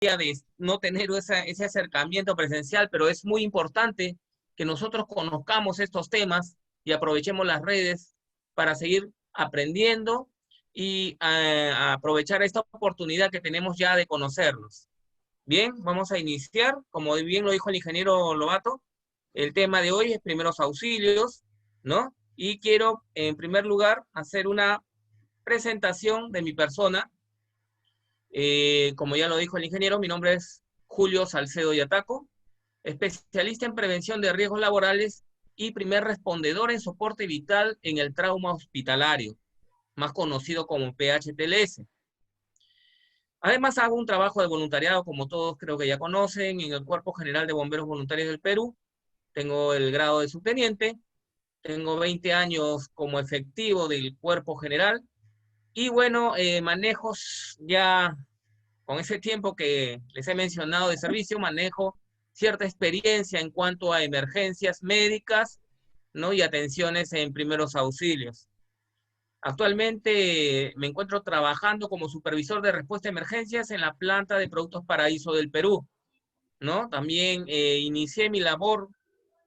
de no tener ese acercamiento presencial, pero es muy importante que nosotros conozcamos estos temas y aprovechemos las redes para seguir aprendiendo y aprovechar esta oportunidad que tenemos ya de conocerlos. Bien, vamos a iniciar. Como bien lo dijo el ingeniero Lobato, el tema de hoy es primeros auxilios, ¿no? Y quiero, en primer lugar, hacer una presentación de mi persona. Como ya lo dijo el ingeniero, mi nombre es Julio Salcedo Yataco, especialista en prevención de riesgos laborales y primer respondedor en soporte vital en el trauma hospitalario, más conocido como PHTLS. Además, hago un trabajo de voluntariado, como todos creo que ya conocen, en el Cuerpo General de Bomberos Voluntarios del Perú. Tengo el grado de subteniente, tengo 20 años como efectivo del Cuerpo General, y bueno, manejos ya con ese tiempo que les he mencionado de servicio, manejo cierta experiencia en cuanto a emergencias médicas, ¿no? Y atenciones en primeros auxilios. Actualmente me encuentro trabajando como supervisor de respuesta a emergencias en la planta de Productos Paraíso del Perú, ¿no? También inicié mi labor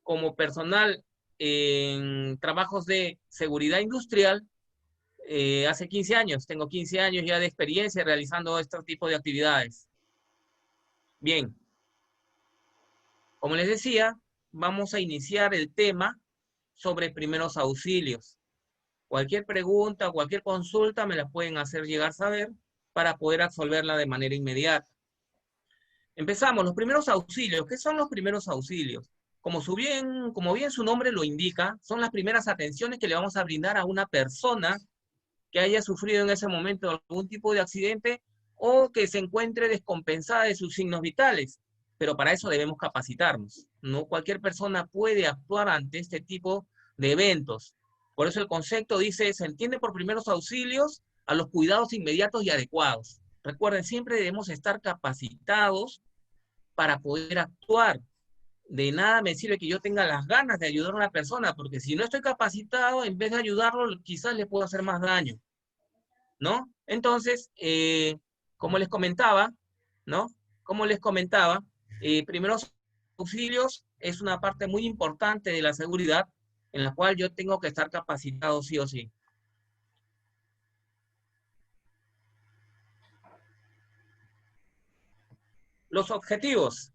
como personal en trabajos de seguridad industrial hace 15 años. Tengo 15 años ya de experiencia realizando este tipo de actividades. Bien, como les decía, vamos a iniciar el tema sobre primeros auxilios. Cualquier pregunta, cualquier consulta me la pueden hacer llegar a saber para poder absolverla de manera inmediata. Empezamos, los primeros auxilios. ¿Qué son los primeros auxilios? Como bien su nombre lo indica, son las primeras atenciones que le vamos a brindar a una persona que haya sufrido en ese momento algún tipo de accidente o que se encuentre descompensada de sus signos vitales. Pero para eso debemos capacitarnos. No cualquier persona puede actuar ante este tipo de eventos. Por eso el concepto dice, se entiende por primeros auxilios a los cuidados inmediatos y adecuados. Recuerden, siempre debemos estar capacitados para poder actuar. De nada me sirve que yo tenga las ganas de ayudar a una persona, porque si no estoy capacitado, en vez de ayudarlo, quizás le puedo hacer más daño, ¿no? Entonces, como les comentaba, ¿no? Como les comentaba, primeros auxilios es una parte muy importante de la seguridad en la cual yo tengo que estar capacitado sí o sí. Los objetivos.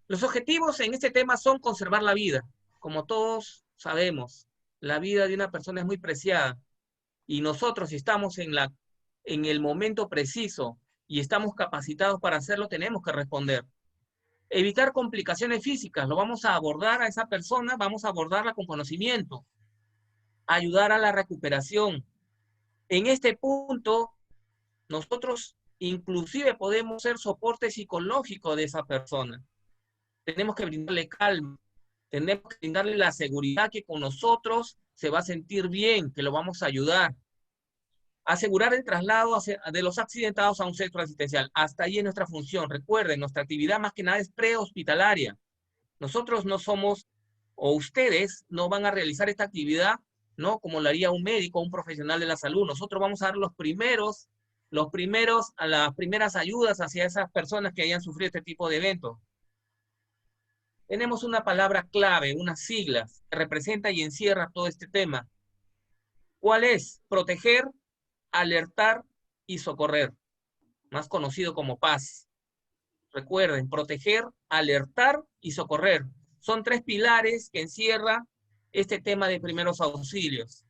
Los objetivos en este tema son conservar la vida. Como todos sabemos, la vida de una persona es muy preciada y nosotros, si estamos en el momento preciso y estamos capacitados para hacerlo, tenemos que responder. Evitar complicaciones físicas, lo vamos a abordar a esa persona, vamos a abordarla con conocimiento. Ayudar a la recuperación. En este punto, nosotros inclusive podemos ser soporte psicológico de esa persona. Tenemos que brindarle calma, tenemos que brindarle la seguridad que con nosotros se va a sentir bien, que lo vamos a ayudar. Asegurar el traslado de los accidentados a un centro asistencial. Hasta ahí es nuestra función. Recuerden, nuestra actividad más que nada es prehospitalaria. Nosotros no somos, o ustedes no van a realizar esta actividad, ¿no? Como lo haría un médico o un profesional de la salud. Nosotros vamos a dar las primeras ayudas hacia esas personas que hayan sufrido este tipo de eventos. Tenemos una palabra clave, unas siglas, que representa y encierra todo este tema. ¿Cuál es? Proteger, alertar y socorrer, más conocido como paz. Recuerden, proteger, alertar y socorrer. Son tres pilares que encierra este tema de primeros auxilios.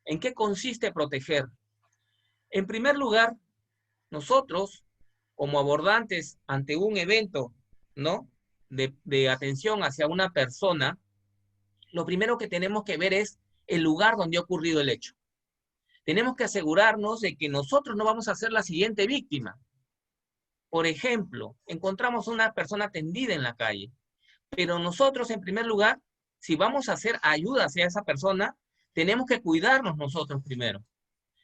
¿En qué consiste proteger? En primer lugar, nosotros, como abordantes ante un evento, ¿no? de atención hacia una persona, lo primero que tenemos que ver es el lugar donde ha ocurrido el hecho. Tenemos que asegurarnos de que nosotros no vamos a ser la siguiente víctima. Por ejemplo, encontramos a una persona tendida en la calle, pero nosotros, en primer lugar, si vamos a hacer ayuda hacia esa persona, tenemos que cuidarnos nosotros primero.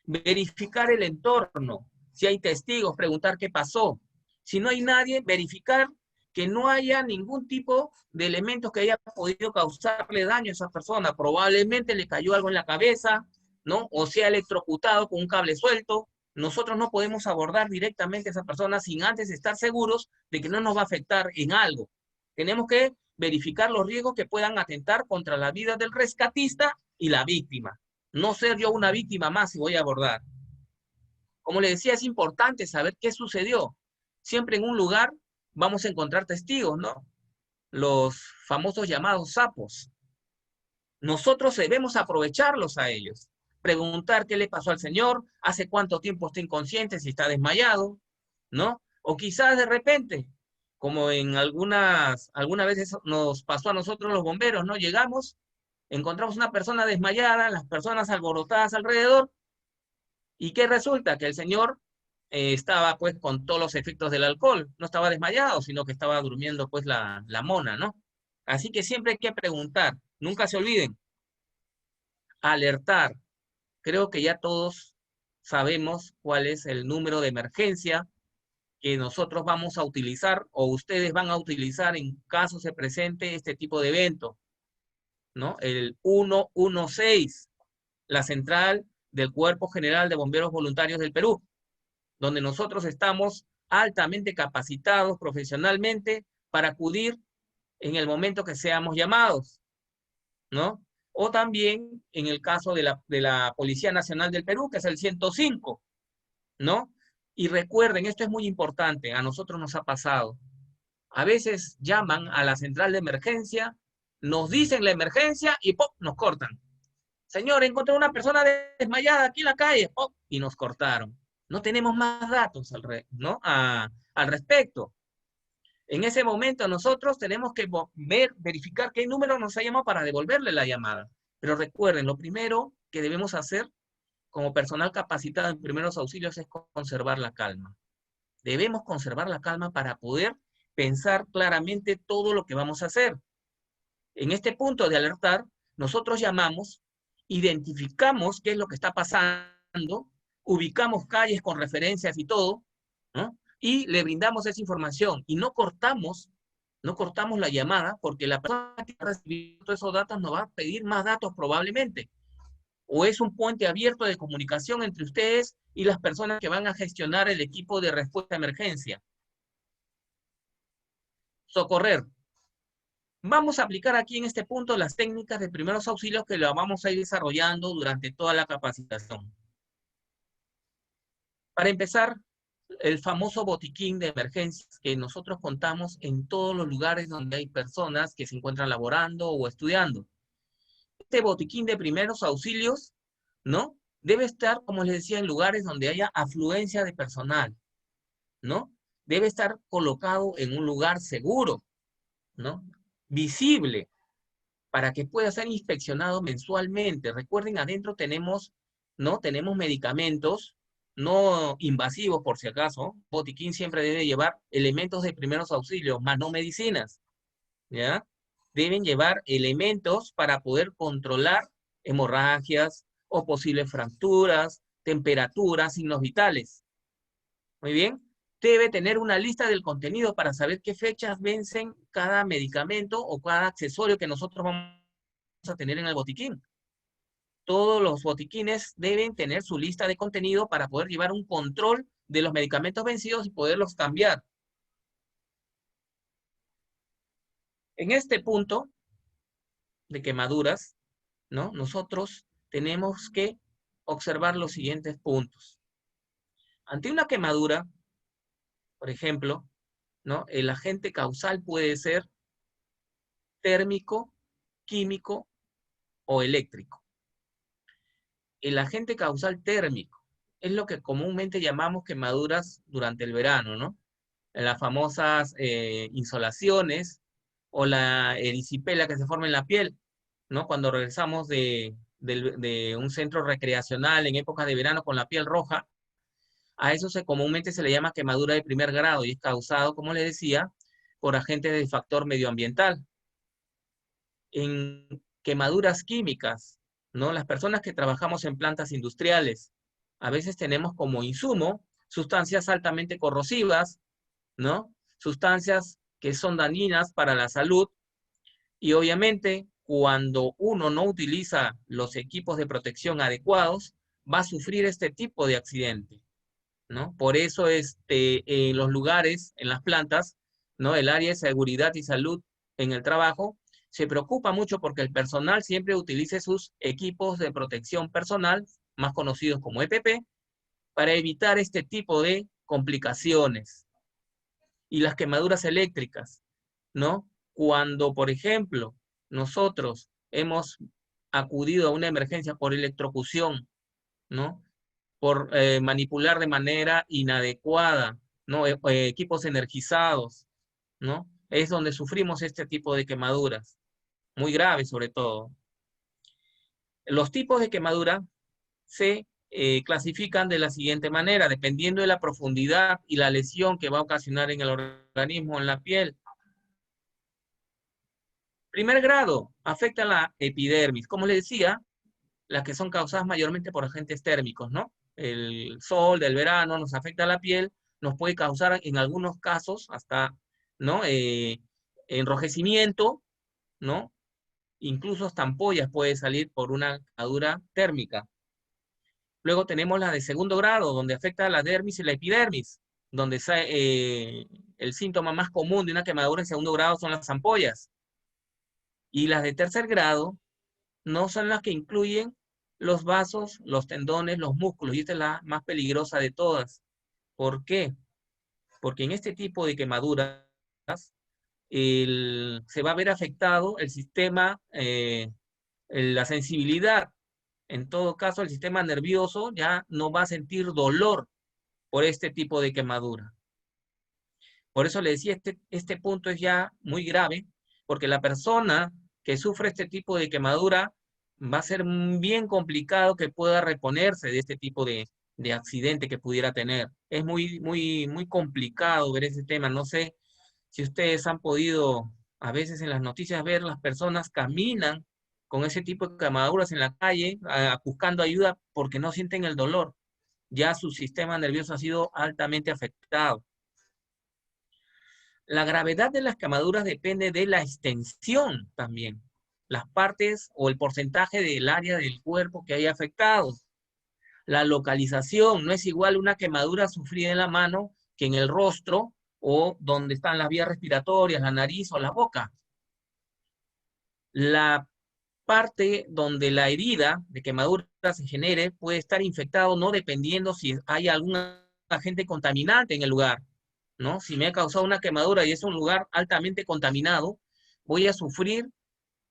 Verificar el entorno, si hay testigos, preguntar qué pasó. Si no hay nadie, verificar que no haya ningún tipo de elementos que haya podido causarle daño a esa persona. Probablemente le cayó algo en la cabeza, ¿no? O sea electrocutado con un cable suelto, nosotros no podemos abordar directamente a esa persona sin antes estar seguros de que no nos va a afectar en algo. Tenemos que verificar los riesgos que puedan atentar contra la vida del rescatista y la víctima. No ser yo una víctima más si voy a abordar. Como le decía, es importante saber qué sucedió. Siempre en un lugar vamos a encontrar testigos, ¿no? Los famosos llamados sapos. Nosotros debemos aprovecharlos a ellos. Preguntar qué le pasó al señor, hace cuánto tiempo está inconsciente, si está desmayado, ¿no? O quizás de repente, como en algunas veces nos pasó a nosotros los bomberos, ¿no? Llegamos, encontramos una persona desmayada, las personas alborotadas alrededor, ¿y qué resulta? Que el señor estaba pues con todos los efectos del alcohol, no estaba desmayado, sino que estaba durmiendo pues la mona, ¿no? Así que siempre hay que preguntar, nunca se olviden, alertar. Creo que ya todos sabemos cuál es el número de emergencia que nosotros vamos a utilizar o ustedes van a utilizar en caso se presente este tipo de evento, ¿no? El 116, la central del Cuerpo General de Bomberos Voluntarios del Perú, donde nosotros estamos altamente capacitados profesionalmente para acudir en el momento que seamos llamados, ¿no? O también en el caso de la Policía Nacional del Perú, que es el 105, ¿no? Y recuerden, esto es muy importante, a nosotros nos ha pasado. A veces llaman a la central de emergencia, nos dicen la emergencia y ¡pop! Nos cortan. Señor, encontré una persona desmayada aquí en la calle, ¡pop! Y nos cortaron. No tenemos más datos ¿no? Al respecto. En ese momento nosotros tenemos que verificar qué número nos ha llamado para devolverle la llamada. Pero recuerden, lo primero que debemos hacer como personal capacitado en primeros auxilios es conservar la calma. Debemos conservar la calma para poder pensar claramente todo lo que vamos a hacer. En este punto de alertar, nosotros llamamos, identificamos qué es lo que está pasando, ubicamos calles con referencias y todo, ¿no? Y le brindamos esa información y no cortamos la llamada porque la persona que ha recibido todos esos datos nos va a pedir más datos probablemente. O es un puente abierto de comunicación entre ustedes y las personas que van a gestionar el equipo de respuesta a emergencia. Socorrer. Vamos a aplicar aquí en este punto las técnicas de primeros auxilios que lo vamos a ir desarrollando durante toda la capacitación. Para empezar, el famoso botiquín de emergencias que nosotros contamos en todos los lugares donde hay personas que se encuentran laborando o estudiando. Este botiquín de primeros auxilios, ¿no? Debe estar, como les decía, en lugares donde haya afluencia de personal, ¿no? Debe estar colocado en un lugar seguro, ¿no? Visible, para que pueda ser inspeccionado mensualmente. Recuerden, adentro tenemos, ¿no? Tenemos medicamentos no invasivos, por si acaso. Botiquín siempre debe llevar elementos de primeros auxilios, más no medicinas, ¿ya? Deben llevar elementos para poder controlar hemorragias o posibles fracturas, temperaturas, signos vitales. Muy bien. Debe tener una lista del contenido para saber qué fechas vencen cada medicamento o cada accesorio que nosotros vamos a tener en el botiquín. Todos los botiquines deben tener su lista de contenido para poder llevar un control de los medicamentos vencidos y poderlos cambiar. En este punto de quemaduras, ¿no? Nosotros tenemos que observar los siguientes puntos. Ante una quemadura, por ejemplo, ¿no? El agente causal puede ser térmico, químico o eléctrico. El agente causal térmico es lo que comúnmente llamamos quemaduras durante el verano, ¿no? Las famosas insolaciones o la erisipela que se forma en la piel, ¿no? Cuando regresamos de un centro recreacional en época de verano con la piel roja, a eso comúnmente se le llama quemadura de primer grado y es causado, como les decía, por agentes de factor medioambiental. En quemaduras químicas, ¿no? Las personas que trabajamos en plantas industriales, a veces tenemos como insumo sustancias altamente corrosivas, ¿no? Sustancias que son dañinas para la salud y obviamente cuando uno no utiliza los equipos de protección adecuados, va a sufrir este tipo de accidente. ¿no? Por eso en los lugares, en las plantas, ¿no? El área de seguridad y salud en el trabajo se preocupa mucho porque el personal siempre utilice sus equipos de protección personal, más conocidos como EPP, para evitar este tipo de complicaciones. Y las quemaduras eléctricas, ¿no? Cuando, por ejemplo, nosotros hemos acudido a una emergencia por electrocución, ¿no? Por manipular de manera inadecuada, ¿no? Equipos energizados, ¿no? Es donde sufrimos este tipo de quemaduras, muy graves sobre todo. Los tipos de quemadura se clasifican de la siguiente manera, dependiendo de la profundidad y la lesión que va a ocasionar en el organismo, en la piel. Primer grado, afecta la epidermis. Como les decía, las que son causadas mayormente por agentes térmicos, ¿no? El sol del verano nos afecta a la piel, nos puede causar en algunos casos hasta, ¿no? Enrojecimiento, ¿no? Incluso hasta ampollas puede salir por una quemadura térmica. Luego tenemos la de segundo grado, donde afecta la dermis y la epidermis, donde el síntoma más común de una quemadura en segundo grado son las ampollas. Y las de tercer grado no son las que incluyen los vasos, los tendones, los músculos, y esta es la más peligrosa de todas. ¿Por qué? Porque en este tipo de quemaduras se va a ver afectado el sistema, la sensibilidad. En todo caso, el sistema nervioso ya no va a sentir dolor por este tipo de quemadura. Por eso le decía, este punto es ya muy grave, porque la persona que sufre este tipo de quemadura va a ser bien complicado que pueda reponerse de este tipo de accidente que pudiera tener. Es muy complicado ver ese tema. No sé si ustedes han podido a veces en las noticias ver las personas caminan con ese tipo de quemaduras en la calle, buscando ayuda porque no sienten el dolor. Ya su sistema nervioso ha sido altamente afectado. La gravedad de las quemaduras depende de la extensión también, las partes o el porcentaje del área del cuerpo que haya afectado. La localización no es igual una quemadura sufrida en la mano que en el rostro o donde están las vías respiratorias, la nariz o la boca. La parte donde la herida de quemadura se genere puede estar infectado no dependiendo si hay algún agente contaminante en el lugar, ¿no? Si me ha causado una quemadura y es un lugar altamente contaminado, voy a sufrir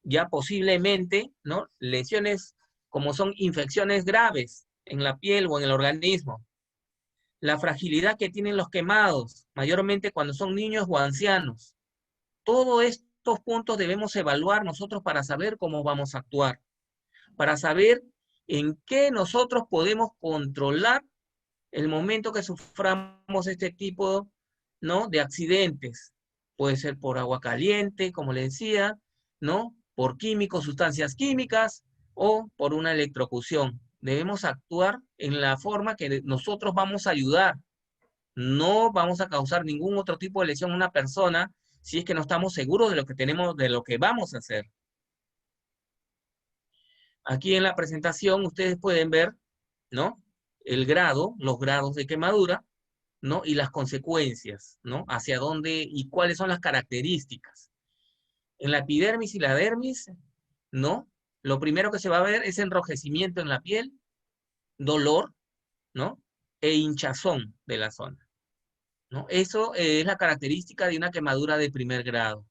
ya posiblemente, ¿no? Lesiones como son infecciones graves en la piel o en el organismo. La fragilidad que tienen los quemados, mayormente cuando son niños o ancianos. Todos estos puntos debemos evaluar nosotros para saber cómo vamos a actuar, para saber en qué nosotros podemos controlar el momento que suframos este tipo, ¿no? De accidentes. Puede ser por agua caliente, como le decía, ¿no? Por químicos, sustancias químicas o por una electrocución. Debemos actuar en la forma que nosotros vamos a ayudar. No vamos a causar ningún otro tipo de lesión a una persona si es que no estamos seguros de lo que tenemos, de lo que vamos a hacer. Aquí en la presentación ustedes pueden ver, ¿no? El grado, los grados de quemadura, ¿no? Y las consecuencias, ¿no? Hacia dónde y cuáles son las características. En la epidermis y la dermis, ¿no? Lo primero que se va a ver es enrojecimiento en la piel, dolor, ¿no? E hinchazón de la zona, ¿no? Eso es la característica de una quemadura de primer grado.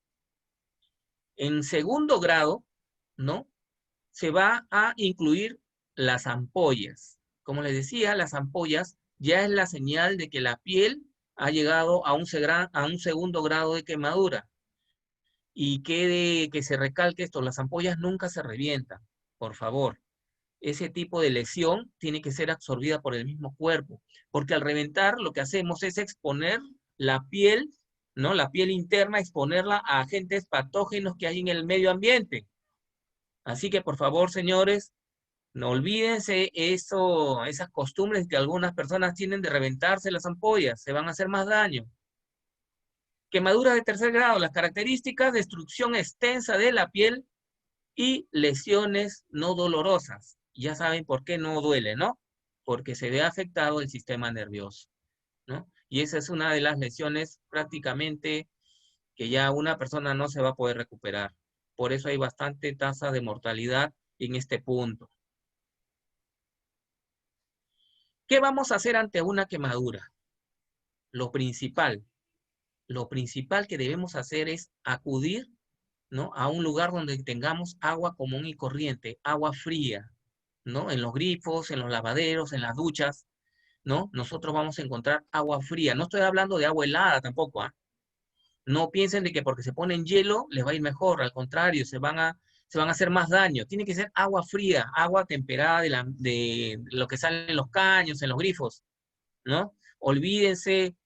En segundo grado, ¿no? Se va a incluir las ampollas. Como les decía, las ampollas ya es la señal de que la piel ha llegado a un segundo grado de quemadura. Y que se recalque esto, las ampollas nunca se revientan, por favor. Ese tipo de lesión tiene que ser absorbida por el mismo cuerpo, porque al reventar lo que hacemos es exponer la piel, ¿no? La piel interna, exponerla a agentes patógenos que hay en el medio ambiente. Así que, por favor, señores, no olvídense esas costumbres que algunas personas tienen de reventarse las ampollas, se van a hacer más daño. Quemadura de tercer grado, las características, destrucción extensa de la piel y lesiones no dolorosas. Ya saben por qué no duele, ¿no? Porque se ve afectado el sistema nervioso. ¿no? Y esa es una de las lesiones prácticamente que ya una persona no se va a poder recuperar. Por eso hay bastante tasa de mortalidad en este punto. ¿Qué vamos a hacer ante una quemadura? Lo principal que debemos hacer es acudir, ¿no?, a un lugar donde tengamos agua común y corriente, agua fría, ¿no? En los grifos, en los lavaderos, en las duchas, ¿no? Nosotros vamos a encontrar agua fría. No estoy hablando de agua helada tampoco, ¿ah? No piensen de que porque se ponen hielo les va a ir mejor, al contrario, se van a hacer más daño. Tiene que ser agua fría, agua temperada de lo que sale en los caños, en los grifos, ¿no? Olvídense,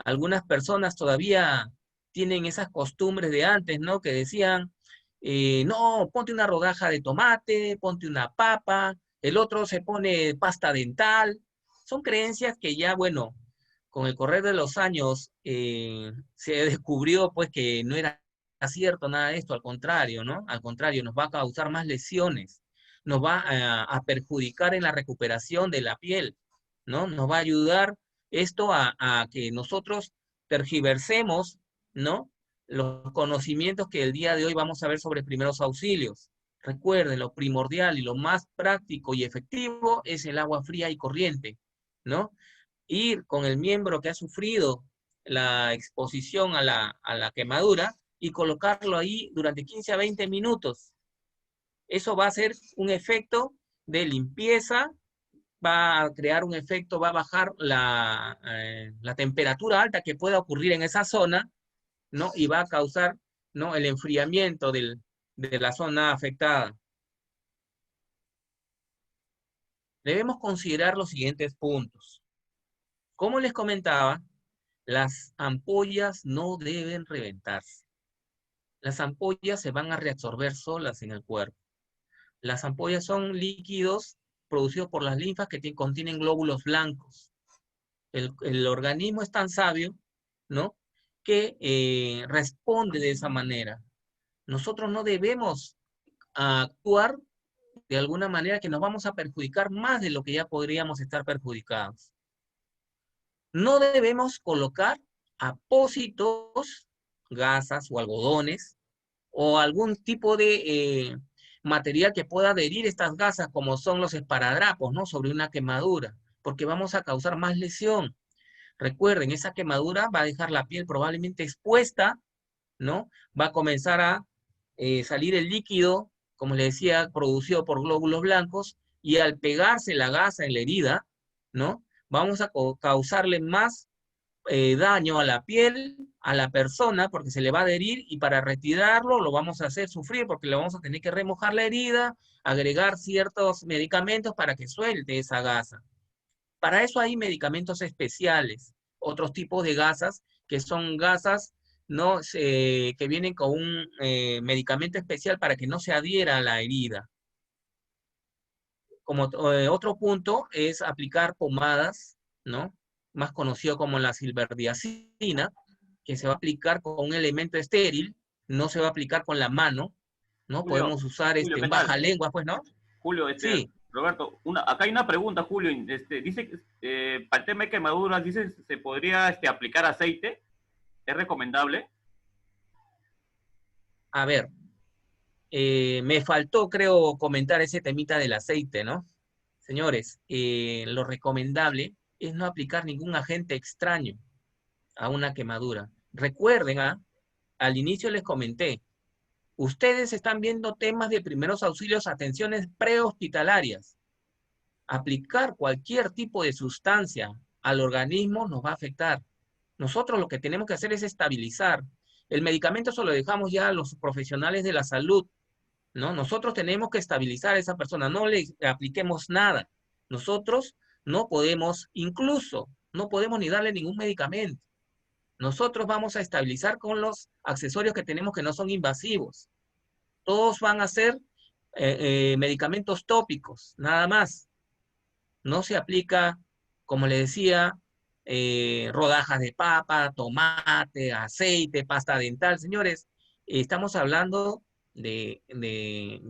algunas personas todavía tienen esas costumbres de antes, ¿no? Que decían, no, ponte una rodaja de tomate, ponte una papa, el otro se pone pasta dental. Son creencias que ya, bueno, con el correr de los años se descubrió pues que no era cierto nada de esto, al contrario, ¿no? Al contrario, nos va a causar más lesiones, nos va a perjudicar en la recuperación de la piel, ¿no? Nos va a ayudar esto a que nosotros tergiversemos, ¿no?, los conocimientos que el día de hoy vamos a ver sobre primeros auxilios. Recuerden, lo primordial y lo más práctico y efectivo es el agua fría y corriente, ¿no? Ir con el miembro que ha sufrido la exposición a la quemadura y colocarlo ahí durante 15 a 20 minutos. Eso va a ser un efecto de limpieza, va a crear un efecto, va a bajar la temperatura alta que pueda ocurrir en esa zona, ¿no? Y va a causar, ¿no?, el enfriamiento de la zona afectada. Debemos considerar los siguientes puntos. Como les comentaba, las ampollas no deben reventarse. Las ampollas se van a reabsorber solas en el cuerpo. Las ampollas son líquidos producidos por las linfas que contienen glóbulos blancos. El organismo es tan sabio, ¿no?, que responde de esa manera. Nosotros no debemos actuar de alguna manera que nos vamos a perjudicar más de lo que ya podríamos estar perjudicados. No debemos colocar apósitos, gasas o algodones o algún tipo de material que pueda adherir estas gasas, como son los esparadrapos, ¿no?, sobre una quemadura, porque vamos a causar más lesión. Recuerden, esa quemadura va a dejar la piel probablemente expuesta, ¿no? Va a comenzar a salir el líquido, como les decía, producido por glóbulos blancos, y al pegarse la gasa en la herida, ¿no?, vamos a causarle más daño a la piel, a la persona, porque se le va a adherir, y para retirarlo lo vamos a hacer sufrir, porque le vamos a tener que remojar la herida, agregar ciertos medicamentos para que suelte esa gasa. Para eso hay medicamentos especiales, otros tipos de gasas, que son gasas, ¿no?, que vienen con un medicamento especial para que no se adhiera a la herida. Como otro punto es aplicar pomadas, ¿no?, más conocido como la silverdiazina, que se va a aplicar con un elemento estéril, no se va a aplicar con la mano, ¿no? Julio, Podemos usar Julio, ¿qué un tal? bajalenguas, pues, ¿no? Julio, Sí, Roberto, acá hay una pregunta, Julio. Dice que para el tema de quemaduras, dice, ¿se podría aplicar aceite? ¿Es recomendable? a ver, me faltó, creo, comentar ese temita del aceite, ¿no? Señores, lo recomendable es no aplicar ningún agente extraño a una quemadura. Recuerden, al inicio les comenté, ustedes están viendo temas de primeros auxilios, atenciones prehospitalarias. Aplicar cualquier tipo de sustancia al organismo nos va a afectar. Nosotros lo que tenemos que hacer es estabilizar. El medicamento se lo dejamos ya a los profesionales de la salud, ¿no? Nosotros tenemos que estabilizar a esa persona, no le apliquemos nada. Nosotros no podemos, incluso, no podemos ni darle ningún medicamento. Nosotros vamos a estabilizar con los accesorios que tenemos que no son invasivos. Todos van a ser medicamentos tópicos, nada más. No se aplica, como le decía, rodajas de papa, tomate, aceite, pasta dental. Señores, estamos hablando de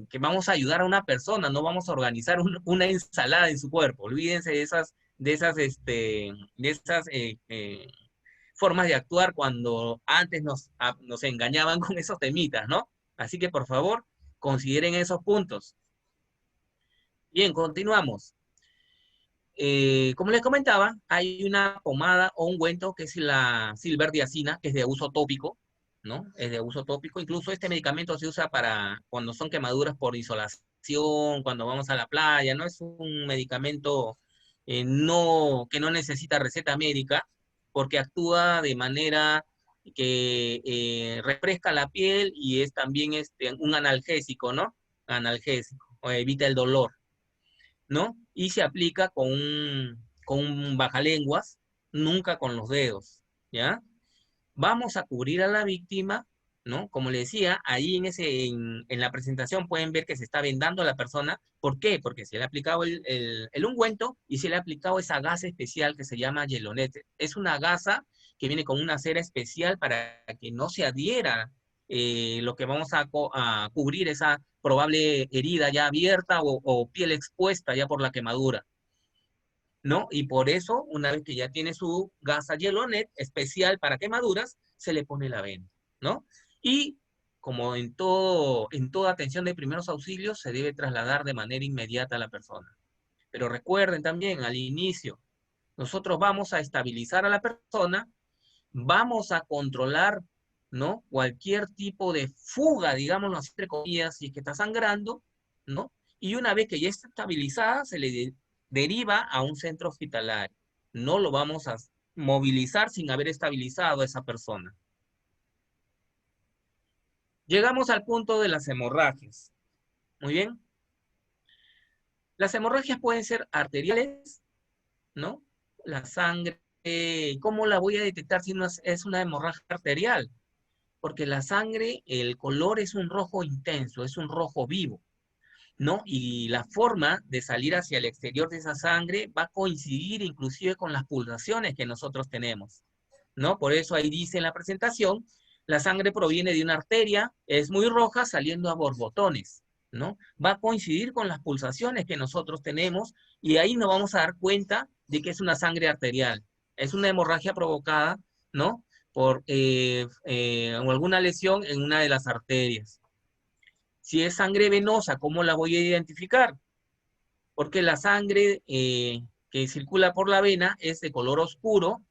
que vamos a ayudar a una persona, no vamos a organizar una ensalada en su cuerpo. Olvídense formas de actuar cuando antes nos engañaban con esos temitas, ¿no? Así que, por favor, consideren esos puntos. Bien, continuamos. Como les comentaba, hay una pomada o ungüento que es la silverdiazina, que es de uso tópico, ¿no? Es de uso tópico. Incluso este medicamento se usa para cuando son quemaduras por insolación, cuando vamos a la playa, ¿no? Es un medicamento que no necesita receta médica, porque actúa de manera que refresca la piel y es también un analgésico, ¿no? Analgésico, o evita el dolor, ¿no? Y se aplica con un bajalenguas, nunca con los dedos, ¿ya? Vamos a cubrir a la víctima, ¿no? Como le decía, ahí en la presentación pueden ver que se está vendando a la persona. ¿Por qué? Porque se le ha aplicado el ungüento y se le ha aplicado esa gasa especial que se llama Yelonet. Es una gasa que viene con una cera especial para que no se adhiera lo que vamos a cubrir, esa probable herida ya abierta o piel expuesta ya por la quemadura, ¿no? Y por eso, una vez que ya tiene su gasa Yelonet especial para quemaduras, se le pone la venda, ¿no? Y como en toda atención de primeros auxilios, se debe trasladar de manera inmediata a la persona. Pero recuerden también, al inicio, nosotros vamos a estabilizar a la persona, vamos a controlar, ¿no? Cualquier tipo de fuga, digámoslo así, entre comillas, si es que está sangrando, ¿no? Y una vez que ya está estabilizada, se le deriva a un centro hospitalario. No lo vamos a movilizar sin haber estabilizado a esa persona. Llegamos al punto de las hemorragias. Muy bien. Las hemorragias pueden ser arteriales, ¿no? La sangre, ¿cómo la voy a detectar si es una hemorragia arterial? Porque la sangre, el color es un rojo intenso, es un rojo vivo, ¿no? Y la forma de salir hacia el exterior de esa sangre va a coincidir inclusive con las pulsaciones que nosotros tenemos, ¿no? Por eso ahí dice en la presentación, la sangre proviene de una arteria, es muy roja saliendo a borbotones, ¿no? Va a coincidir con las pulsaciones que nosotros tenemos y ahí nos vamos a dar cuenta de que es una sangre arterial. Es una hemorragia provocada, ¿no? Por alguna lesión en una de las arterias. Si es sangre venosa, ¿cómo la voy a identificar? Porque la sangre que circula por la vena es de color oscuro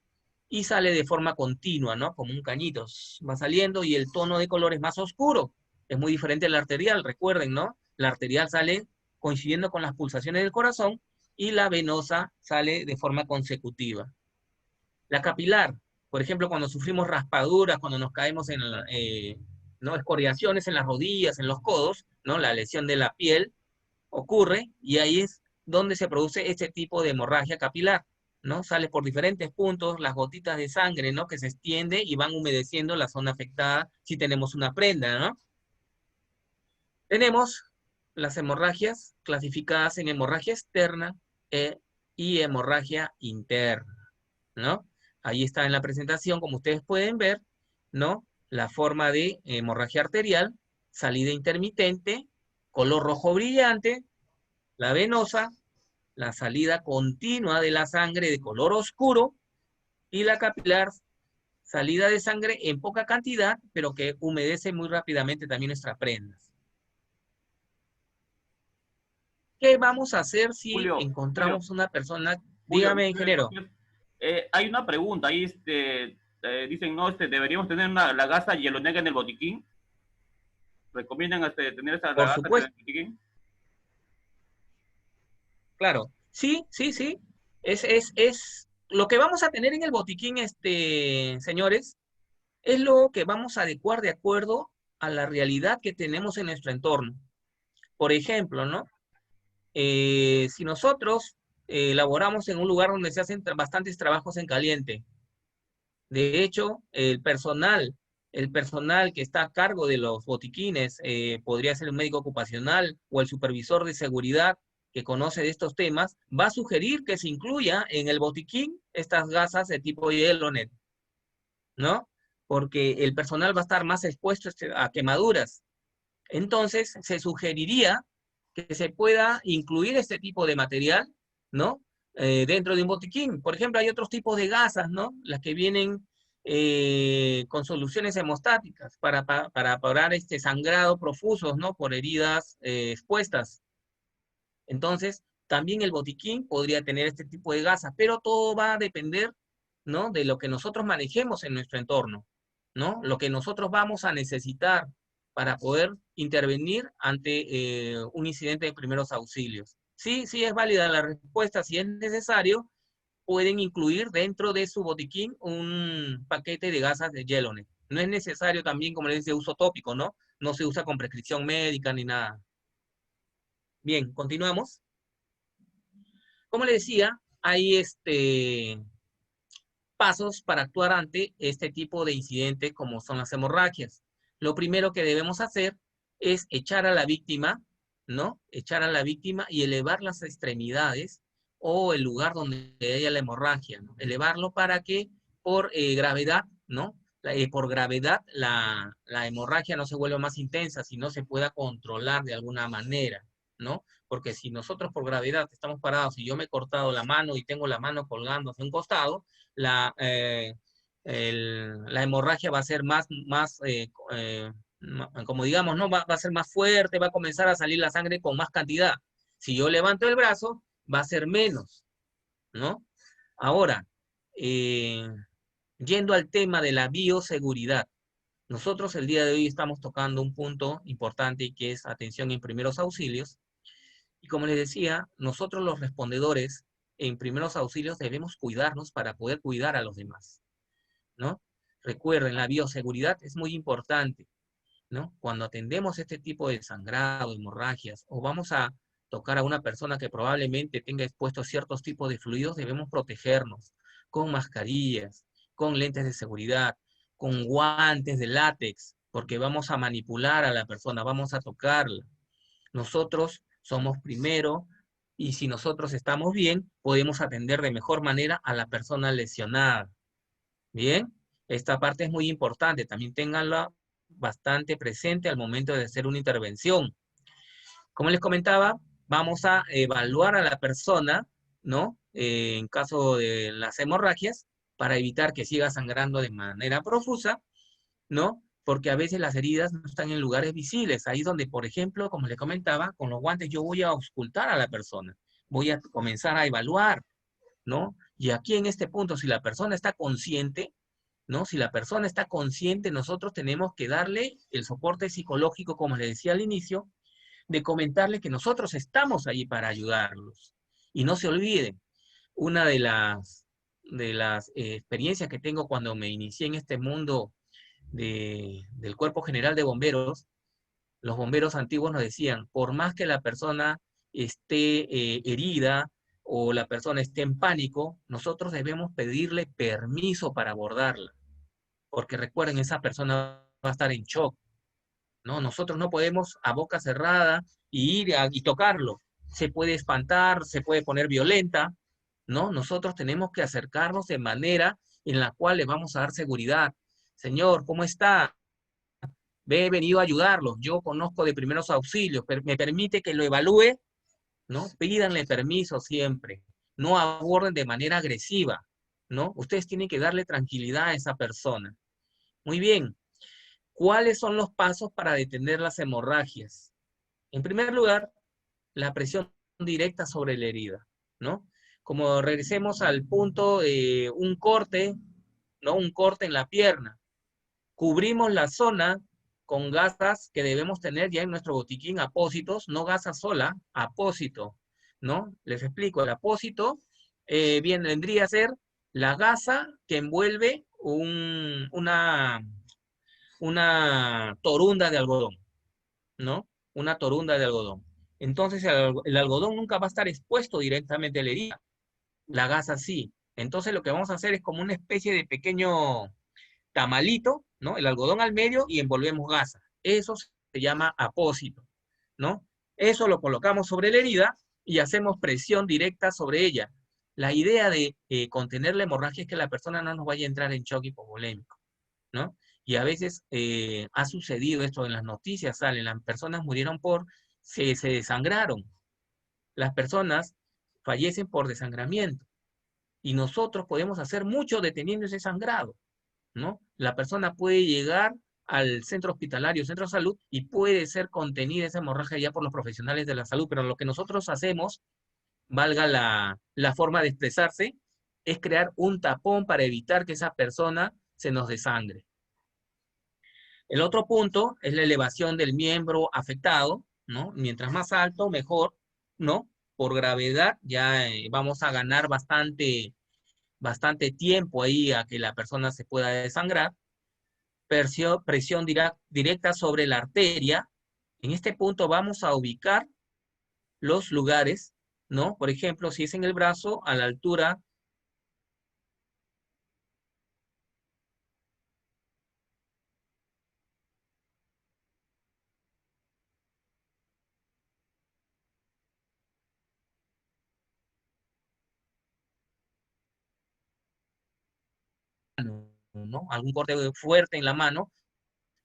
y sale de forma continua, ¿no? Como un cañito. Va saliendo y el tono de color es más oscuro. Es muy diferente al arterial, recuerden, ¿no? La arterial sale coincidiendo con las pulsaciones del corazón y la venosa sale de forma consecutiva. La capilar, por ejemplo, cuando sufrimos raspaduras, cuando nos caemos en ¿no? escoriaciones en las rodillas, en los codos, ¿no? La lesión de la piel ocurre y ahí es donde se produce este tipo de hemorragia capilar, ¿no? Sale por diferentes puntos las gotitas de sangre, ¿no? Que se extiende y van humedeciendo la zona afectada si tenemos una prenda, ¿no? Tenemos las hemorragias clasificadas en hemorragia externa y hemorragia interna, ¿no? Ahí está en la presentación, como ustedes pueden ver, ¿no? La forma de hemorragia arterial, salida intermitente, color rojo brillante, la venosa, la salida continua de la sangre de color oscuro, y la capilar, salida de sangre en poca cantidad, pero que humedece muy rápidamente también nuestras prendas. ¿Qué vamos a hacer si Julio, encontramos una persona? Julio, Dígame, ingeniero. entonces, hay una pregunta ahí, dicen, no, deberíamos tener la gasa Yelonet en el botiquín. ¿Recomiendan tener esa Por gasa en el supuesto, botiquín? claro. Sí, sí, sí. Es lo que vamos a tener en el botiquín, señores, es lo que vamos a adecuar de acuerdo a la realidad que tenemos en nuestro entorno. Por ejemplo, ¿no? Si nosotros laboramos en un lugar donde se hacen bastantes trabajos en caliente, de hecho, el personal que está a cargo de los botiquines, podría ser el médico ocupacional o el supervisor de seguridad que conoce de estos temas, va a sugerir que se incluya en el botiquín estas gasas de tipo Yelonet, ¿no? Porque el personal va a estar más expuesto a quemaduras. Entonces, se sugeriría que se pueda incluir este tipo de material, ¿no? dentro de un botiquín. Por ejemplo, hay otros tipos de gasas, ¿no? Las que vienen con soluciones hemostáticas para parar este sangrado profusos, ¿no? Por heridas expuestas. Entonces, también el botiquín podría tener este tipo de gasas, pero todo va a depender, ¿no? De lo que nosotros manejemos en nuestro entorno, ¿no? Lo que nosotros vamos a necesitar para poder intervenir ante un incidente de primeros auxilios. Sí, sí es válida la respuesta. Si es necesario, pueden incluir dentro de su botiquín un paquete de gasas de Yelonet. No es necesario también, como les dice, uso tópico, ¿no? No se usa con prescripción médica ni nada. Bien, continuamos. Como le decía, hay pasos para actuar ante este tipo de incidentes como son las hemorragias. Lo primero que debemos hacer es echar a la víctima, ¿no? Echar a la víctima y elevar las extremidades o el lugar donde haya la hemorragia, ¿no? Elevarlo para que por gravedad, ¿no? Por gravedad la hemorragia no se vuelva más intensa, sino se pueda controlar de alguna manera, ¿no? Porque si nosotros por gravedad estamos parados y yo me he cortado la mano y tengo la mano colgando hacia un costado, la, la hemorragia va a ser como digamos, ¿no? Va a ser más fuerte, va a comenzar a salir la sangre con más cantidad. Si yo levanto el brazo, va a ser menos, ¿no? Ahora, yendo al tema de la bioseguridad, nosotros el día de hoy estamos tocando un punto importante y que es atención en primeros auxilios. Y como les decía, nosotros los respondedores en primeros auxilios debemos cuidarnos para poder cuidar a los demás, ¿no? Recuerden, la bioseguridad es muy importante, ¿no? Cuando atendemos este tipo de sangrado, hemorragias, o vamos a tocar a una persona que probablemente tenga expuestos ciertos tipos de fluidos, debemos protegernos con mascarillas, con lentes de seguridad, con guantes de látex, porque vamos a manipular a la persona, vamos a tocarla. Nosotros somos primero y si nosotros estamos bien, podemos atender de mejor manera a la persona lesionada. Bien, esta parte es muy importante, también ténganla bastante presente al momento de hacer una intervención. Como les comentaba, vamos a evaluar a la persona, ¿no? En caso de las hemorragias, para evitar que siga sangrando de manera profusa, ¿no? Porque a veces las heridas no están en lugares visibles. Ahí es donde, por ejemplo, como les comentaba, con los guantes yo voy a auscultar a la persona. Voy a comenzar a evaluar, ¿no? Y aquí en este punto, si la persona está consciente, ¿no? Si la persona está consciente, nosotros tenemos que darle el soporte psicológico, como les decía al inicio, de comentarle que nosotros estamos ahí para ayudarlos. Y no se olviden, una de las experiencias que tengo cuando me inicié en este mundo del Cuerpo General de Bomberos, los bomberos antiguos nos decían, por más que la persona esté herida o la persona esté en pánico, nosotros debemos pedirle permiso para abordarla, porque recuerden, esa persona va a estar en shock, ¿no? Nosotros no podemos a boca cerrada y tocarlo. Se puede espantar, se puede poner violenta, ¿no? Nosotros tenemos que acercarnos de manera en la cual le vamos a dar seguridad. Señor, ¿cómo está? He venido a ayudarlos, yo conozco de primeros auxilios, me permite que lo evalúe, ¿no? Pídanle permiso siempre, no aborden de manera agresiva, ¿no? Ustedes tienen que darle tranquilidad a esa persona. Muy bien, ¿cuáles son los pasos para detener las hemorragias? En primer lugar, la presión directa sobre la herida, ¿no? Como regresemos al punto de un corte, ¿no? Un corte en la pierna. Cubrimos la zona con gasas que debemos tener ya en nuestro botiquín, apósitos, no gasa sola, apósito, ¿no? Les explico, el apósito bien vendría a ser la gasa que envuelve una torunda de algodón, ¿no? Una torunda de algodón. Entonces el algodón nunca va a estar expuesto directamente a la herida, la gasa sí. Entonces lo que vamos a hacer es como una especie de pequeño tamalito, ¿no? El algodón al medio y envolvemos gasa. Eso se llama apósito, ¿no? Eso lo colocamos sobre la herida y hacemos presión directa sobre ella. La idea de contener la hemorragia es que la persona no nos vaya a entrar en shock hipovolémico, ¿no? Y a veces ha sucedido esto en las noticias, salen, las personas murieron se desangraron. Las personas fallecen por desangramiento. Y nosotros podemos hacer mucho deteniendo ese sangrado, ¿no? La persona puede llegar al centro hospitalario, centro de salud, y puede ser contenida esa hemorragia ya por los profesionales de la salud, pero lo que nosotros hacemos, valga la forma de expresarse, es crear un tapón para evitar que esa persona se nos desangre. El otro punto es la elevación del miembro afectado, ¿no? Mientras más alto, mejor, ¿no? Por gravedad ya vamos a ganar bastante tiempo ahí a que la persona se pueda desangrar. Presión directa sobre la arteria. En este punto vamos a ubicar los lugares, ¿no? Por ejemplo, si es en el brazo, a la altura ¿no? Algún corte fuerte en la mano,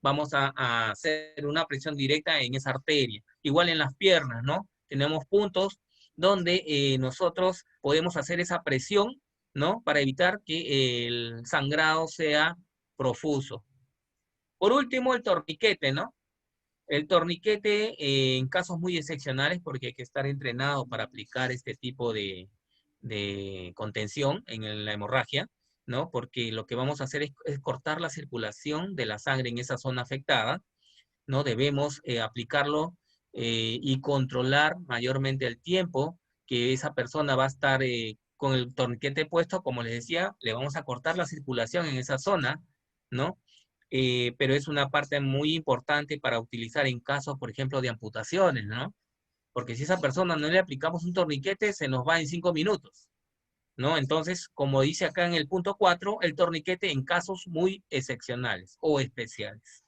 vamos a hacer una presión directa en esa arteria. Igual en las piernas, ¿no? Tenemos puntos donde nosotros podemos hacer esa presión, ¿no? Para evitar que el sangrado sea profuso. Por último, el torniquete, ¿no? El torniquete en casos muy excepcionales, porque hay que estar entrenado para aplicar este tipo de contención en la hemorragia, ¿no? Porque lo que vamos a hacer es cortar la circulación de la sangre en esa zona afectada, ¿no? Debemos aplicarlo y controlar mayormente el tiempo que esa persona va a estar con el torniquete puesto. Como les decía, le vamos a cortar la circulación en esa zona, ¿no? Pero es una parte muy importante para utilizar en casos, por ejemplo, de amputaciones, ¿no? Porque si a esa persona no le aplicamos un torniquete, se nos va en 5 minutos, ¿no? Entonces, como dice acá en el punto 4, el torniquete en casos muy excepcionales o especiales.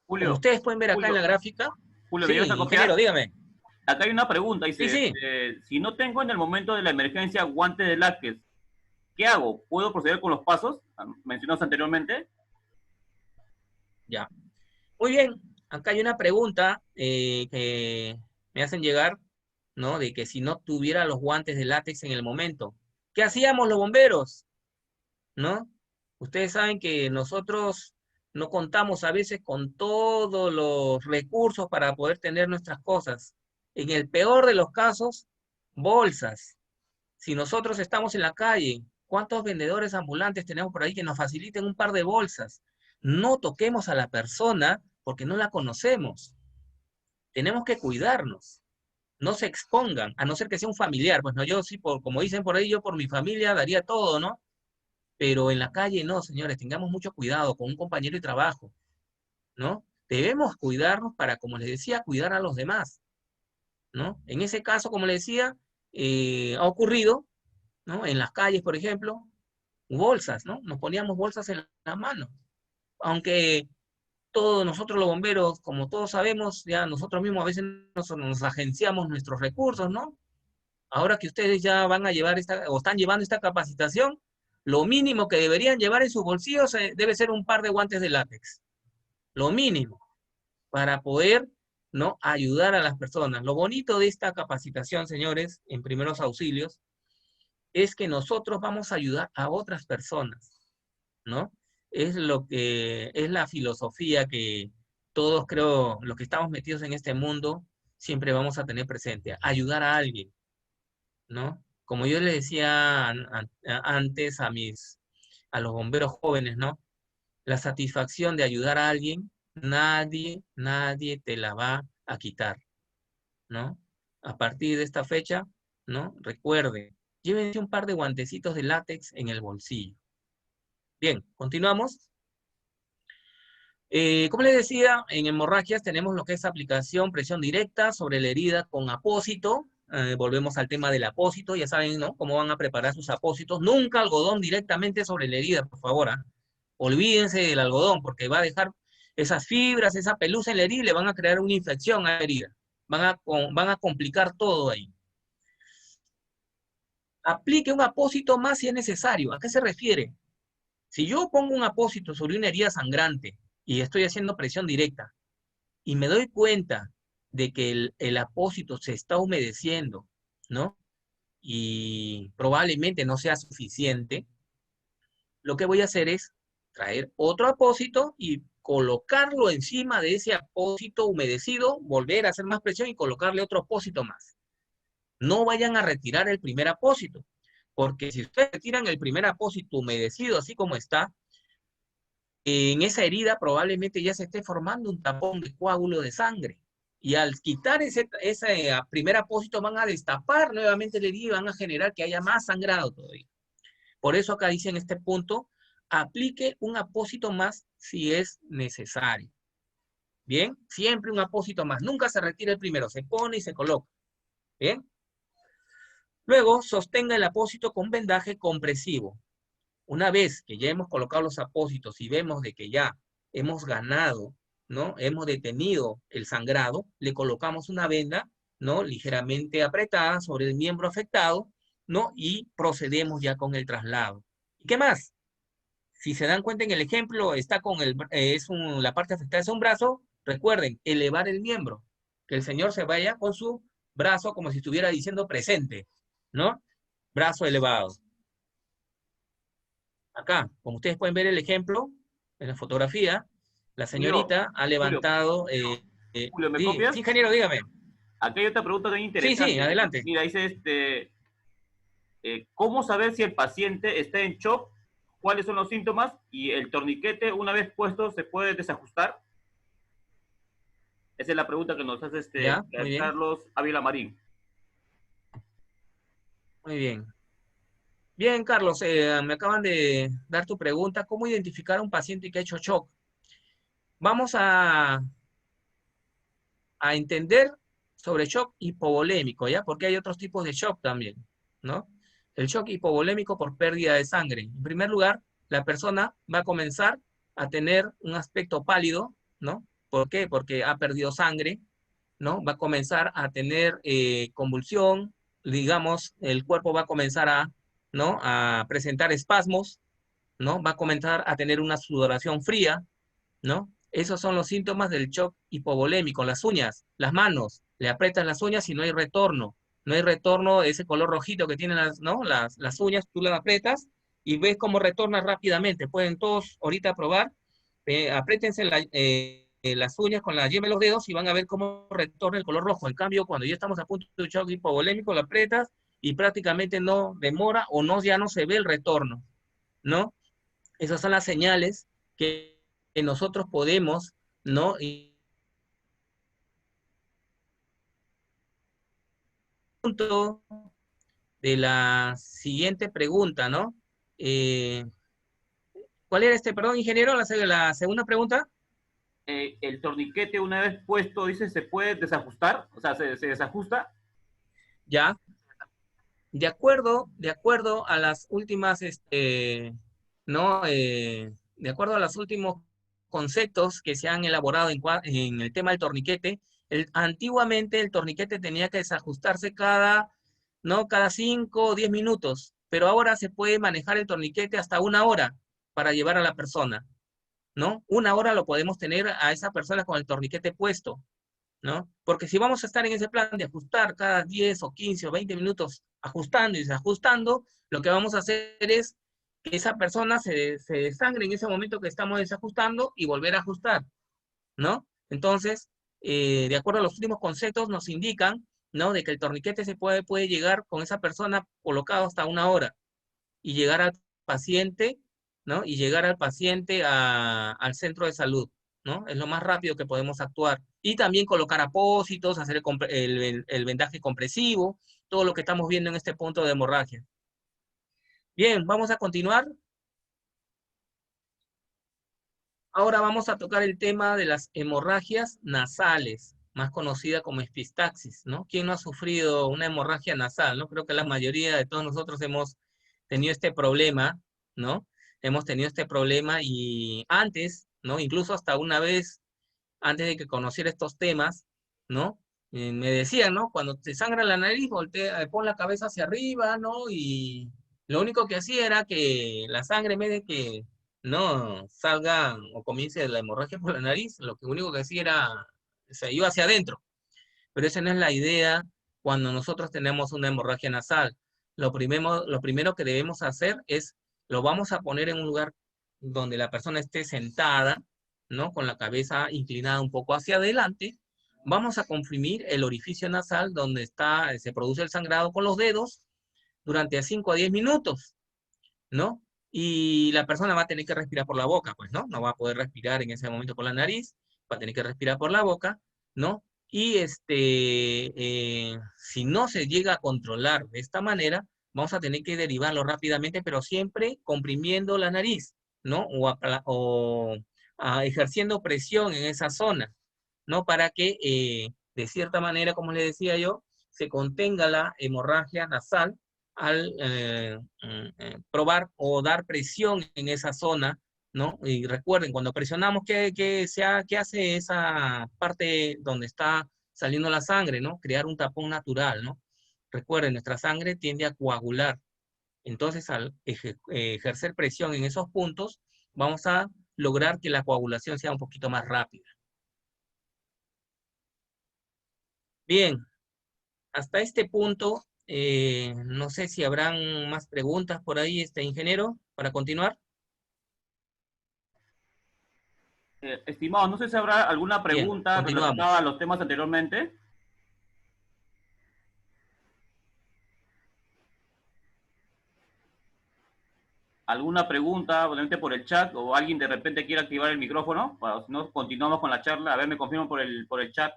Como Julio, ustedes pueden ver acá en Julio, la gráfica, Julio, ¿me sí, llegas a ingeniero, copiar? dígame. Acá hay una pregunta, Sí, dice, sí, si no tengo en el momento de la emergencia guantes de látex, ¿qué hago? ¿Puedo proceder con los pasos mencionados anteriormente? ya. Muy bien, acá hay una pregunta que me hacen llegar, ¿no? De que si no tuviera los guantes de látex en el momento, ¿qué hacíamos los bomberos? ¿No? Ustedes saben que nosotros no contamos a veces con todos los recursos para poder tener nuestras cosas. En el peor de los casos, bolsas. Si nosotros estamos en la calle, ¿cuántos vendedores ambulantes tenemos por ahí que nos faciliten un par de bolsas? No toquemos a la persona porque no la conocemos. Tenemos que cuidarnos. No se expongan, a no ser que sea un familiar. Pues no, yo sí, como dicen por ahí, yo por mi familia daría todo, ¿no? Pero en la calle no, señores, tengamos mucho cuidado con un compañero de trabajo, ¿no? Debemos cuidarnos para, como les decía, cuidar a los demás, ¿no? En ese caso, como les decía, ha ocurrido, ¿no? En las calles, por ejemplo, bolsas, ¿no? Nos poníamos bolsas en las manos. Aunque todos nosotros los bomberos, como todos sabemos, ya nosotros mismos a veces nos agenciamos nuestros recursos, ¿no? Ahora que ustedes ya van a llevar o están llevando esta capacitación, lo mínimo que deberían llevar en sus bolsillos debe ser un par de guantes de látex. Lo mínimo, para poder, ¿no? Ayudar a las personas. Lo bonito de esta capacitación, señores, en primeros auxilios, es que nosotros vamos a ayudar a otras personas, ¿no? Es lo que es la filosofía que todos, creo, los que estamos metidos en este mundo, siempre vamos a tener presente, ayudar a alguien, ¿no? Como yo le decía antes a los bomberos jóvenes, ¿no? La satisfacción de ayudar a alguien, nadie te la va a quitar, ¿no? A partir de esta fecha, ¿no? Recuerde, llévense un par de guantecitos de látex en el bolsillo. Bien, continuamos. Como les decía, en hemorragias tenemos lo que es aplicación, presión directa sobre la herida con apósito. Volvemos al tema del apósito, ya saben, ¿no? Cómo van a preparar sus apósitos. Nunca algodón directamente sobre la herida, por favor, ¿ah? Olvídense del algodón, porque va a dejar esas fibras, esa pelusa en la herida y le van a crear una infección a la herida. Van a complicar todo ahí. Aplique un apósito más si es necesario. ¿A qué se refiere? Si yo pongo un apósito sobre una herida sangrante y estoy haciendo presión directa y me doy cuenta de que el apósito se está humedeciendo, ¿no? Y probablemente no sea suficiente, lo que voy a hacer es traer otro apósito y colocarlo encima de ese apósito humedecido, volver a hacer más presión y colocarle otro apósito más. No vayan a retirar el primer apósito, porque si ustedes retiran el primer apósito humedecido así como está, en esa herida probablemente ya se esté formando un tapón de coágulo de sangre. Y al quitar ese primer apósito van a destapar nuevamente la herida y van a generar que haya más sangrado todavía. Por eso acá dice en este punto, aplique un apósito más si es necesario. Bien, siempre un apósito más. Nunca se retira el primero, se pone y se coloca. Bien. Luego, sostenga el apósito con vendaje compresivo. Una vez que ya hemos colocado los apósitos y vemos de que ya hemos ganado, ¿no? Hemos detenido el sangrado, le colocamos una venda, ¿no? Ligeramente apretada sobre el miembro afectado, ¿no? Y procedemos ya con el traslado. ¿Y qué más? Si se dan cuenta en el ejemplo, está con la parte afectada es un brazo, recuerden, elevar el miembro, que el señor se vaya con su brazo como si estuviera diciendo presente, ¿no? Brazo elevado. Acá, como ustedes pueden ver el ejemplo, en la fotografía, la Julio, señorita ha Julio, levantado... Julio, ¿me sí, copias? ingeniero, dígame. Acá hay otra pregunta bien Sí, sí, interesante. adelante. Mira, dice ¿cómo saber si el paciente está en shock? ¿Cuáles son los síntomas? Y el torniquete, una vez puesto, ¿se puede desajustar? Esa es la pregunta que nos hace Ya, muy bien, Carlos Ávila Marín. muy bien. Bien, Carlos, me acaban de dar tu pregunta. ¿Cómo identificar a un paciente que ha hecho shock? Vamos a entender sobre shock hipovolémico, ¿ya? Porque hay otros tipos de shock también, ¿no? El shock hipovolémico por pérdida de sangre. En primer lugar, la persona va a comenzar a tener un aspecto pálido, ¿no? ¿Por qué? Porque ha perdido sangre, ¿no? Va a comenzar a tener convulsión, digamos, el cuerpo va a comenzar ¿no? A presentar espasmos, ¿no? Va a comenzar a tener una sudoración fría, ¿no? Esos son los síntomas del shock hipovolémico. Las uñas, las manos, le aprietas las uñas y no hay retorno. No hay retorno de ese color rojito que tienen ¿no? las uñas, tú las aprietas y ves cómo retorna rápidamente. Pueden todos ahorita probar, apriétense las uñas con la yema de los dedos y van a ver cómo retorna el color rojo. En cambio, cuando ya estamos a punto de un shock hipovolémico, lo aprietas y prácticamente no demora o no, ya no se ve el retorno, ¿no? Esas son las señales que nosotros podemos, ¿no? Y punto de la siguiente pregunta, ¿no? Eh, ¿Cuál era perdón, ingeniero, la segunda pregunta? El torniquete, una vez puesto, dice, ¿se puede desajustar? O sea, ¿se desajusta? Ya, de acuerdo a las últimas, ¿no? De acuerdo a los últimos conceptos que se han elaborado en el tema del torniquete, antiguamente el torniquete tenía que desajustarse ¿no? Cada 5 o 10 minutos, pero ahora se puede manejar el torniquete hasta 1 hora para llevar a la persona, ¿no? 1 hora lo podemos tener a esa persona con el torniquete puesto, ¿no? Porque si vamos a estar en ese plan de ajustar cada 10 o 15 o 20 minutos, ajustando y desajustando, lo que vamos a hacer es que esa persona se desangre en ese momento que estamos desajustando y volver a ajustar, ¿no? Entonces, de acuerdo a los últimos conceptos, nos indican, ¿no? De que el torniquete puede llegar con esa persona colocado hasta 1 hora y llegar al paciente, ¿no? Y llegar al paciente al centro de salud, ¿no? Es lo más rápido que podemos actuar. Y también colocar apósitos, hacer el vendaje compresivo, todo lo que estamos viendo en este punto de hemorragia. Bien, vamos a continuar. Ahora vamos a tocar el tema de las hemorragias nasales, más conocida como epistaxis, ¿no? ¿Quién no ha sufrido una hemorragia nasal, no? Creo que la mayoría de todos nosotros hemos tenido este problema, ¿no? Hemos tenido este problema y antes, ¿no? Incluso hasta una vez, antes de que conociera estos temas, ¿no? Me decían, ¿no? Cuando te sangra la nariz, pon la cabeza hacia arriba, ¿no? Y lo único que hacía era que la sangre, en vez de que no salga o comience la hemorragia por la nariz, lo único que hacía era, se iba hacia adentro. pero esa no es la idea cuando nosotros tenemos una hemorragia nasal. Lo primero que debemos hacer es, lo vamos a poner en un lugar donde la persona esté sentada, ¿no? Con la cabeza inclinada un poco hacia adelante. Vamos a comprimir el orificio nasal donde se produce el sangrado con los dedos durante 5 a 10 minutos, ¿no? Y la persona va a tener que respirar por la boca, pues, ¿no? No va a poder respirar en ese momento por la nariz, va a tener que respirar por la boca, ¿no? Y si no se llega a controlar de esta manera, vamos a tener que derivarlo rápidamente, pero siempre comprimiendo la nariz, ¿no? Ejerciendo presión en esa zona, ¿no? Para que, de cierta manera, como le decía yo, se contenga la hemorragia nasal al probar o dar presión en esa zona, ¿no? Y recuerden, cuando presionamos, ¿qué hace esa parte donde está saliendo la sangre, ¿no? Crear un tapón natural, ¿no? Recuerden, nuestra sangre tiende a coagular. Entonces, al ejercer presión en esos puntos, vamos a lograr que la coagulación sea un poquito más rápida. Bien, hasta este punto, no sé si habrán más preguntas por ahí, ingeniero, para continuar. Estimado, no sé si habrá alguna Bien, pregunta relacionada continuamos. a los temas anteriormente. ¿Alguna pregunta, obviamente por el chat, o alguien de repente quiere activar el micrófono? Si no, continuamos con la charla. A ver, me confirman por el chat.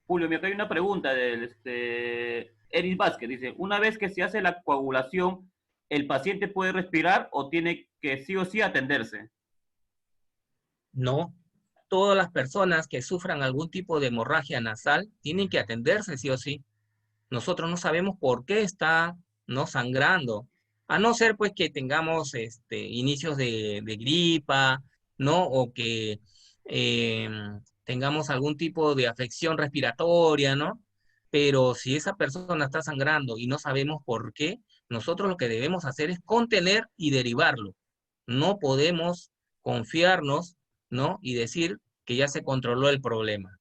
Julio, mira, acá hay una pregunta del Eris Vázquez. Dice, una vez que se hace la coagulación, ¿el paciente puede respirar o tiene que sí o sí atenderse? No, todas las personas que sufran algún tipo de hemorragia nasal tienen que atenderse sí o sí. Nosotros no sabemos por qué está no sangrando, a no ser pues que tengamos inicios de gripa, ¿no? O que eh, tengamos algún tipo de afección respiratoria, ¿no? Pero si esa persona está sangrando y no sabemos por qué, nosotros lo que debemos hacer es contener y derivarlo. No podemos confiarnos, ¿no? Y decir que ya se controló el problema,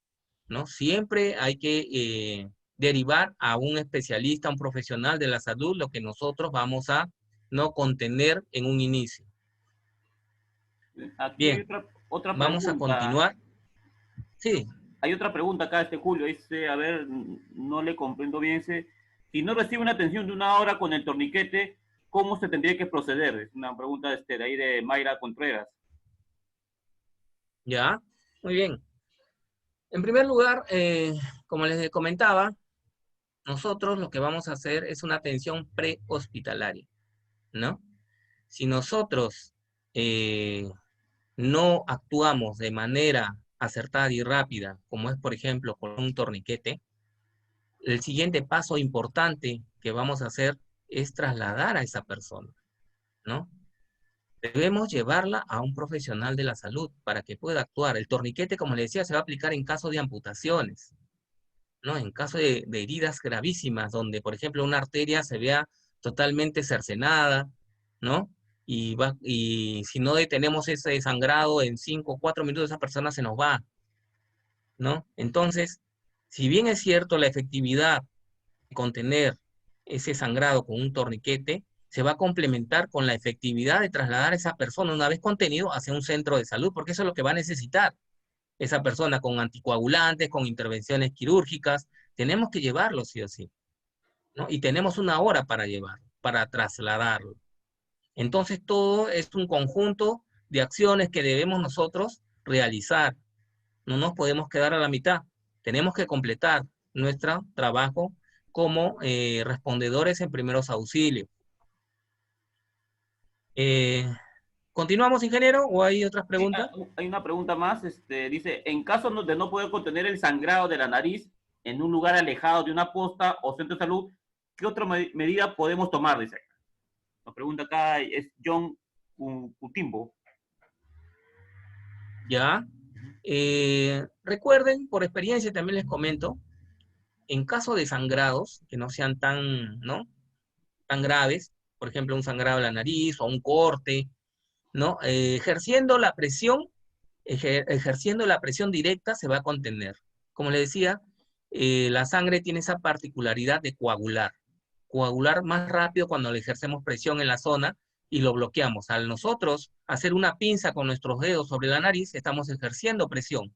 ¿no? Siempre hay que derivar a un especialista, a un profesional de la salud, lo que nosotros vamos a no contener en un inicio. Aquí hay Bien, otra vamos a pregunta. continuar. Sí, Hay otra pregunta acá, Julio. Dice, a ver, no le comprendo bien. Dice, si no recibe una atención de una hora con el torniquete, ¿cómo se tendría que proceder? Es una pregunta de ahí de Mayra Contreras. ya, muy bien. En primer lugar, como les comentaba, nosotros lo que vamos a hacer es una atención prehospitalaria, ¿no? Si nosotros no actuamos de manera acertada y rápida, como es, por ejemplo, con un torniquete, el siguiente paso importante que vamos a hacer es trasladar a esa persona, ¿no? Debemos llevarla a un profesional de la salud para que pueda actuar. El torniquete, como le decía, se va a aplicar en caso de amputaciones, ¿no? En caso de heridas gravísimas, donde, por ejemplo, una arteria se vea totalmente cercenada, ¿no? Y si no detenemos ese sangrado en 5 o 4 minutos, esa persona se nos va, ¿no? Entonces, si bien es cierto la efectividad de contener ese sangrado con un torniquete, se va a complementar con la efectividad de trasladar a esa persona una vez contenido hacia un centro de salud, porque eso es lo que va a necesitar esa persona con anticoagulantes, con intervenciones quirúrgicas. Tenemos que llevarlo sí o sí, ¿no? Y tenemos una hora para llevarlo, para trasladarlo. Entonces, todo es un conjunto de acciones que debemos nosotros realizar. No nos podemos quedar a la mitad. Tenemos que completar nuestro trabajo como respondedores en primeros auxilios. Eh, ¿Continuamos, ingeniero, o hay otras Sí, preguntas? hay una pregunta más. Dice, en caso de no poder contener el sangrado de la nariz en un lugar alejado de una posta o centro de salud, ¿qué otra medida podemos tomar? Dice. La pregunta acá es John Cutimbo. Ya. Recuerden, por experiencia también les comento, en caso de sangrados que no sean tan, ¿no? tan graves, por ejemplo, un sangrado de la nariz o un corte, ¿no? Ejerciendo la presión directa se va a contener. Como le decía, la sangre tiene esa particularidad de coagular. Coagular más rápido cuando le ejercemos presión en la zona y lo bloqueamos. Al nosotros hacer una pinza con nuestros dedos sobre la nariz, estamos ejerciendo presión.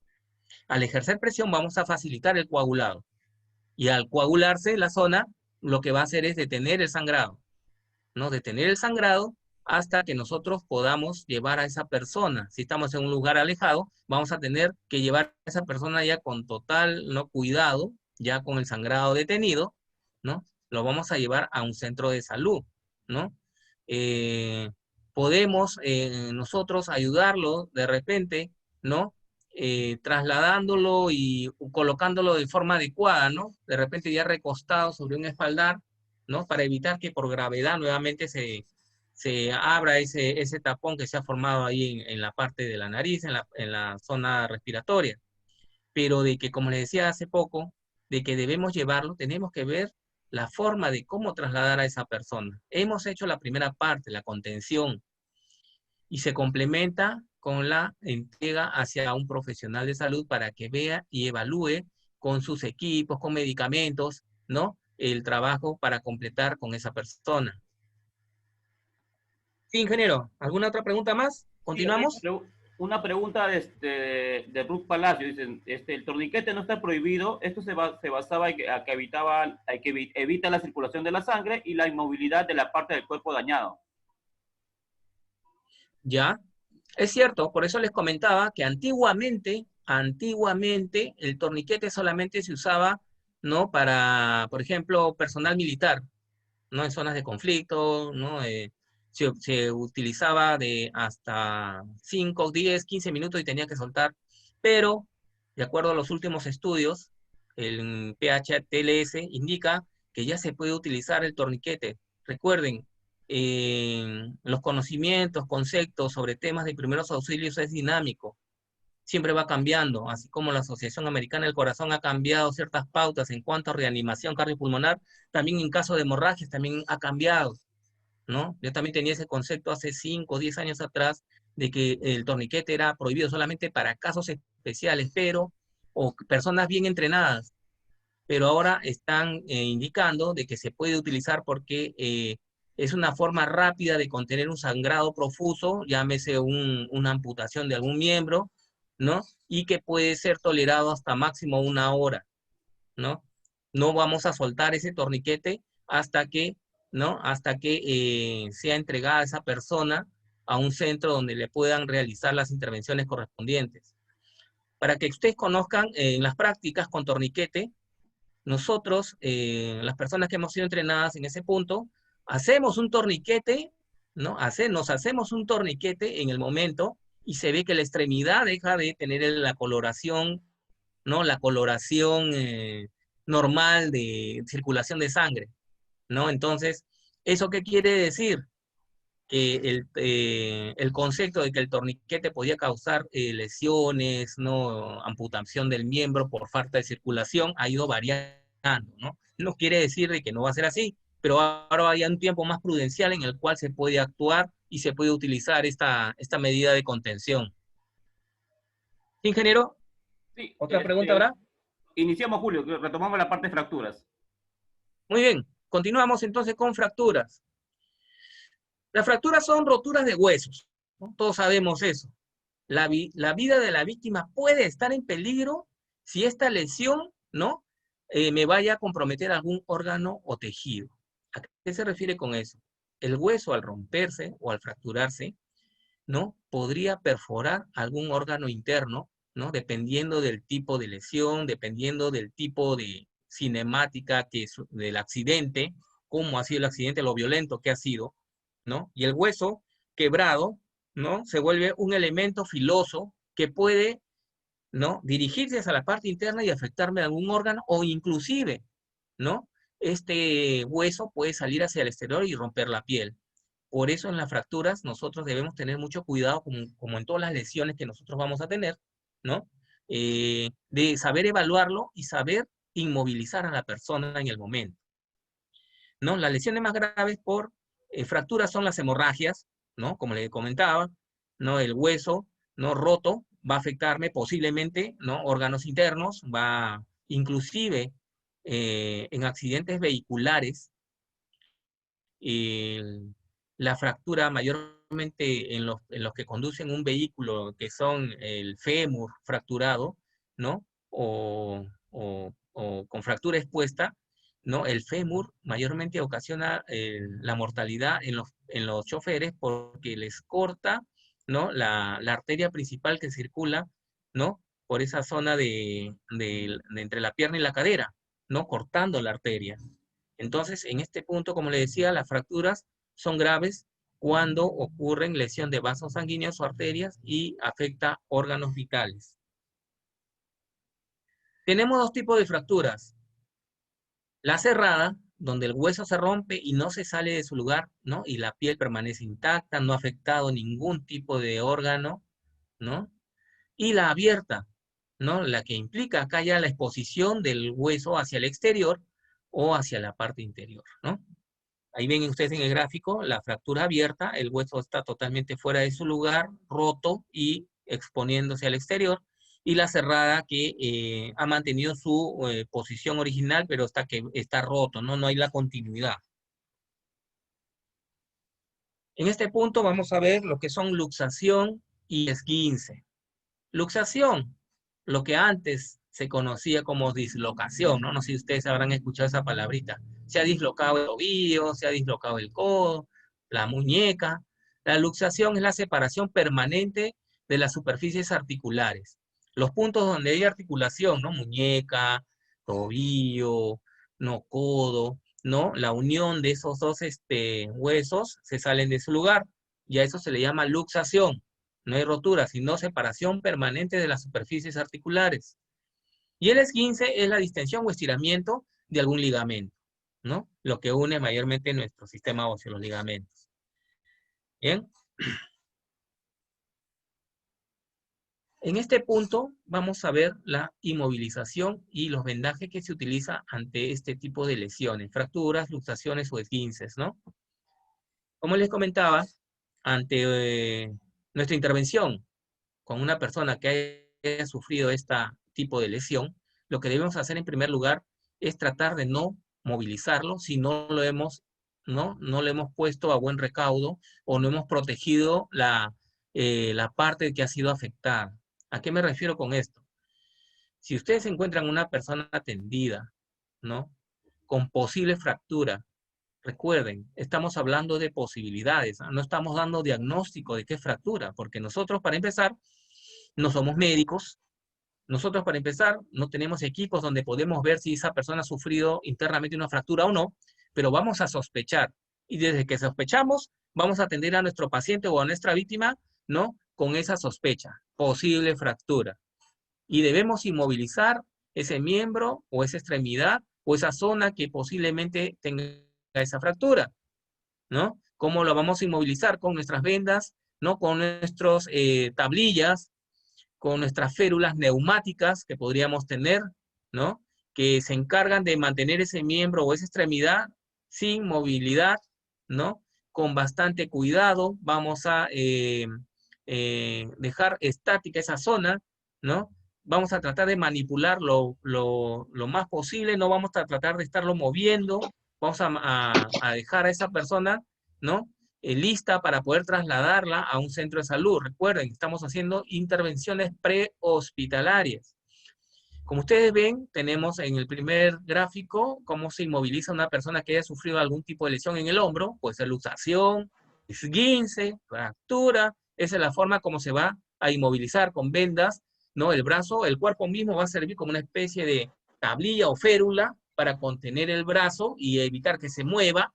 Al ejercer presión vamos a facilitar el coagulado. Y al coagularse la zona, lo que va a hacer es detener el sangrado, ¿no? Detener el sangrado hasta que nosotros podamos llevar a esa persona. Si estamos en un lugar alejado, vamos a tener que llevar a esa persona ya con total, ¿no?, cuidado, ya con el sangrado detenido, ¿no? Lo vamos a llevar a un centro de salud, ¿no? Podemos nosotros ayudarlo de repente, ¿no? Trasladándolo y colocándolo de forma adecuada, ¿no? De repente ya recostado sobre un espaldar, ¿no? Para evitar que por gravedad nuevamente se abra ese tapón que se ha formado ahí en la parte de la nariz, en la zona respiratoria. Pero de que, como les decía hace poco, de que debemos llevarlo, tenemos que ver la forma de cómo trasladar a esa persona. Hemos hecho la primera parte, la contención, y se complementa con la entrega hacia un profesional de salud para que vea y evalúe con sus equipos, con medicamentos, ¿no? El trabajo para completar con esa persona. Sí, ingeniero, ¿alguna otra pregunta más? Sí, acá hay ¿Continuamos? una pregunta de Ruth Palacio. Dicen, el torniquete no está prohibido. Esto se basaba en que evita la circulación de la sangre y la inmovilidad de la parte del cuerpo dañado. Ya, es cierto, por eso les comentaba que antiguamente el torniquete solamente se usaba, ¿no? Para, por ejemplo, personal militar, ¿no? En zonas de conflicto, ¿no? Se utilizaba de hasta 5, 10, 15 minutos y tenía que soltar, pero de acuerdo a los últimos estudios, el PHTLS indica que ya se puede utilizar el torniquete. Recuerden, los conocimientos, conceptos sobre temas de primeros auxilios es dinámico, siempre va cambiando, así como la Asociación Americana del Corazón ha cambiado ciertas pautas en cuanto a reanimación cardiopulmonar, también en caso de hemorragias también ha cambiado, ¿no? Yo también tenía ese concepto hace 5 o 10 años atrás de que el torniquete era prohibido solamente para casos especiales, o personas bien entrenadas, pero ahora están indicando de que se puede utilizar porque es una forma rápida de contener un sangrado profuso, llámese una amputación de algún miembro, ¿no? Y que puede ser tolerado hasta máximo 1 hora, ¿no? No vamos a soltar ese torniquete hasta que, ¿no? Hasta que sea entregada esa persona a un centro donde le puedan realizar las intervenciones correspondientes. Para que ustedes conozcan en las prácticas con torniquete, nosotros, las personas que hemos sido entrenadas en ese punto, hacemos un torniquete, ¿no? Nos hacemos un torniquete en el momento y se ve que la extremidad deja de tener la coloración, ¿no? La coloración normal de circulación de sangre, ¿no? Entonces, ¿eso qué quiere decir? Que el concepto de que el torniquete podía causar lesiones, ¿no? Amputación del miembro por falta de circulación ha ido variando, ¿no? No quiere decir de que no va a ser así, pero ahora hay un tiempo más prudencial en el cual se puede actuar y se puede utilizar esta medida de contención. Ingeniero, Sí, ¿otra pregunta habrá? iniciamos, Julio, que retomamos la parte de fracturas. Muy bien, continuamos entonces con fracturas. Las fracturas son roturas de huesos, ¿no? Todos sabemos eso. La vida de la víctima puede estar en peligro si esta lesión, ¿no? Me vaya a comprometer algún órgano o tejido. ¿A qué se refiere con eso? El hueso al romperse o al fracturarse, ¿no? Podría perforar algún órgano interno, ¿no? Dependiendo del tipo de lesión, dependiendo del tipo de cinemática del accidente, cómo ha sido el accidente, lo violento que ha sido, ¿no? Y el hueso quebrado, ¿no? Se vuelve un elemento filoso que puede, ¿no? Dirigirse hacia la parte interna y afectarme a algún órgano o inclusive, ¿no? Este hueso puede salir hacia el exterior y romper la piel. Por eso en las fracturas nosotros debemos tener mucho cuidado, como en todas las lesiones que nosotros vamos a tener, ¿no? De saber evaluarlo y saber inmovilizar a la persona en el momento. ¿no? Las lesiones más graves por fracturas son las hemorragias, ¿no? Como le comentaba, ¿no? El hueso, ¿no? Roto va a afectarme posiblemente, ¿no? Órganos internos, va inclusive en accidentes vehiculares, la fractura mayormente en los que conducen un vehículo, que son el fémur fracturado, ¿no? O con fractura expuesta, ¿no? El fémur mayormente ocasiona la mortalidad en los choferes porque les corta, ¿no? La arteria principal que circula, ¿no? Por esa zona de entre la pierna y la cadera, ¿no? Cortando la arteria. Entonces, en este punto, como le decía, las fracturas son graves cuando ocurren lesión de vasos sanguíneos o arterias y afecta órganos vitales. Tenemos dos tipos de fracturas. La cerrada, donde el hueso se rompe y no se sale de su lugar, ¿no? Y la piel permanece intacta, no ha afectado ningún tipo de órgano, ¿no? Y la abierta, ¿no? La que implica acá ya la exposición del hueso hacia el exterior o hacia la parte interior, ¿no? Ahí ven ustedes en el gráfico la fractura abierta, el hueso está totalmente fuera de su lugar, roto y exponiéndose al exterior, y la cerrada que ha mantenido su posición original, pero está roto, ¿no? No hay la continuidad. En este punto vamos a ver lo que son luxación y esguince. Luxación, lo que antes se conocía como dislocación, ¿no? No sé si ustedes habrán escuchado esa palabrita. Se ha dislocado el tobillo, se ha dislocado el codo, la muñeca. La luxación es la separación permanente de las superficies articulares. Los puntos donde hay articulación, ¿no? Muñeca, tobillo, no codo, ¿no? La unión de esos dos huesos se salen de su lugar y a eso se le llama luxación. No hay rotura, sino separación permanente de las superficies articulares. Y el esguince es la distensión o estiramiento de algún ligamento, ¿no? Lo que une mayormente nuestro sistema óseo, los ligamentos. Bien. En este punto vamos a ver la inmovilización y los vendajes que se utiliza ante este tipo de lesiones, fracturas, luxaciones o esguinces, ¿no? Como les comentaba, ante nuestra intervención con una persona que haya sufrido este tipo de lesión, lo que debemos hacer en primer lugar es tratar de no movilizarlo si no lo hemos, no lo hemos puesto a buen recaudo o no hemos protegido la parte que ha sido afectada. ¿A qué me refiero con esto? Si ustedes encuentran una persona atendida, ¿no? Con posible fractura, recuerden, estamos hablando de posibilidades, no estamos dando diagnóstico de qué fractura, porque nosotros, para empezar, no somos médicos. Nosotros, para empezar, no tenemos equipos donde podemos ver si esa persona ha sufrido internamente una fractura o no, pero vamos a sospechar. Y desde que sospechamos, vamos a atender a nuestro paciente o a nuestra víctima, ¿no? Con esa sospecha, posible fractura. Y debemos inmovilizar ese miembro o esa extremidad o esa zona que posiblemente tenga esa fractura, ¿no? ¿Cómo lo vamos a inmovilizar? Con nuestras vendas, ¿no? Con nuestras tablillas, con nuestras férulas neumáticas que podríamos tener, ¿no? Que se encargan de mantener ese miembro o esa extremidad sin movilidad, ¿no? Con bastante cuidado, vamos a dejar estática esa zona, ¿no? Vamos a tratar de manipular lo más posible, no vamos a tratar de estarlo moviendo, vamos a dejar a esa persona, ¿no? Lista para poder trasladarla a un centro de salud. Recuerden, estamos haciendo intervenciones prehospitalarias. Como ustedes ven, tenemos en el primer gráfico cómo se inmoviliza una persona que haya sufrido algún tipo de lesión en el hombro, puede ser luxación, esguince, fractura. Esa es la forma como se va a inmovilizar con vendas, ¿no? El brazo, el cuerpo mismo va a servir como una especie de tablilla o férula para contener el brazo y evitar que se mueva,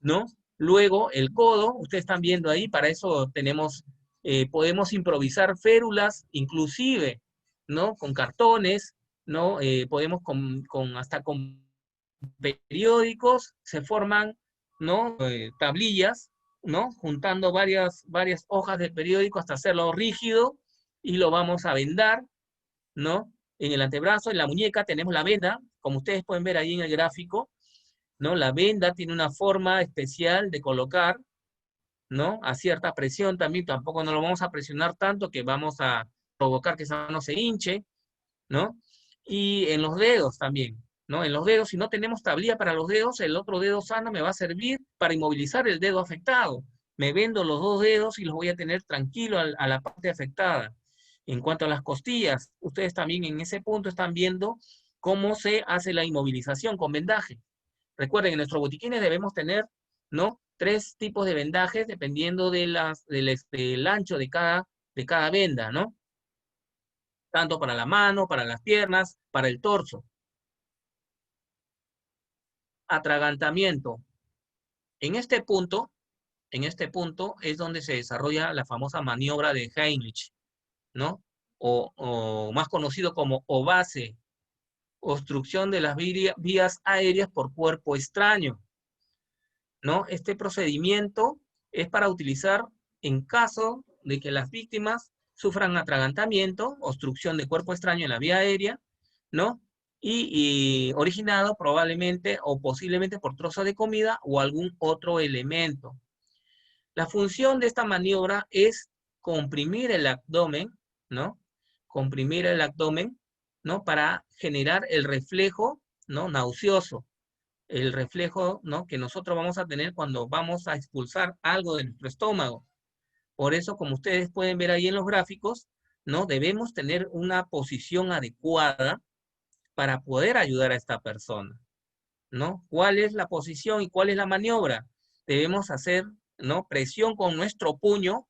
¿no? Luego, el codo, ustedes están viendo ahí, para eso tenemos, podemos improvisar férulas, inclusive, ¿no? Con cartones, ¿no? Podemos hasta con periódicos, se forman, ¿no? Tablillas, ¿no? Juntando varias hojas de periódico hasta hacerlo rígido y lo vamos a vendar, ¿no? En el antebrazo, en la muñeca tenemos la venda, como ustedes pueden ver ahí en el gráfico, ¿no? La venda tiene una forma especial de colocar, ¿no? A cierta presión también, tampoco no lo vamos a presionar tanto que vamos a provocar que esa mano se hinche, ¿no? Y en los dedos también, ¿no? En los dedos, si no tenemos tablilla para los dedos, el otro dedo sano me va a servir para inmovilizar el dedo afectado. Me vendo los dos dedos y los voy a tener tranquilo a la parte afectada. En cuanto a las costillas, ustedes también en ese punto están viendo cómo se hace la inmovilización con vendaje. Recuerden, en nuestros botiquines debemos tener, ¿no? 3 tipos de vendajes dependiendo del ancho de cada venda, ¿no? Tanto para la mano, para las piernas, para el torso. Atragantamiento. En este punto es donde se desarrolla la famosa maniobra de Heimlich, ¿no? O más conocido como OVASE, obstrucción de las vías aéreas por cuerpo extraño, ¿no? Este procedimiento es para utilizar en caso de que las víctimas sufran atragantamiento, obstrucción de cuerpo extraño en la vía aérea, ¿no? Y originado probablemente o posiblemente por trozo de comida o algún otro elemento. La función de esta maniobra es comprimir el abdomen, ¿no? Comprimir el abdomen, ¿no? Para generar el reflejo, ¿no? Nauseoso. El reflejo, ¿no? Que nosotros vamos a tener cuando vamos a expulsar algo de nuestro estómago. Por eso, como ustedes pueden ver ahí en los gráficos, ¿no? Debemos tener una posición adecuada para poder ayudar a esta persona, ¿no? ¿Cuál es la posición y cuál es la maniobra? Debemos hacer, ¿no? Presión con nuestro puño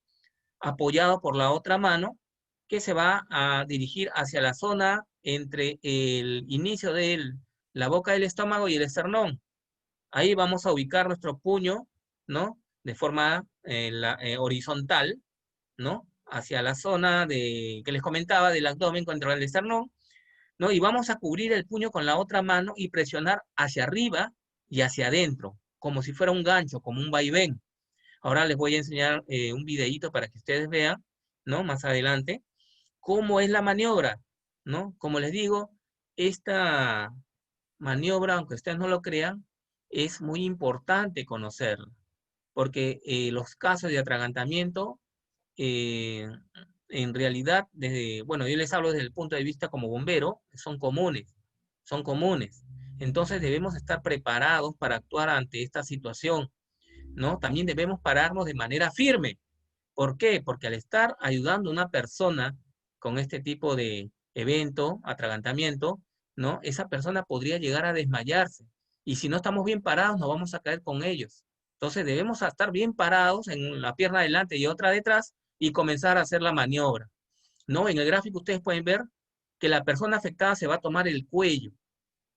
apoyado por la otra mano que se va a dirigir hacia la zona entre el inicio de la boca del estómago y el esternón. Ahí vamos a ubicar nuestro puño, ¿no? De forma horizontal, ¿no? Hacia la zona que les comentaba del abdomen contra el esternón, ¿no? Y vamos a cubrir el puño con la otra mano y presionar hacia arriba y hacia adentro, como si fuera un gancho, como un vaivén. Ahora les voy a enseñar un videíto para que ustedes vean, ¿no? Más adelante, cómo es la maniobra, ¿no? Como les digo, esta maniobra, aunque ustedes no lo crean, es muy importante conocerla, porque los casos de atragantamiento, eh, en realidad, bueno, yo les hablo desde el punto de vista como bombero, son comunes, son comunes. Entonces debemos estar preparados para actuar ante esta situación, ¿no? También debemos pararnos de manera firme. ¿Por qué? Porque al estar ayudando a una persona con este tipo de evento, atragantamiento, ¿no? Esa persona podría llegar a desmayarse. Y si no estamos bien parados, nos vamos a caer con ellos. Entonces debemos estar bien parados en la pierna adelante y otra detrás y comenzar a hacer la maniobra, ¿no? En el gráfico ustedes pueden ver que la persona afectada se va a tomar el cuello.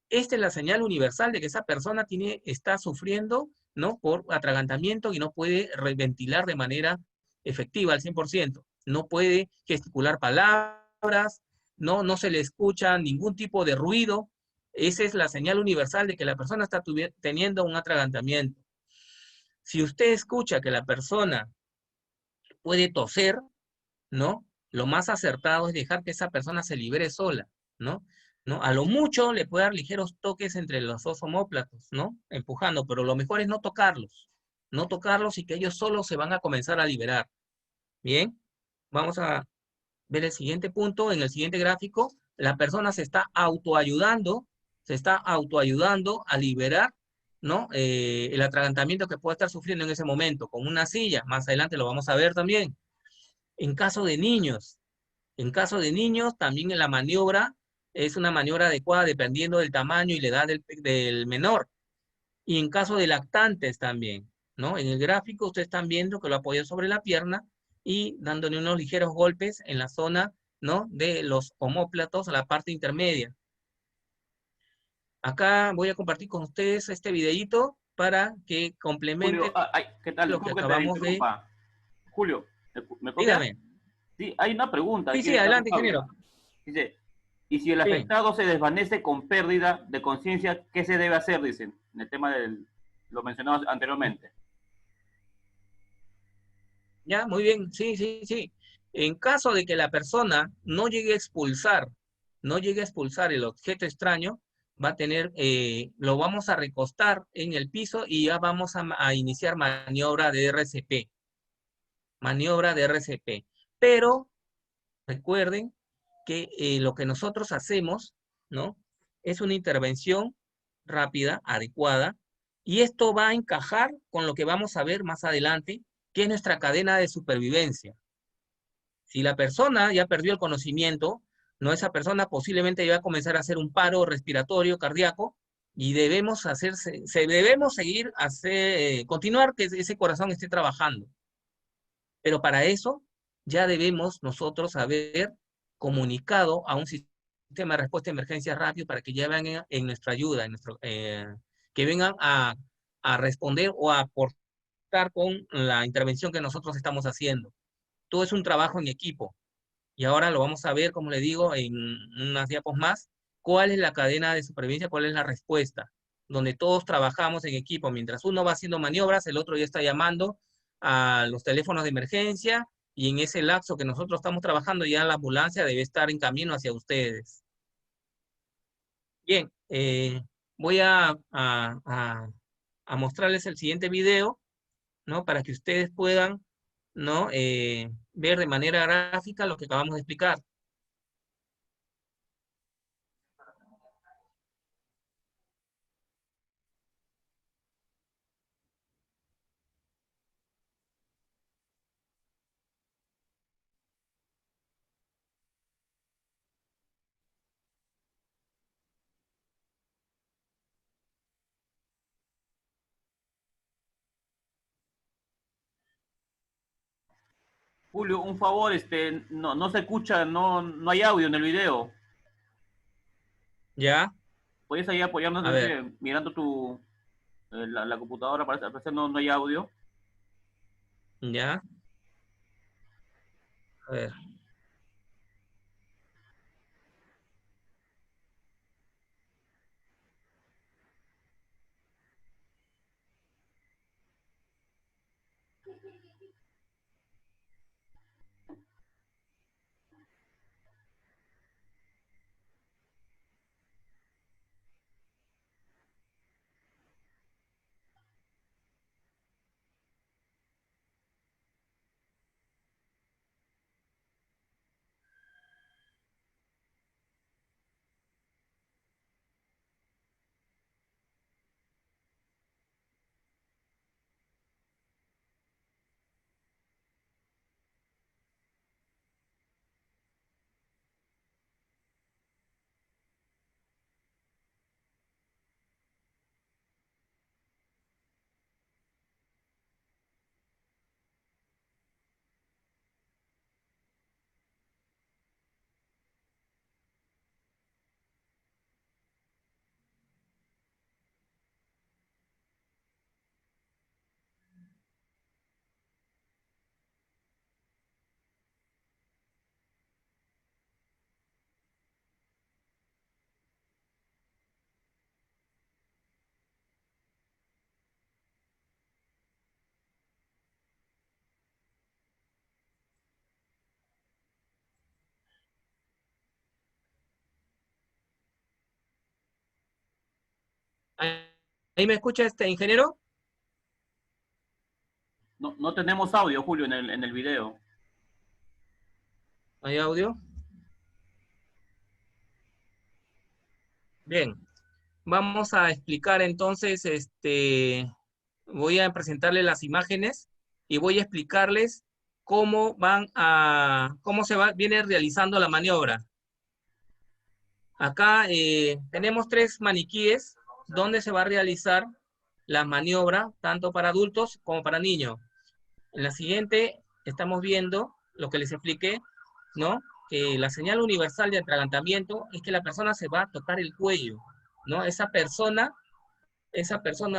Esta es la señal universal de que esa persona está sufriendo, ¿no? Por atragantamiento y no puede ventilar de manera efectiva al 100%. No puede gesticular palabras, no se le escucha ningún tipo de ruido. Esa es la señal universal de que la persona está teniendo un atragantamiento. Si usted escucha que la persona puede toser, ¿no? Lo más acertado es dejar que esa persona se libere sola, ¿no? ¿No? A lo mucho le puede dar ligeros toques entre los dos omóplatos, ¿no? Empujando, pero lo mejor es no tocarlos y que ellos solos se van a comenzar a liberar. Bien, vamos a ver el siguiente punto. En el siguiente gráfico, la persona se está autoayudando a liberar, ¿no? El atragantamiento que puede estar sufriendo en ese momento con una silla. Más adelante lo vamos a ver también. En caso de niños, también la maniobra es una maniobra adecuada dependiendo del tamaño y la edad del menor. Y en caso de lactantes también, ¿no? En el gráfico ustedes están viendo que lo apoya sobre la pierna y dándole unos ligeros golpes en la zona, ¿no? De los omóplatos, a la parte intermedia. Acá voy a compartir con ustedes este videíto para que complementen Julio, ¿qué tal? lo que Disculpe que te acabamos de... interrumpa. Julio, ¿me copias? Dígame. Sí, hay una pregunta Sí, aquí sí, de Carlos adelante, Pablo. ingeniero. Dice, y si el Sí. afectado se desvanece con pérdida de conciencia, ¿qué se debe hacer? Dicen, en el tema lo mencionamos anteriormente. Ya, muy bien, sí, sí, sí. En caso de que la persona no llegue a expulsar el objeto extraño, va a tener, lo vamos a recostar en el piso y ya vamos a iniciar maniobra de RCP. Maniobra de RCP. Pero recuerden que lo que nosotros hacemos, ¿no? Es una intervención rápida, adecuada, y esto va a encajar con lo que vamos a ver más adelante, que es nuestra cadena de supervivencia. Si la persona ya perdió el conocimiento, ¿no? Esa persona posiblemente ya va a comenzar a hacer un paro respiratorio cardíaco y debemos debemos seguir, continuar que ese corazón esté trabajando. Pero para eso ya debemos nosotros haber comunicado a un sistema de respuesta de emergencia rápido para que ya vengan en nuestra ayuda, que vengan a responder o a aportar con la intervención que nosotros estamos haciendo. Todo es un trabajo en equipo. Y ahora lo vamos a ver, como le digo, en unas diapos más, cuál es la cadena de supervivencia, cuál es la respuesta, donde todos trabajamos en equipo. Mientras uno va haciendo maniobras, el otro ya está llamando a los teléfonos de emergencia y en ese lapso que nosotros estamos trabajando, ya la ambulancia debe estar en camino hacia ustedes. Bien, voy a mostrarles el siguiente video, ¿no? Para que ustedes puedan, ¿no? Ver de manera gráfica lo que acabamos de explicar. Julio, un favor, no se escucha, no hay audio en el video. ¿Ya? ¿Puedes ahí apoyarnos A ver, mirando la computadora? Parece no hay audio. ¿ya? A ver. ¿Ahí me escucha este ingeniero? No tenemos audio, Julio, en el video. ¿Hay audio? Bien. Vamos a explicar entonces, voy a presentarles las imágenes y voy a explicarles cómo viene realizando la maniobra. Acá tenemos 3 maniquíes donde se va a realizar la maniobra, tanto para adultos como para niños. En la siguiente estamos viendo lo que les expliqué, ¿no? Que la señal universal de atragantamiento es que la persona se va a tocar el cuello, ¿no? Esa persona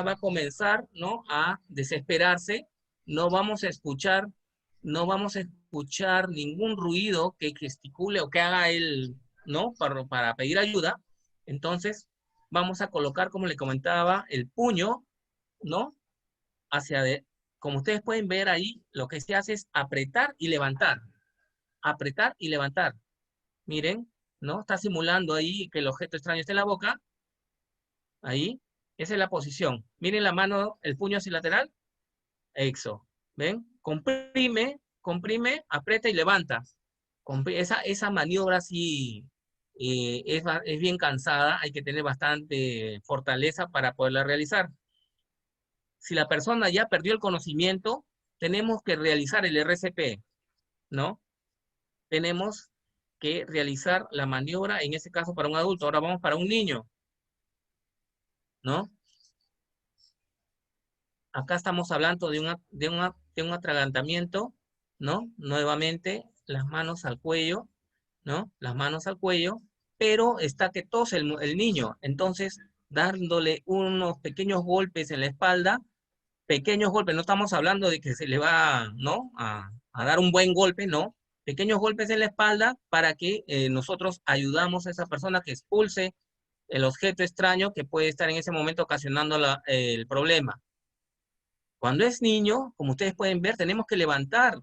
va a comenzar, ¿no? A desesperarse, no vamos a escuchar, no vamos a escuchar ningún ruido que gesticule o que haga él, ¿no? Para pedir ayuda. Entonces, vamos a colocar, como le comentaba, el puño, ¿no? Como ustedes pueden ver ahí, lo que se hace es apretar y levantar. Apretar y levantar. Miren, ¿no? Está simulando ahí que el objeto extraño está en la boca, Ahí, esa es la posición. Miren la mano, el puño hacia el lateral. Eso. ¿Ven? Comprime, comprime, aprieta y levanta. Esa maniobra sí es bien cansada, hay que tener bastante fortaleza para poderla realizar. Si la persona ya perdió el conocimiento, tenemos que realizar el RCP, ¿no? Tenemos que realizar la maniobra, en este caso para un adulto. Ahora vamos para un niño, ¿no? Acá estamos hablando de un atragantamiento, ¿no? Nuevamente, las manos al cuello, ¿no? Las manos al cuello, pero está que tose el niño. Entonces, dándole unos pequeños golpes en la espalda, pequeños golpes, no estamos hablando de que se le va, ¿no? A dar un buen golpe, no. Pequeños golpes en la espalda para que nosotros ayudamos a esa persona que expulse el objeto extraño que puede estar en ese momento ocasionando el problema. Cuando es niño, como ustedes pueden ver, tenemos que levantar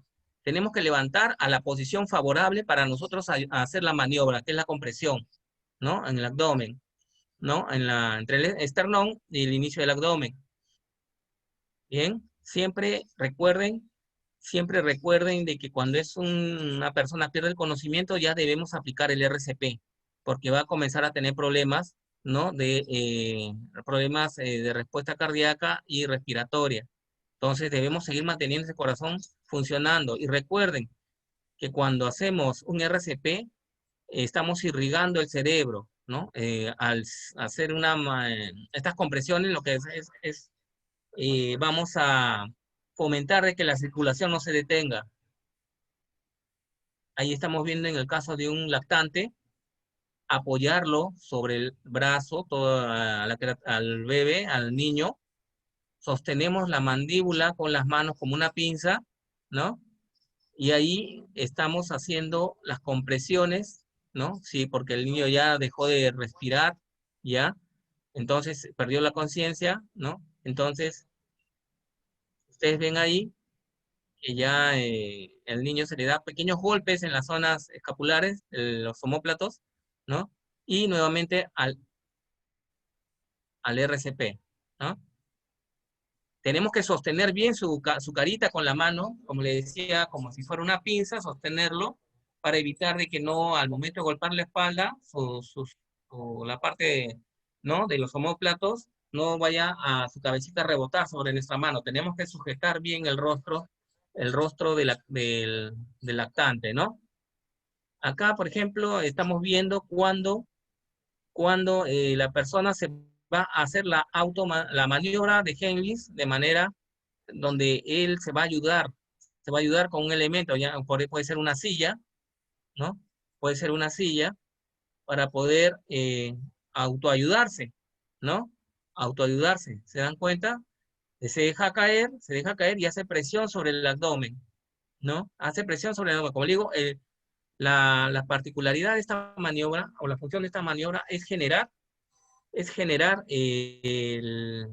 a la posición favorable para nosotros a hacer la maniobra, que es la compresión, ¿no? En el abdomen, ¿no? Entre el esternón y el inicio del abdomen. Bien, siempre recuerden de que cuando es una persona pierde el conocimiento, ya debemos aplicar el RCP, porque va a comenzar a tener problemas, ¿no? Problemas de respuesta cardíaca y respiratoria. Entonces debemos seguir manteniendo ese corazón funcionando. Y recuerden que cuando hacemos un RCP, estamos irrigando el cerebro, ¿no? Al hacer estas compresiones, lo que vamos a fomentar de que la circulación no se detenga. Ahí estamos viendo en el caso de un lactante, apoyarlo sobre el brazo, al bebé, al niño, sostenemos la mandíbula con las manos como una pinza, ¿no? Y ahí estamos haciendo las compresiones, ¿no? Sí, porque el niño ya dejó de respirar, ¿ya? Entonces perdió la conciencia, ¿no? Entonces, ustedes ven ahí que ya el niño se le da pequeños golpes en las zonas escapulares, los omóplatos, ¿no? Y nuevamente al RCP, ¿no? Tenemos que sostener bien su carita con la mano, como le decía, como si fuera una pinza, sostenerlo para evitar de que no, al momento de golpear la espalda, o la parte, ¿no? De los omóplatos, no vaya a su cabecita a rebotar sobre nuestra mano. Tenemos que sujetar bien el rostro del lactante, ¿no? Acá, por ejemplo, estamos viendo cuando la persona se va a hacer la maniobra de Heimlich de manera donde él se va a ayudar con un elemento, ya puede ser una silla, ¿no? Puede ser una silla para poder autoayudarse, ¿no? Autoayudarse, ¿se dan cuenta? Se deja caer y hace presión sobre el abdomen, ¿no? Hace presión sobre el abdomen. Como le digo, la particularidad de esta maniobra, o la función de esta maniobra, es generar el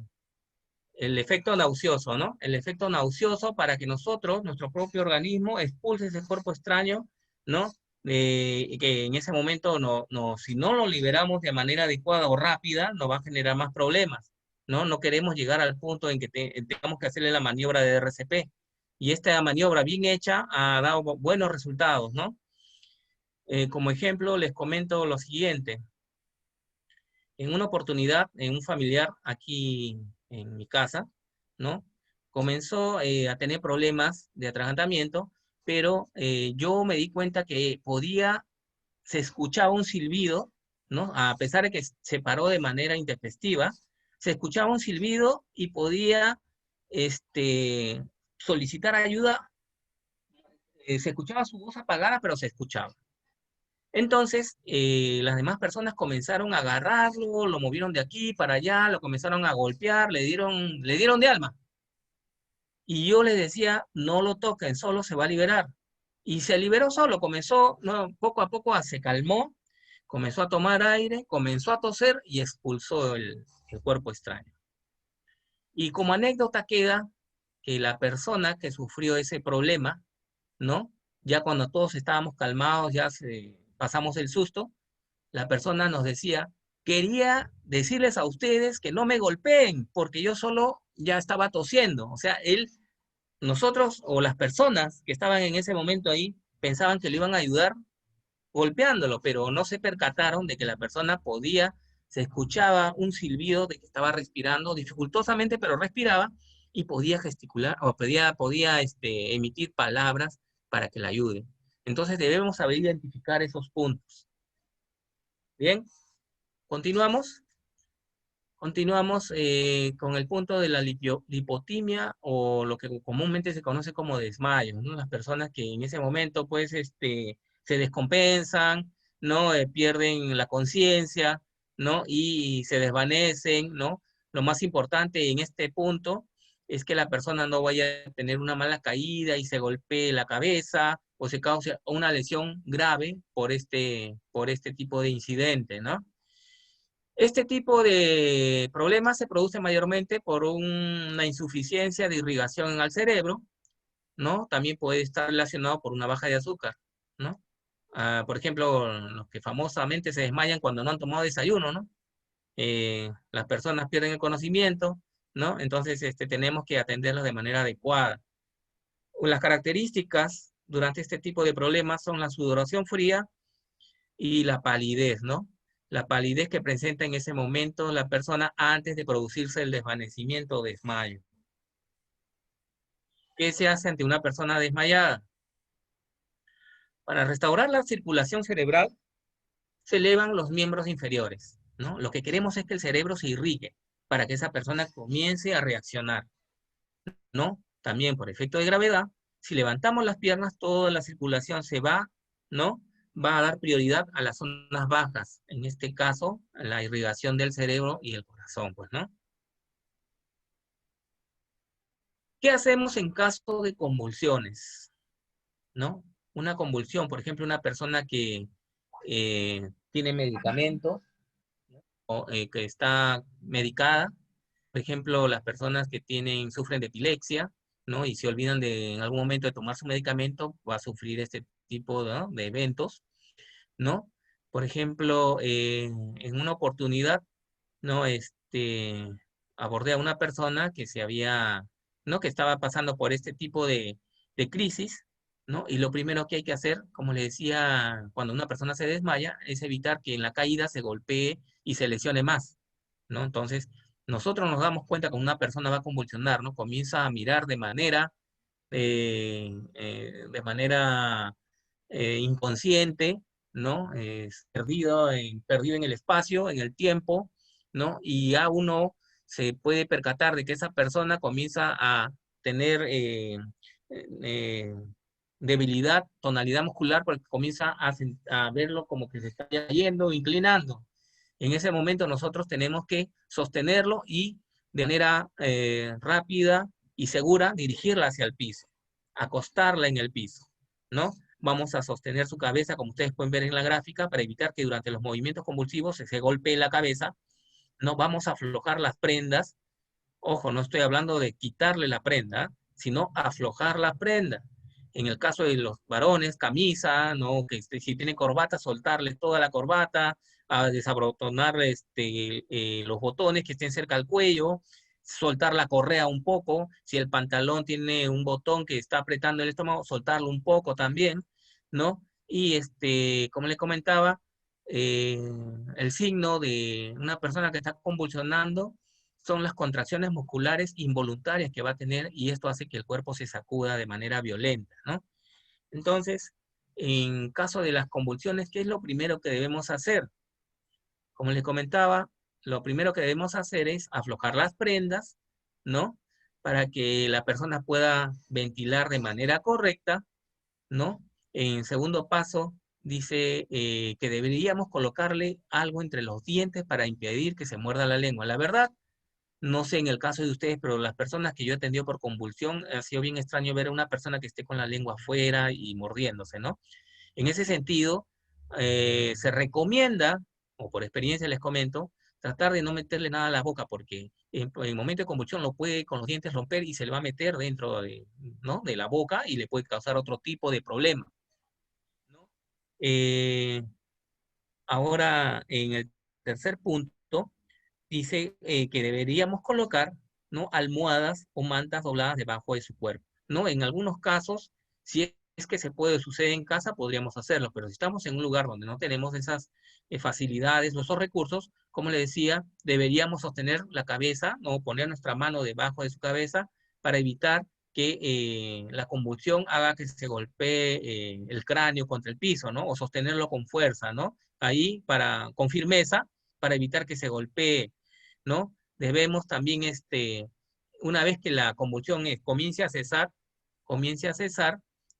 efecto nauseoso, ¿no? El efecto nauseoso para que nosotros, nuestro propio organismo, expulse ese cuerpo extraño, ¿no? Y que en ese momento, si no lo liberamos de manera adecuada o rápida, nos va a generar más problemas, ¿no? No queremos llegar al punto en que tengamos que hacerle la maniobra de RCP. Y esta maniobra bien hecha ha dado buenos resultados, ¿no? Como ejemplo, les comento lo siguiente. En una oportunidad, en un familiar aquí en mi casa, ¿no? Comenzó a tener problemas de atragantamiento, pero yo me di cuenta que se escuchaba un silbido, ¿no? A pesar de que se paró de manera intempestiva, se escuchaba un silbido y podía solicitar ayuda. Se escuchaba su voz apagada, pero se escuchaba. Entonces, las demás personas comenzaron a agarrarlo, lo movieron de aquí para allá, lo comenzaron a golpear, le dieron de alma. Y yo les decía, no lo toquen, solo se va a liberar. Y se liberó solo, comenzó, no, poco a poco se calmó, comenzó a tomar aire, comenzó a toser y expulsó el cuerpo extraño. Y como anécdota queda que la persona que sufrió ese problema, ¿no? Ya cuando todos estábamos calmados, pasamos el susto, la persona nos decía quería decirles a ustedes que no me golpeen, porque yo solo ya estaba tosiendo. O sea, nosotros o las personas que estaban en ese momento ahí pensaban que le iban a ayudar golpeándolo, pero no se percataron de que la persona se escuchaba un silbido de que estaba respirando dificultosamente, pero respiraba y podía gesticular o podía emitir palabras para que la ayuden. Entonces debemos saber identificar esos puntos. Bien, continuamos. Continuamos con el punto de la lipotimia o lo que comúnmente se conoce como desmayo, ¿no? Las personas que en ese momento pues se descompensan, ¿no? Pierden la conciencia, ¿no? Y se desvanecen, ¿no? Lo más importante en este punto es que la persona no vaya a tener una mala caída y se golpee la cabeza o se cause una lesión grave por este tipo de incidente, ¿no? Este tipo de problemas se produce mayormente por una insuficiencia de irrigación al cerebro, ¿no? También puede estar relacionado por una baja de azúcar, ¿no? Por ejemplo, los que famosamente se desmayan cuando no han tomado desayuno, ¿no? Las personas pierden el conocimiento, ¿no? Entonces, tenemos que atenderlos de manera adecuada. Las características durante este tipo de problemas son la sudoración fría y la palidez, ¿no? La palidez que presenta en ese momento la persona antes de producirse el desvanecimiento o desmayo. ¿Qué se hace ante una persona desmayada? Para restaurar la circulación cerebral, se elevan los miembros inferiores, ¿no? Lo que queremos es que el cerebro se irrigue para que esa persona comience a reaccionar, ¿no? También por efecto de gravedad, si levantamos las piernas, toda la circulación se va, ¿no? Va a dar prioridad a las zonas bajas, en este caso, a la irrigación del cerebro y el corazón, pues, ¿no? ¿Qué hacemos en caso de convulsiones? ¿No? Una convulsión, por ejemplo, una persona que tiene medicamento o que está medicada, por ejemplo, las personas que sufren de epilepsia, ¿no? Y se olvidan en algún momento de tomar su medicamento, va a sufrir este tipo, ¿no?, de eventos, ¿no? Por ejemplo, en una oportunidad, ¿no? Abordé a una persona ¿no? Que estaba pasando por este tipo de crisis, ¿no? Y lo primero que hay que hacer, como le decía, cuando una persona se desmaya, es evitar que en la caída se golpee y se lesione más, ¿no? Entonces, nosotros nos damos cuenta que una persona va a convulsionar, ¿no? Comienza a mirar de manera inconsciente, ¿no? Perdido en el espacio, en el tiempo, ¿no? Y ya uno se puede percatar de que esa persona comienza a tener eh, debilidad, tonalidad muscular, porque comienza a verlo como que se está yendo, inclinando. En ese momento nosotros tenemos que sostenerlo y de manera rápida y segura dirigirla hacia el piso, acostarla en el piso, ¿no? Vamos a sostener su cabeza, como ustedes pueden ver en la gráfica, para evitar que durante los movimientos convulsivos se golpee la cabeza. No vamos a aflojar las prendas. Ojo, no estoy hablando de quitarle la prenda, sino aflojar la prenda. En el caso de los varones, camisa, ¿no? Que si tiene corbata, soltarle toda la corbata, a desabrotonar los botones que estén cerca al cuello, soltar la correa un poco. Si el pantalón tiene un botón que está apretando el estómago, soltarlo un poco también, ¿no? Y como le comentaba, eh, el signo de una persona que está convulsionando son las contracciones musculares involuntarias que va a tener y esto hace que el cuerpo se sacuda de manera violenta, ¿no? Entonces, en caso de las convulsiones, ¿qué es lo primero que debemos hacer? Como les comentaba, lo primero que debemos hacer es aflojar las prendas, ¿no? Para que la persona pueda ventilar de manera correcta, ¿no? En segundo paso, dice que deberíamos colocarle algo entre los dientes para impedir que se muerda la lengua. La verdad, no sé en el caso de ustedes, pero las personas que yo he atendido por convulsión, ha sido bien extraño ver a una persona que esté con la lengua afuera y mordiéndose, ¿no? En ese sentido, se recomienda, o por experiencia les comento, tratar de no meterle nada a la boca, porque en el momento de convulsión lo puede con los dientes romper y se le va a meter dentro ¿no?, de la boca y le puede causar otro tipo de problema, ¿no? Eh, Ahora, en el tercer punto, dice que deberíamos colocar, ¿no?, almohadas o mantas dobladas debajo de su cuerpo, ¿no? En algunos casos, si es que se puede, sucede en casa, podríamos hacerlo, pero si estamos en un lugar donde no tenemos esas facilidades o esos recursos, como le decía, deberíamos sostener la cabeza, ¿no?, poner nuestra mano debajo de su cabeza para evitar que la convulsión haga que se golpee el cráneo contra el piso, ¿no? O sostenerlo con fuerza, ¿no? Ahí, con firmeza, para evitar que se golpee, ¿no? Debemos también, una vez que la convulsión comience a cesar,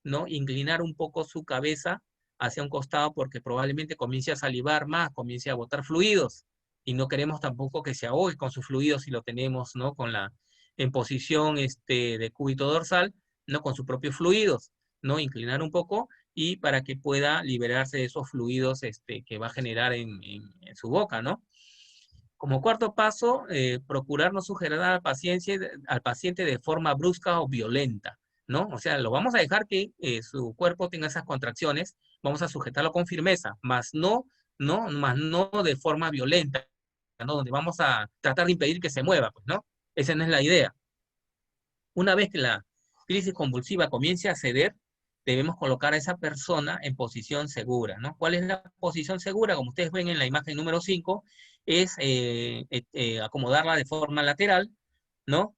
¿no?, inclinar un poco su cabeza hacia un costado porque probablemente comience a salivar más, comience a botar fluidos, y no queremos tampoco que se ahogue con sus fluidos si lo tenemos, ¿no?, en posición de cúbito dorsal, ¿no?, con sus propios fluidos, ¿no? Inclinar un poco y para que pueda liberarse de esos fluidos que va a generar en su boca, ¿no? Como cuarto paso, procurar no sujetar al paciente de forma brusca o violenta, ¿no? O sea, lo vamos a dejar que su cuerpo tenga esas contracciones, vamos a sujetarlo con firmeza, más no de forma violenta, ¿no? Donde vamos a tratar de impedir que se mueva, pues, ¿no? Esa no es la idea. Una vez que la crisis convulsiva comience a ceder, debemos colocar a esa persona en posición segura, ¿no? ¿Cuál es la posición segura? Como ustedes ven en la imagen número 5, es acomodarla de forma lateral, ¿no?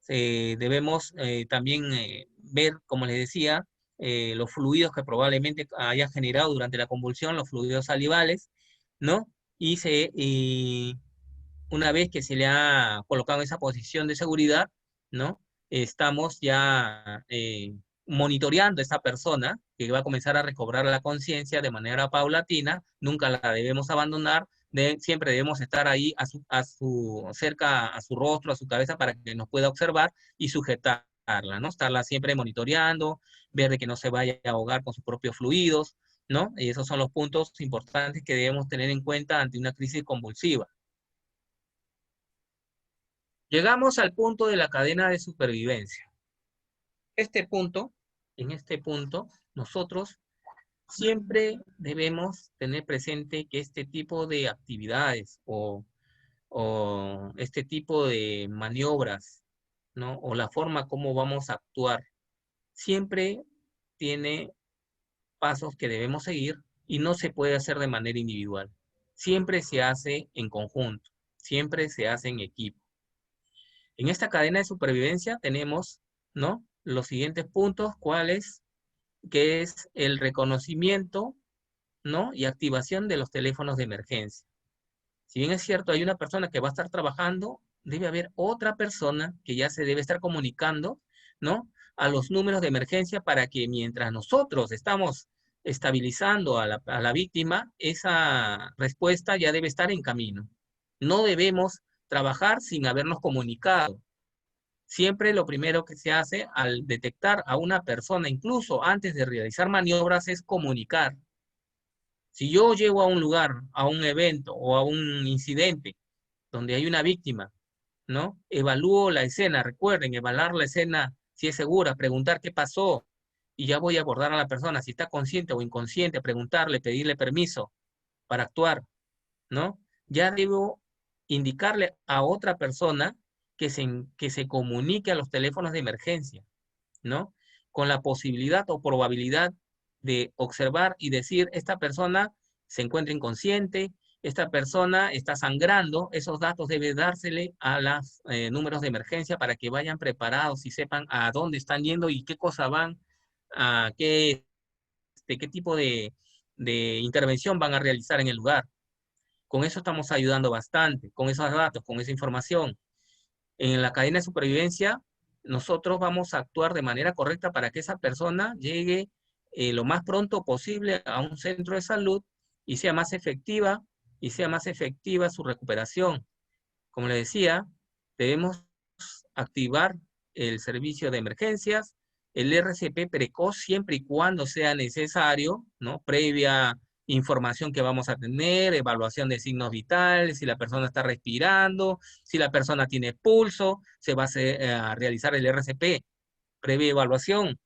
Debemos también ver, como les decía, los fluidos que probablemente haya generado durante la convulsión, los fluidos salivales, ¿no? Y una vez que se le ha colocado en esa posición de seguridad, ¿no?, estamos ya monitoreando a esa persona que va a comenzar a recobrar la conciencia de manera paulatina, nunca la debemos abandonar, siempre debemos estar ahí cerca a su rostro, a su cabeza, para que nos pueda observar y sujetarla, ¿no? Estarla siempre monitoreando, ver de que no se vaya a ahogar con sus propios fluidos, ¿no? Y esos son los puntos importantes que debemos tener en cuenta ante una crisis convulsiva. Llegamos al punto de la cadena de supervivencia. En este punto, nosotros siempre debemos tener presente que este tipo de actividades o este tipo de maniobras, ¿no?, o la forma como vamos a actuar, siempre tiene pasos que debemos seguir y no se puede hacer de manera individual. Siempre se hace en conjunto, siempre se hace en equipo. En esta cadena de supervivencia tenemos, ¿no?, los siguientes puntos, ¿cuáles? Que es el reconocimiento, ¿no?, y activación de los teléfonos de emergencia. Si bien es cierto, hay una persona que va a estar trabajando, debe haber otra persona que ya se debe estar comunicando, ¿no?, a los números de emergencia para que mientras nosotros estamos estabilizando a la víctima, esa respuesta ya debe estar en camino. No debemos trabajar sin habernos comunicado. Siempre lo primero que se hace al detectar a una persona, incluso antes de realizar maniobras, es comunicar. Si yo llego a un lugar, a un evento o a un incidente donde hay una víctima, ¿no?, evalúo la escena, recuerden, evaluar la escena si es segura, preguntar qué pasó, y ya voy a abordar a la persona, si está consciente o inconsciente, preguntarle, pedirle permiso para actuar, ¿no? Ya debo indicarle a otra persona que se comunique a los teléfonos de emergencia, ¿no? Con la posibilidad o probabilidad de observar y decir, esta persona se encuentra inconsciente, esta persona está sangrando, esos datos debe dársele a los números de emergencia para que vayan preparados y sepan a dónde están yendo y qué cosa van, a qué tipo de intervención van a realizar en el lugar. Con eso estamos ayudando bastante, con esos datos, con esa información. En la cadena de supervivencia, nosotros vamos a actuar de manera correcta para que esa persona llegue lo más pronto posible a un centro de salud y sea más efectiva su recuperación. Como le decía, debemos activar el servicio de emergencias, el RCP precoz siempre y cuando sea necesario, ¿no? Previa información que vamos a tener, evaluación de signos vitales, si la persona está respirando, si la persona tiene pulso, se va a realizar el RCP, previa evaluación.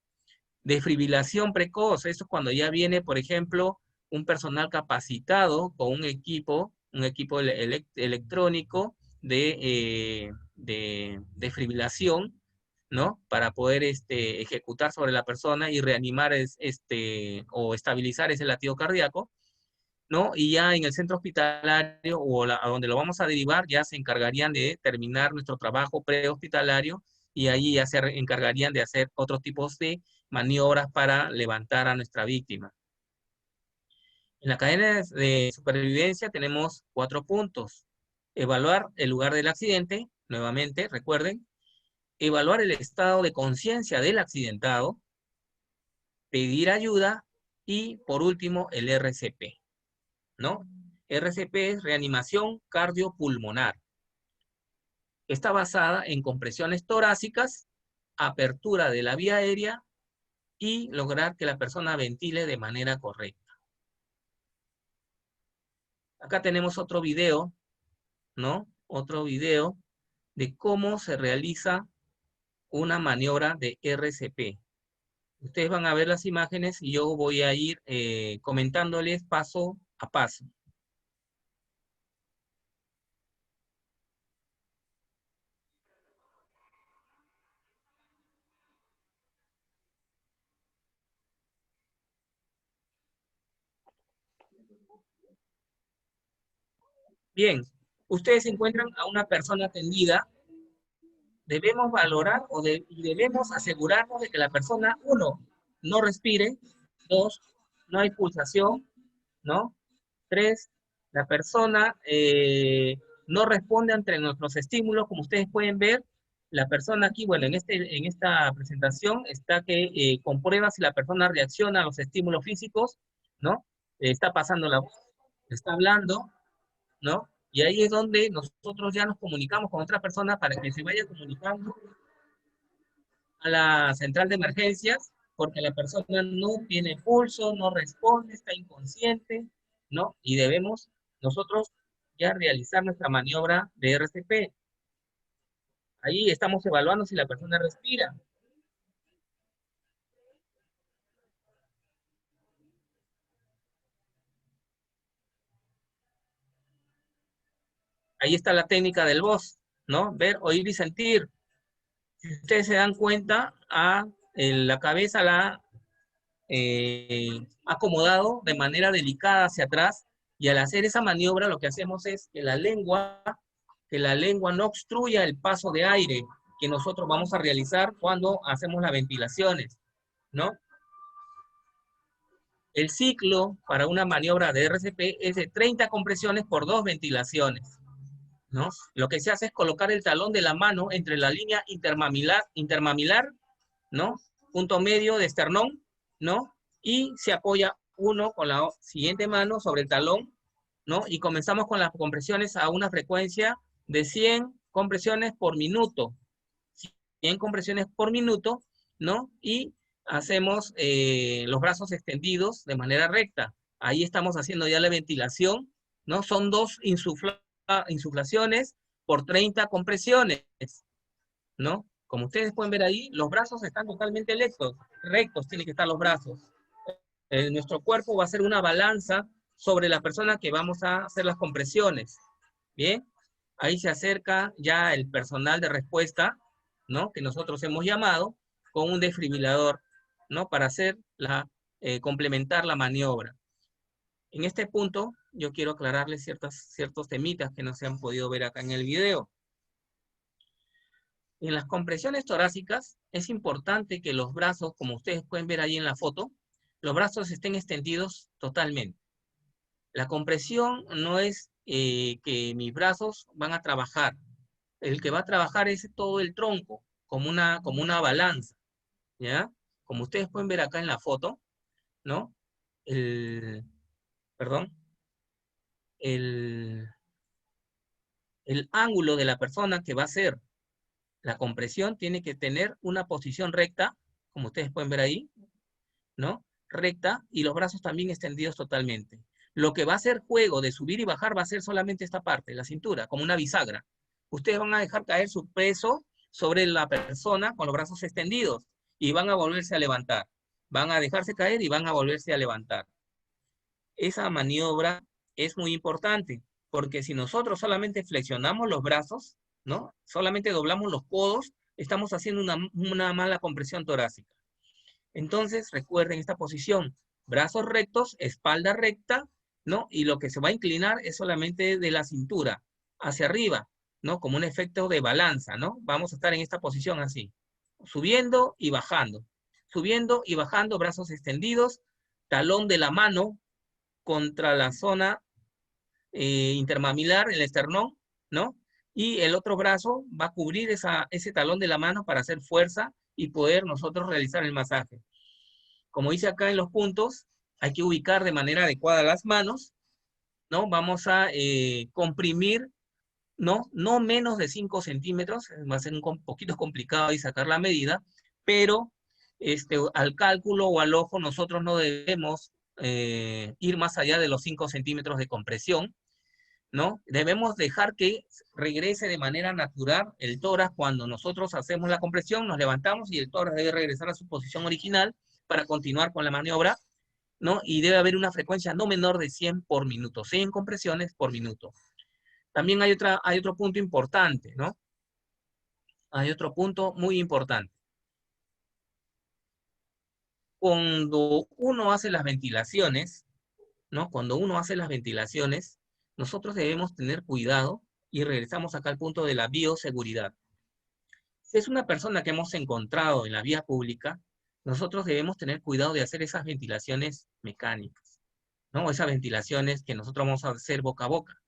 Desfibrilación precoz, eso es cuando ya viene, por ejemplo, un personal capacitado con un equipo un equipo electrónico de fibrilación, ¿no? Para poder ejecutar sobre la persona y reanimar o estabilizar ese latido cardíaco, ¿no? Y ya en el centro hospitalario a donde lo vamos a derivar, ya se encargarían de terminar nuestro trabajo prehospitalario y ahí ya se encargarían de hacer otros tipos de maniobras para levantar a nuestra víctima. En la cadena de supervivencia tenemos 4 puntos. Evaluar el lugar del accidente, nuevamente, recuerden. Evaluar el estado de conciencia del accidentado. Pedir ayuda. Y, por último, el RCP, ¿no? RCP es reanimación cardiopulmonar. Está basada en compresiones torácicas, apertura de la vía aérea y lograr que la persona ventile de manera correcta. Acá tenemos otro video, ¿no? Otro video de cómo se realiza una maniobra de RCP. Ustedes van a ver las imágenes y yo voy a ir comentándoles paso a paso. Bien, ustedes encuentran a una persona atendida. Debemos valorar y debemos asegurarnos de que la persona, 1, no respire, 2, no hay pulsación, ¿no? 3, la persona no responde ante nuestros estímulos. Como ustedes pueden ver, la persona aquí, bueno, en esta presentación está que comprueba si la persona reacciona a los estímulos físicos, ¿no? Está pasando la voz, está hablando, ¿no? Y ahí es donde nosotros ya nos comunicamos con otra persona para que se vaya comunicando a la central de emergencias, porque la persona no tiene pulso, no responde, está inconsciente, ¿no? Y debemos nosotros ya realizar nuestra maniobra de RCP. Ahí estamos evaluando si la persona respira. Ahí está la técnica del voz, ¿no? Ver, oír y sentir. Si ustedes se dan cuenta, la cabeza la acomodado de manera delicada hacia atrás, y al hacer esa maniobra lo que hacemos es que la lengua no obstruya el paso de aire que nosotros vamos a realizar cuando hacemos las ventilaciones, ¿no? El ciclo para una maniobra de RCP es de 30 compresiones por 2 ventilaciones, ¿no? Lo que se hace es colocar el talón de la mano entre la línea intermamilar, ¿no? Punto medio de esternón, ¿no? Y se apoya uno con la siguiente mano sobre el talón, ¿no? Y comenzamos con las compresiones a una frecuencia de 100 compresiones por minuto. 100 compresiones por minuto, ¿no? Y hacemos los brazos extendidos de manera recta. Ahí estamos haciendo ya la ventilación, ¿no? Son 2 insuflaciones por 30 compresiones, ¿no? Como ustedes pueden ver ahí, los brazos están totalmente rectos tienen que estar los brazos. Nuestro cuerpo va a ser una balanza sobre la persona que vamos a hacer las compresiones. Bien, ahí se acerca ya el personal de respuesta, ¿no? Que nosotros hemos llamado con un desfibrilador, ¿no? Para complementar la maniobra. En este punto, yo quiero aclararles ciertos temitas que no se han podido ver acá en el video. En las compresiones torácicas es importante que los brazos, como ustedes pueden ver ahí en la foto, los brazos estén extendidos totalmente. La compresión no es que mis brazos van a trabajar. El que va a trabajar es todo el tronco, como una balanza, ¿ya? Como ustedes pueden ver acá en la foto, ¿no? Perdón, el ángulo de la persona que va a hacer la compresión tiene que tener una posición recta, como ustedes pueden ver ahí, ¿no? Recta, y los brazos también extendidos totalmente. Lo que va a hacer juego de subir y bajar va a ser solamente esta parte, la cintura, como una bisagra. Ustedes van a dejar caer su peso sobre la persona con los brazos extendidos y van a volverse a levantar. Van a dejarse caer y van a volverse a levantar. Esa maniobra es muy importante porque si nosotros solamente flexionamos los brazos, ¿no? Solamente doblamos los codos, estamos haciendo una mala compresión torácica. Entonces, recuerden esta posición, brazos rectos, espalda recta, ¿no? Y lo que se va a inclinar es solamente de la cintura hacia arriba, ¿no? Como un efecto de balanza, ¿no? Vamos a estar en esta posición así, subiendo y bajando, brazos extendidos, talón de la mano contra la zona intermamilar, el esternón, ¿no? Y el otro brazo va a cubrir ese talón de la mano para hacer fuerza y poder nosotros realizar el masaje. Como dice acá en los puntos, hay que ubicar de manera adecuada las manos, ¿no? Vamos a comprimir, ¿no? No menos de 5 centímetros, va a ser un poquito complicado ahí sacar la medida, pero al cálculo o al ojo nosotros no debemos ir más allá de los 5 centímetros de compresión, ¿no? Debemos dejar que regrese de manera natural el tórax cuando nosotros hacemos la compresión, nos levantamos y el tórax debe regresar a su posición original para continuar con la maniobra, ¿no? Y debe haber una frecuencia no menor de 100 por minuto, 100 compresiones por minuto. También hay otro punto importante, ¿no? Hay otro punto muy importante. Cuando uno hace las ventilaciones, ¿no? Cuando uno hace las ventilaciones, nosotros debemos tener cuidado y regresamos acá al punto de la bioseguridad. Si es una persona que hemos encontrado en la vía pública, nosotros debemos tener cuidado de hacer esas ventilaciones mecánicas, ¿no? Esas ventilaciones que nosotros vamos a hacer boca a boca.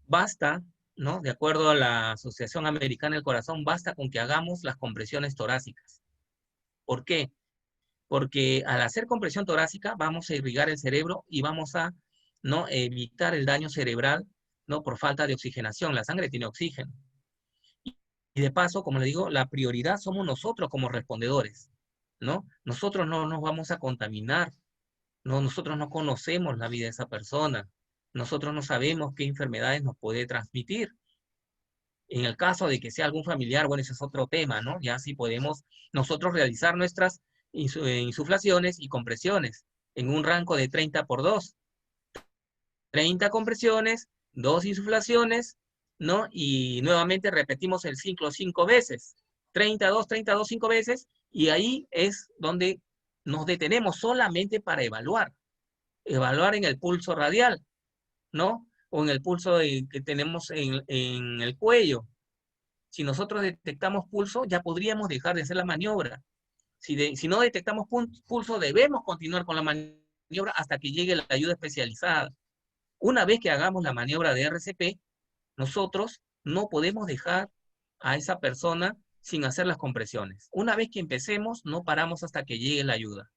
Basta, ¿no? De acuerdo a la Asociación Americana del Corazón, basta con que hagamos las compresiones torácicas. ¿Por qué? Porque al hacer compresión torácica vamos a irrigar el cerebro y vamos a, ¿no? evitar el daño cerebral, ¿no? Por falta de oxigenación. La sangre tiene oxígeno. Y de paso, como le digo, la prioridad somos nosotros como respondedores, ¿no? Nosotros no nos vamos a contaminar, ¿no? Nosotros no conocemos la vida de esa persona. Nosotros no sabemos qué enfermedades nos puede transmitir. En el caso de que sea algún familiar, bueno, ese es otro tema, ¿no? Ya sí podemos nosotros realizar nuestras insuflaciones y compresiones en un rango de 30 por 2. 30 compresiones, 2 insuflaciones, ¿no? Y nuevamente repetimos el ciclo 5 veces. 32, 32, 5 veces, y ahí es donde nos detenemos solamente para evaluar. Evaluar en el pulso radial, ¿no? O en el pulso que tenemos en el cuello. Si nosotros detectamos pulso, ya podríamos dejar de hacer la maniobra. Si no detectamos pulso, debemos continuar con la maniobra hasta que llegue la ayuda especializada. Una vez que hagamos la maniobra de RCP, nosotros no podemos dejar a esa persona sin hacer las compresiones. Una vez que empecemos, no paramos hasta que llegue la ayuda.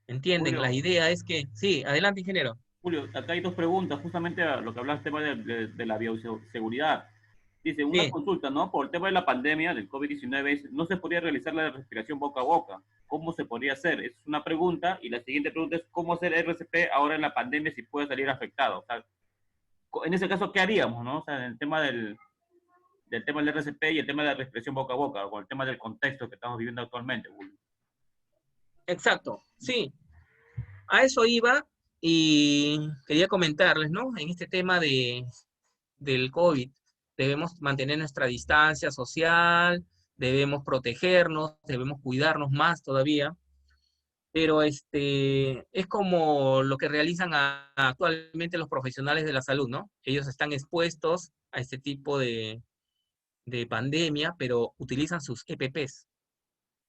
¿Entienden? La Julio, idea es que... Sí, adelante, ingeniero. Julio, acá hay dos preguntas, justamente a lo que hablaste, tema de la bioseguridad. Dice, una Sí, consulta, ¿no? Por el tema de la pandemia del COVID-19, no se podría realizar la respiración boca a boca. ¿Cómo se podría hacer? Es una pregunta. Y la siguiente pregunta es, ¿cómo hacer RCP ahora en la pandemia si puede salir afectado? O sea, en ese caso, ¿qué haríamos, no? O sea, en el tema del tema del RCP y el tema de la respiración boca a boca, o el tema del contexto que estamos viviendo actualmente, Julio. exacto. Sí, a eso iba y quería comentarles, ¿no? En este tema del COVID, debemos mantener nuestra distancia social, debemos protegernos, debemos cuidarnos más todavía, pero es como lo que realizan actualmente los profesionales de la salud, ¿no? Ellos están expuestos a este tipo de pandemia, pero utilizan sus EPPs.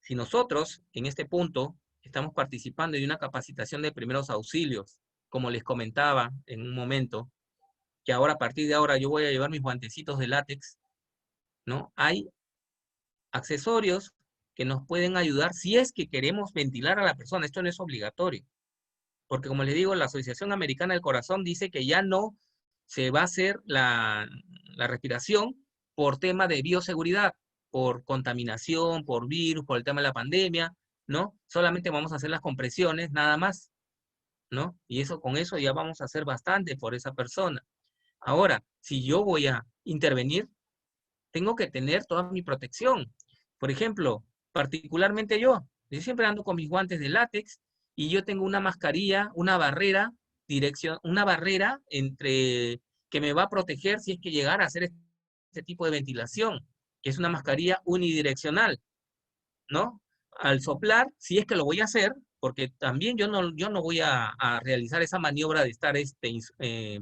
Si nosotros, en este punto, estamos participando de una capacitación de primeros auxilios, como les comentaba en un momento, que ahora a partir de ahora yo voy a llevar mis guantecitos de látex, ¿no? Hay accesorios que nos pueden ayudar si es que queremos ventilar a la persona. Esto no es obligatorio, porque como les digo, la Asociación Americana del Corazón dice que ya no se va a hacer la respiración por tema de bioseguridad, por contaminación, por virus, por el tema de la pandemia, ¿no? Solamente vamos a hacer las compresiones, nada más, ¿no? Y eso, con eso ya vamos a hacer bastante por esa persona. Ahora, si yo voy a intervenir, tengo que tener toda mi protección. Por ejemplo, particularmente yo siempre ando con mis guantes de látex y yo tengo una mascarilla, una barrera entre que me va a proteger si es que llegara a hacer este tipo de ventilación, que es una mascarilla unidireccional, ¿no? Al soplar, si es que lo voy a hacer, porque también yo no voy a realizar esa maniobra de estar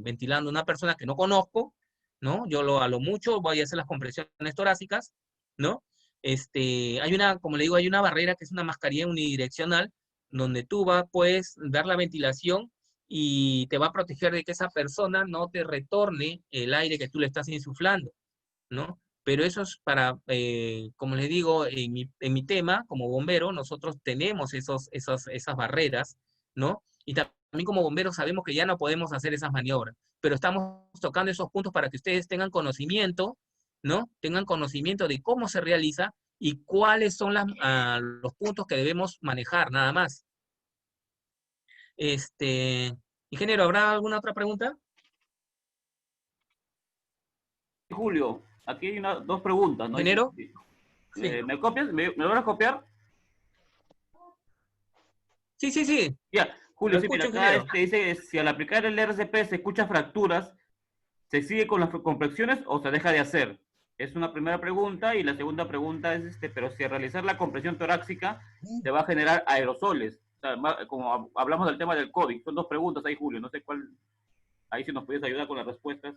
ventilando a una persona que no conozco, ¿no? A lo mucho voy a hacer las compresiones torácicas, ¿no? Hay una, como le digo, hay una barrera que es una mascarilla unidireccional, donde puedes dar la ventilación y te va a proteger de que esa persona no te retorne el aire que tú le estás insuflando, ¿no? Pero eso es para, como les digo, en mi tema, como bombero, nosotros tenemos esas barreras, ¿no? Y también como bomberos sabemos que ya no podemos hacer esas maniobras, pero estamos tocando esos puntos para que ustedes tengan conocimiento, ¿no? Tengan conocimiento de cómo se realiza y cuáles son los puntos que debemos manejar, nada más. Ingeniero, ¿habrá alguna otra pregunta? Julio, aquí hay dos preguntas, ¿no? Ingeniero, sí. ¿Me copias? ¿Me van a copiar? Sí, sí, sí. Ya, Lo Julio, sí, mira, escucho, acá ingeniero. dice, si al aplicar el RCP se escucha fracturas, ¿se sigue con las comprexiones o se deja de hacer? Es una primera pregunta, y la segunda pregunta es, pero si al realizar la compresión torácica se va a generar aerosoles. O sea, como hablamos del tema del COVID, son dos preguntas ahí, Julio, no sé cuál, ahí si nos puedes ayudar con las respuestas.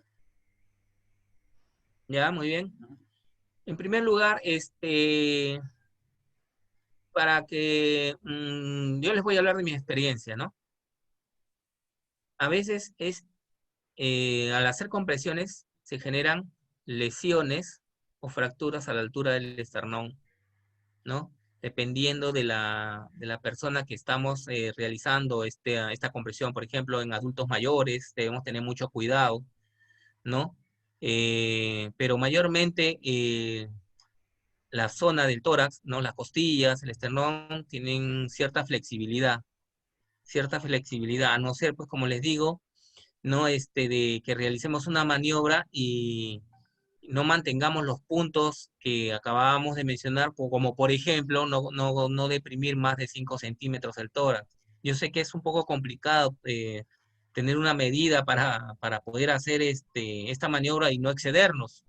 Ya, muy bien. En primer lugar, para que yo les voy a hablar de mi experiencia, ¿no? A veces al hacer compresiones se generan lesiones o fracturas a la altura del esternón, ¿no? Dependiendo de la persona que estamos realizando esta compresión. Por ejemplo, en adultos mayores debemos tener mucho cuidado, ¿no? Pero mayormente la zona del tórax, ¿no? Las costillas, el esternón, tienen cierta flexibilidad, a no ser, pues como les digo, no de que realicemos una maniobra y no mantengamos los puntos que acabábamos de mencionar, como por ejemplo, no deprimir más de 5 centímetros el tórax. Yo sé que es un poco complicado tener una medida para poder hacer esta maniobra y no excedernos,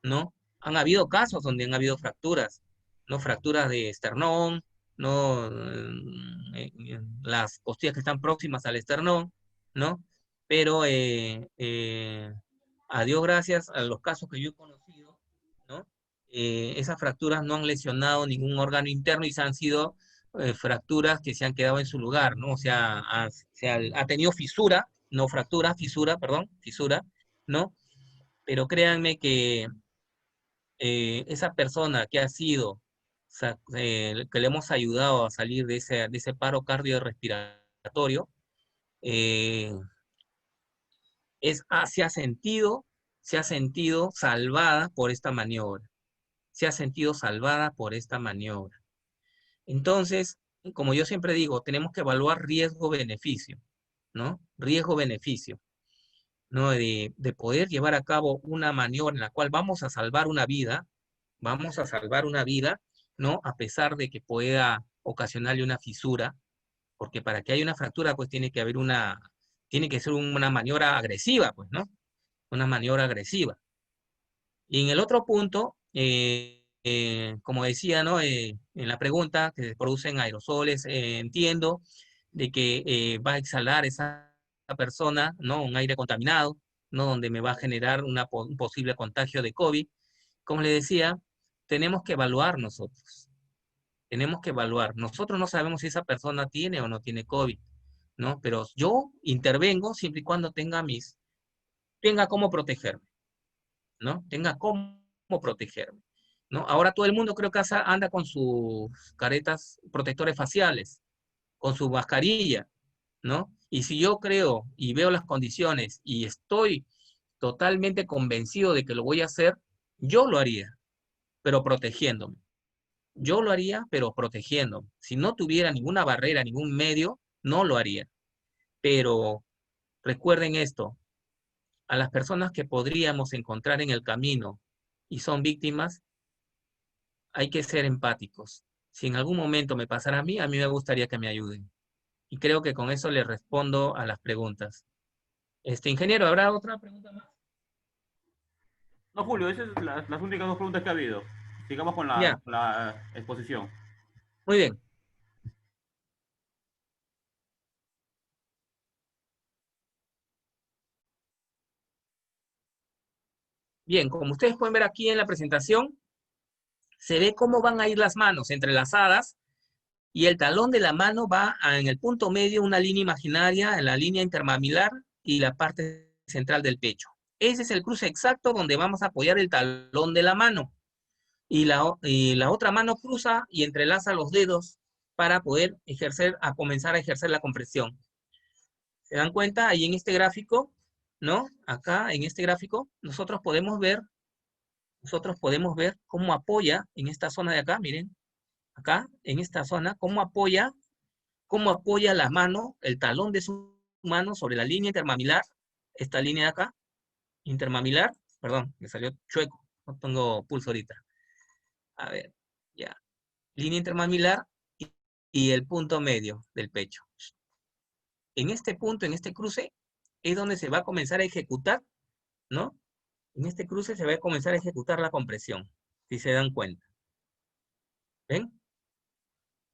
¿no? Han habido casos donde han habido fracturas, ¿no? Fracturas de esternón, ¿no? Las costillas que están próximas al esternón, ¿no? Pero a Dios gracias, a los casos que yo he conocido, ¿no? Esas fracturas no han lesionado ningún órgano interno y se han sido fracturas que se han quedado en su lugar, ¿no? O sea, ha tenido fisura, no fractura, fisura, perdón, fisura, ¿no? Pero créanme que esa persona que ha sido, que le hemos ayudado a salir de ese paro cardiorrespiratorio, eh, se ha sentido salvada por esta maniobra. Se ha sentido salvada por esta maniobra. Entonces, como yo siempre digo, tenemos que evaluar riesgo-beneficio, ¿no? Riesgo-beneficio, ¿no? De poder llevar a cabo una maniobra en la cual vamos a salvar una vida, ¿no? A pesar de que pueda ocasionarle una fisura, porque para que haya una fractura, pues tiene que ser una maniobra agresiva, pues, ¿no? Una maniobra agresiva. Y en el otro punto, como decía, ¿no? En la pregunta, que se producen aerosoles, entiendo de que va a exhalar esa persona, ¿no? Un aire contaminado, ¿no? Donde me va a generar un posible contagio de COVID. Como le decía, tenemos que evaluar nosotros. Tenemos que evaluar. Nosotros no sabemos si esa persona tiene o no tiene COVID, ¿no? Pero yo intervengo siempre y cuando tenga cómo protegerme, ¿no? Tenga cómo protegerme, ¿no? Ahora todo el mundo creo que anda con sus caretas protectores faciales, con su mascarilla, ¿no? Y si yo creo y veo las condiciones y estoy totalmente convencido de que lo voy a hacer, yo lo haría, pero protegiéndome. Yo lo haría, pero protegiéndome. Si no tuviera ninguna barrera, ningún medio, no lo haría. Pero recuerden esto, a las personas que podríamos encontrar en el camino y son víctimas, hay que ser empáticos. Si en algún momento me pasara a mí me gustaría que me ayuden. Y creo que con eso le respondo a las preguntas. Ingeniero, ¿habrá otra pregunta más? No, Julio, esas son las únicas dos preguntas que ha habido. Sigamos con Ya, la exposición. muy bien. Bien, como ustedes pueden ver aquí en la presentación, se ve cómo van a ir las manos entrelazadas y el talón de la mano va en el punto medio una línea imaginaria, en la línea intermamilar y la parte central del pecho. Ese es el cruce exacto donde vamos a apoyar el talón de la mano. Y la otra mano cruza y entrelaza los dedos para poder comenzar a ejercer la compresión. ¿Se dan cuenta? Ahí en este gráfico, ¿no? Acá en este gráfico, nosotros podemos ver cómo apoya en esta zona de acá, miren, acá, en esta zona, cómo apoya la mano, el talón de su mano sobre la línea intermamilar, esta línea de acá, intermamilar, perdón, me salió chueco, no tengo pulso ahorita. A ver, ya, línea intermamilar y el punto medio del pecho. En este punto, en este cruce, es donde se va a comenzar a ejecutar, ¿no? En este cruce se va a comenzar a ejecutar la compresión, si se dan cuenta. ¿Ven?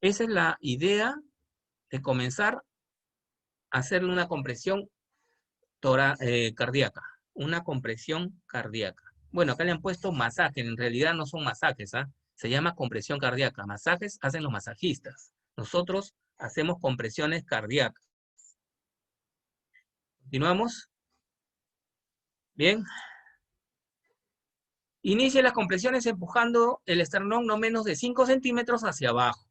Esa es la idea de comenzar a hacerle una compresión cardíaca. Una compresión cardíaca. Bueno, acá le han puesto masaje, en realidad no son masajes, ¿ah? Se llama compresión cardíaca. Masajes hacen los masajistas. Nosotros hacemos compresiones cardíacas. Continuamos. Bien. Inicie las compresiones empujando el esternón no menos de 5 centímetros hacia abajo.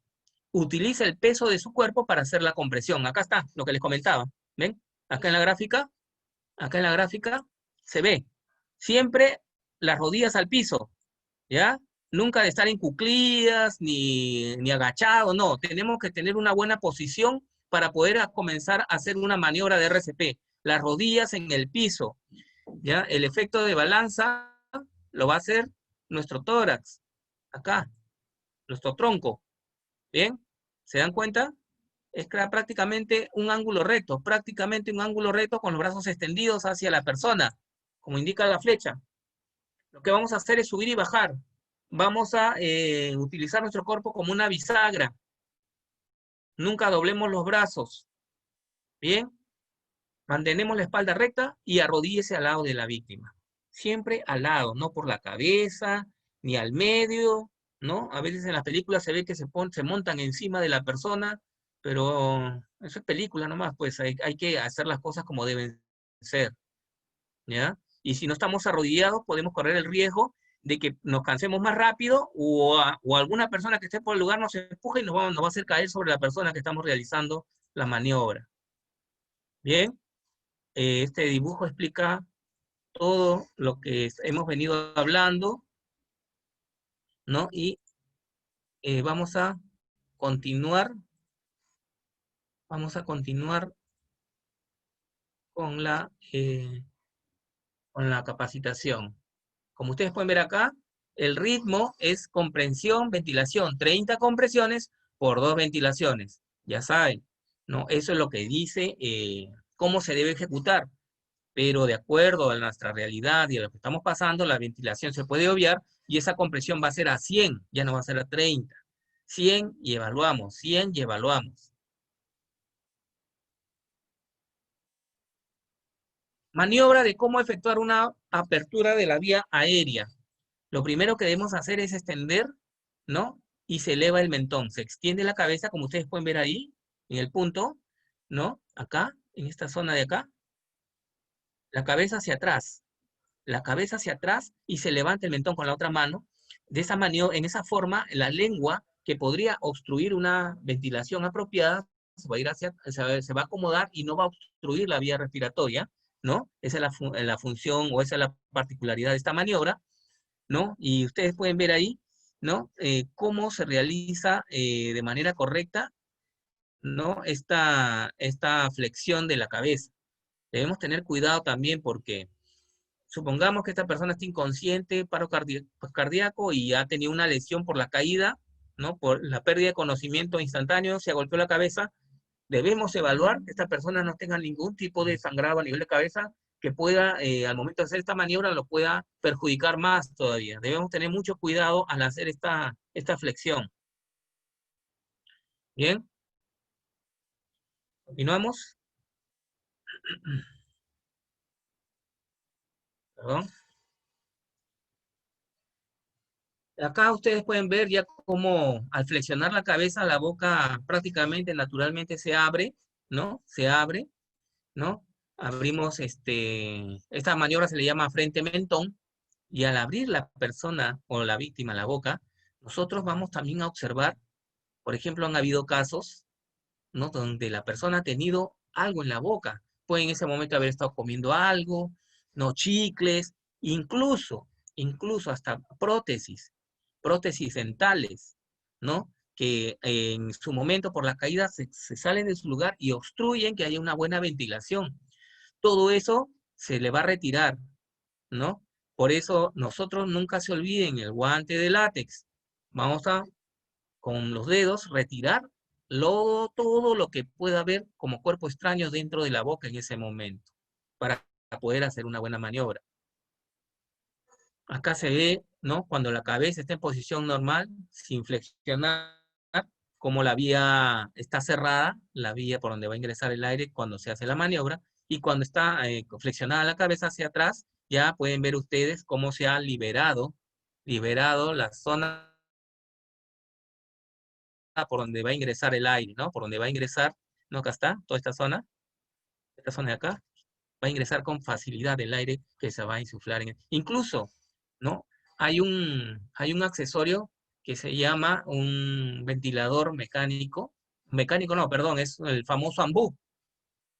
Utiliza el peso de su cuerpo para hacer la compresión. Acá está lo que les comentaba. ¿Ven? Acá en la gráfica se ve siempre las rodillas al piso, ¿ya? Nunca de estar en cuclillas ni agachado, no. Tenemos que tener una buena posición para poder comenzar a hacer una maniobra de RCP. Las rodillas en el piso, ¿ya? El efecto de balanza lo va a hacer nuestro tórax, acá, nuestro tronco, ¿bien? ¿Se dan cuenta? Es prácticamente un ángulo recto, con los brazos extendidos hacia la persona, como indica la flecha. Lo que vamos a hacer es subir y bajar. Vamos a utilizar nuestro cuerpo como una bisagra. Nunca doblemos los brazos. Bien, mantenemos la espalda recta y arrodíllese al lado de la víctima. Siempre al lado, no por la cabeza, ni al medio, ¿no? A veces en las películas se ve que se montan encima de la persona, pero eso es película nomás, pues hay que hacer las cosas como deben ser, ¿ya? Y si no estamos arrodillados, podemos correr el riesgo de que nos cansemos más rápido o alguna persona que esté por el lugar nos empuje y nos va a hacer caer sobre la persona que estamos realizando la maniobra. Bien, este dibujo explica todo lo que hemos venido hablando, ¿no? Y vamos a continuar, vamos a continuar con la capacitación. Como ustedes pueden ver acá, el ritmo es comprensión, ventilación, 30 compresiones por 2 ventilaciones. Ya saben, ¿no? Eso es lo que dice cómo se debe ejecutar. Pero de acuerdo a nuestra realidad y a lo que estamos pasando, la ventilación se puede obviar y esa compresión va a ser a 100, ya no va a ser a 30. 100 y evaluamos, 100 y evaluamos. Maniobra de cómo efectuar una apertura de la vía aérea. Lo primero que debemos hacer es extender, ¿no? Y se eleva el mentón, se extiende la cabeza, como ustedes pueden ver ahí, en el punto, ¿no? Acá, en esta zona de acá, la cabeza hacia atrás y se levanta el mentón con la otra mano. De esa manera, en esa forma, la lengua que podría obstruir una ventilación apropiada se va a acomodar y no va a obstruir la vía respiratoria, ¿no? Esa es la función o esa es la particularidad de esta maniobra, ¿no? Y ustedes pueden ver ahí, ¿no? Cómo se realiza de manera correcta, ¿no? Esta flexión de la cabeza. Debemos tener cuidado también porque supongamos que esta persona está inconsciente, paro cardíaco y ha tenido una lesión por la caída, ¿no? Por la pérdida de conocimiento instantáneo, se golpeó la cabeza. Debemos evaluar que esta persona no tenga ningún tipo de sangrado a nivel de cabeza que pueda, al momento de hacer esta maniobra, lo pueda perjudicar más todavía. Debemos tener mucho cuidado al hacer esta flexión. Bien, continuamos. Perdón. Acá ustedes pueden ver ya cómo al flexionar la cabeza, la boca prácticamente, naturalmente se abre, ¿no? Se abre, ¿no? Abrimos, esta maniobra se le llama frente-mentón, y al abrir la persona o la víctima la boca, nosotros vamos también a observar, por ejemplo, han habido casos, ¿no? Donde la persona ha tenido algo en la boca. Puede en ese momento haber estado comiendo algo, no chicles, incluso hasta prótesis dentales, ¿no? Que en su momento por la caída se salen de su lugar y obstruyen que haya una buena ventilación. Todo eso se le va a retirar, ¿no? Por eso nosotros nunca se olviden el guante de látex. Vamos a, con los dedos, retirar todo lo que pueda haber como cuerpo extraño dentro de la boca en ese momento, para poder hacer una buena maniobra. Acá se ve, ¿no? Cuando la cabeza está en posición normal, sin flexionar, como la vía está cerrada, la vía por donde va a ingresar el aire cuando se hace la maniobra, y cuando está flexionada la cabeza hacia atrás, ya pueden ver ustedes cómo se ha liberado la zona por donde va a ingresar el aire, ¿no? Por donde va a ingresar, ¿no? Acá está, toda esta zona de acá, va a ingresar con facilidad el aire que se va a insuflar en él. Incluso, ¿no? Hay un accesorio que se llama un ventilador mecánico no, perdón, es el famoso ambú.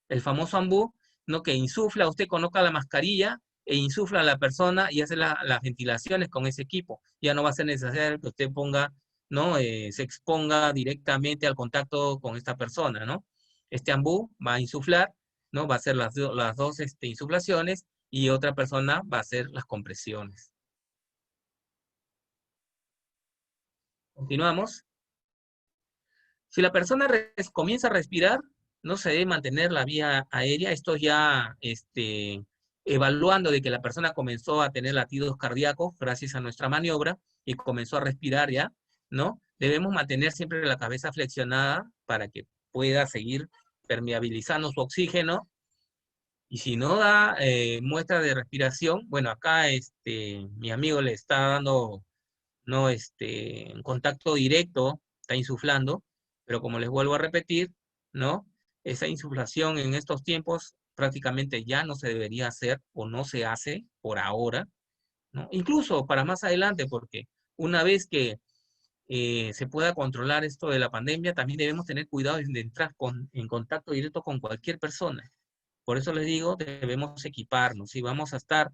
El famoso ambú, ¿no? Que insufla, usted coloca la mascarilla e insufla a la persona y hace las ventilaciones con ese equipo. Ya no va a ser necesario que usted ponga, ¿no? Se exponga directamente al contacto con esta persona, ¿no? Este ambú va a insuflar, ¿no? Va a hacer las dos insuflaciones y otra persona va a hacer las compresiones. Continuamos. Si la persona comienza a respirar, no se debe mantener la vía aérea. Esto ya evaluando de que la persona comenzó a tener latidos cardíacos gracias a nuestra maniobra y comenzó a respirar ya, ¿no? Debemos mantener siempre la cabeza flexionada para que pueda seguir permeabilizando su oxígeno. Y si no da muestra de respiración, bueno, acá mi amigo le está dando, no, en contacto directo, está insuflando, pero como les vuelvo a repetir, ¿no? Esa insuflación en estos tiempos prácticamente ya no se debería hacer o no se hace por ahora, ¿no? Incluso para más adelante, porque una vez que se pueda controlar esto de la pandemia, también debemos tener cuidado de entrar en contacto directo con cualquier persona. Por eso les digo, debemos equiparnos. Si vamos a estar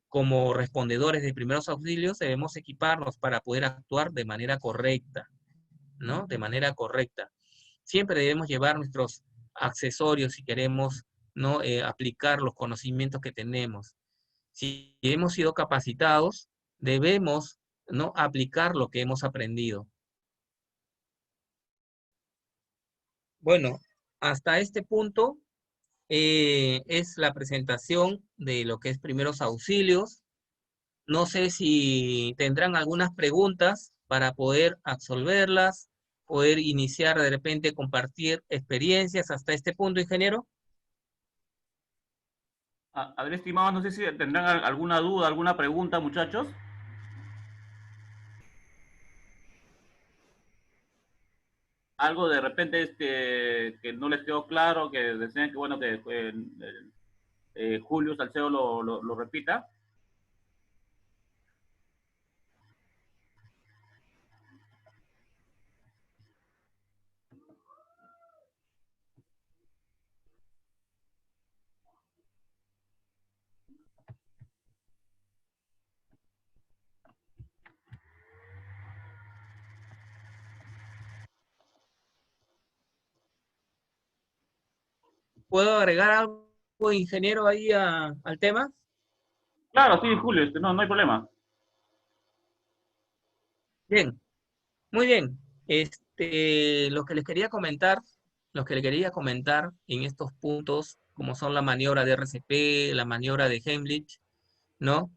como respondedores de primeros auxilios, debemos equiparnos para poder actuar de manera correcta, ¿no? De manera correcta. Siempre debemos llevar nuestros accesorios si queremos, ¿no? Aplicar los conocimientos que tenemos. Si hemos sido capacitados, debemos, ¿no? Aplicar lo que hemos aprendido. Bueno, hasta este punto es la presentación de lo que es primeros auxilios. No sé si tendrán algunas preguntas para poder absolverlas, poder iniciar de repente, compartir experiencias hasta este punto, ingeniero. A ver, estimados, no sé si tendrán alguna duda, alguna pregunta, muchachos. Algo de repente que no les quedó claro, que desean que, bueno, que Julio Salcedo lo repita. ¿Puedo agregar algo, ingeniero, ahí al tema? Claro, sí, Julio, no hay problema. Bien, muy bien. Lo que les quería comentar lo que le quería comentar en estos puntos, como son la maniobra de RCP, la maniobra de Heimlich, ¿no?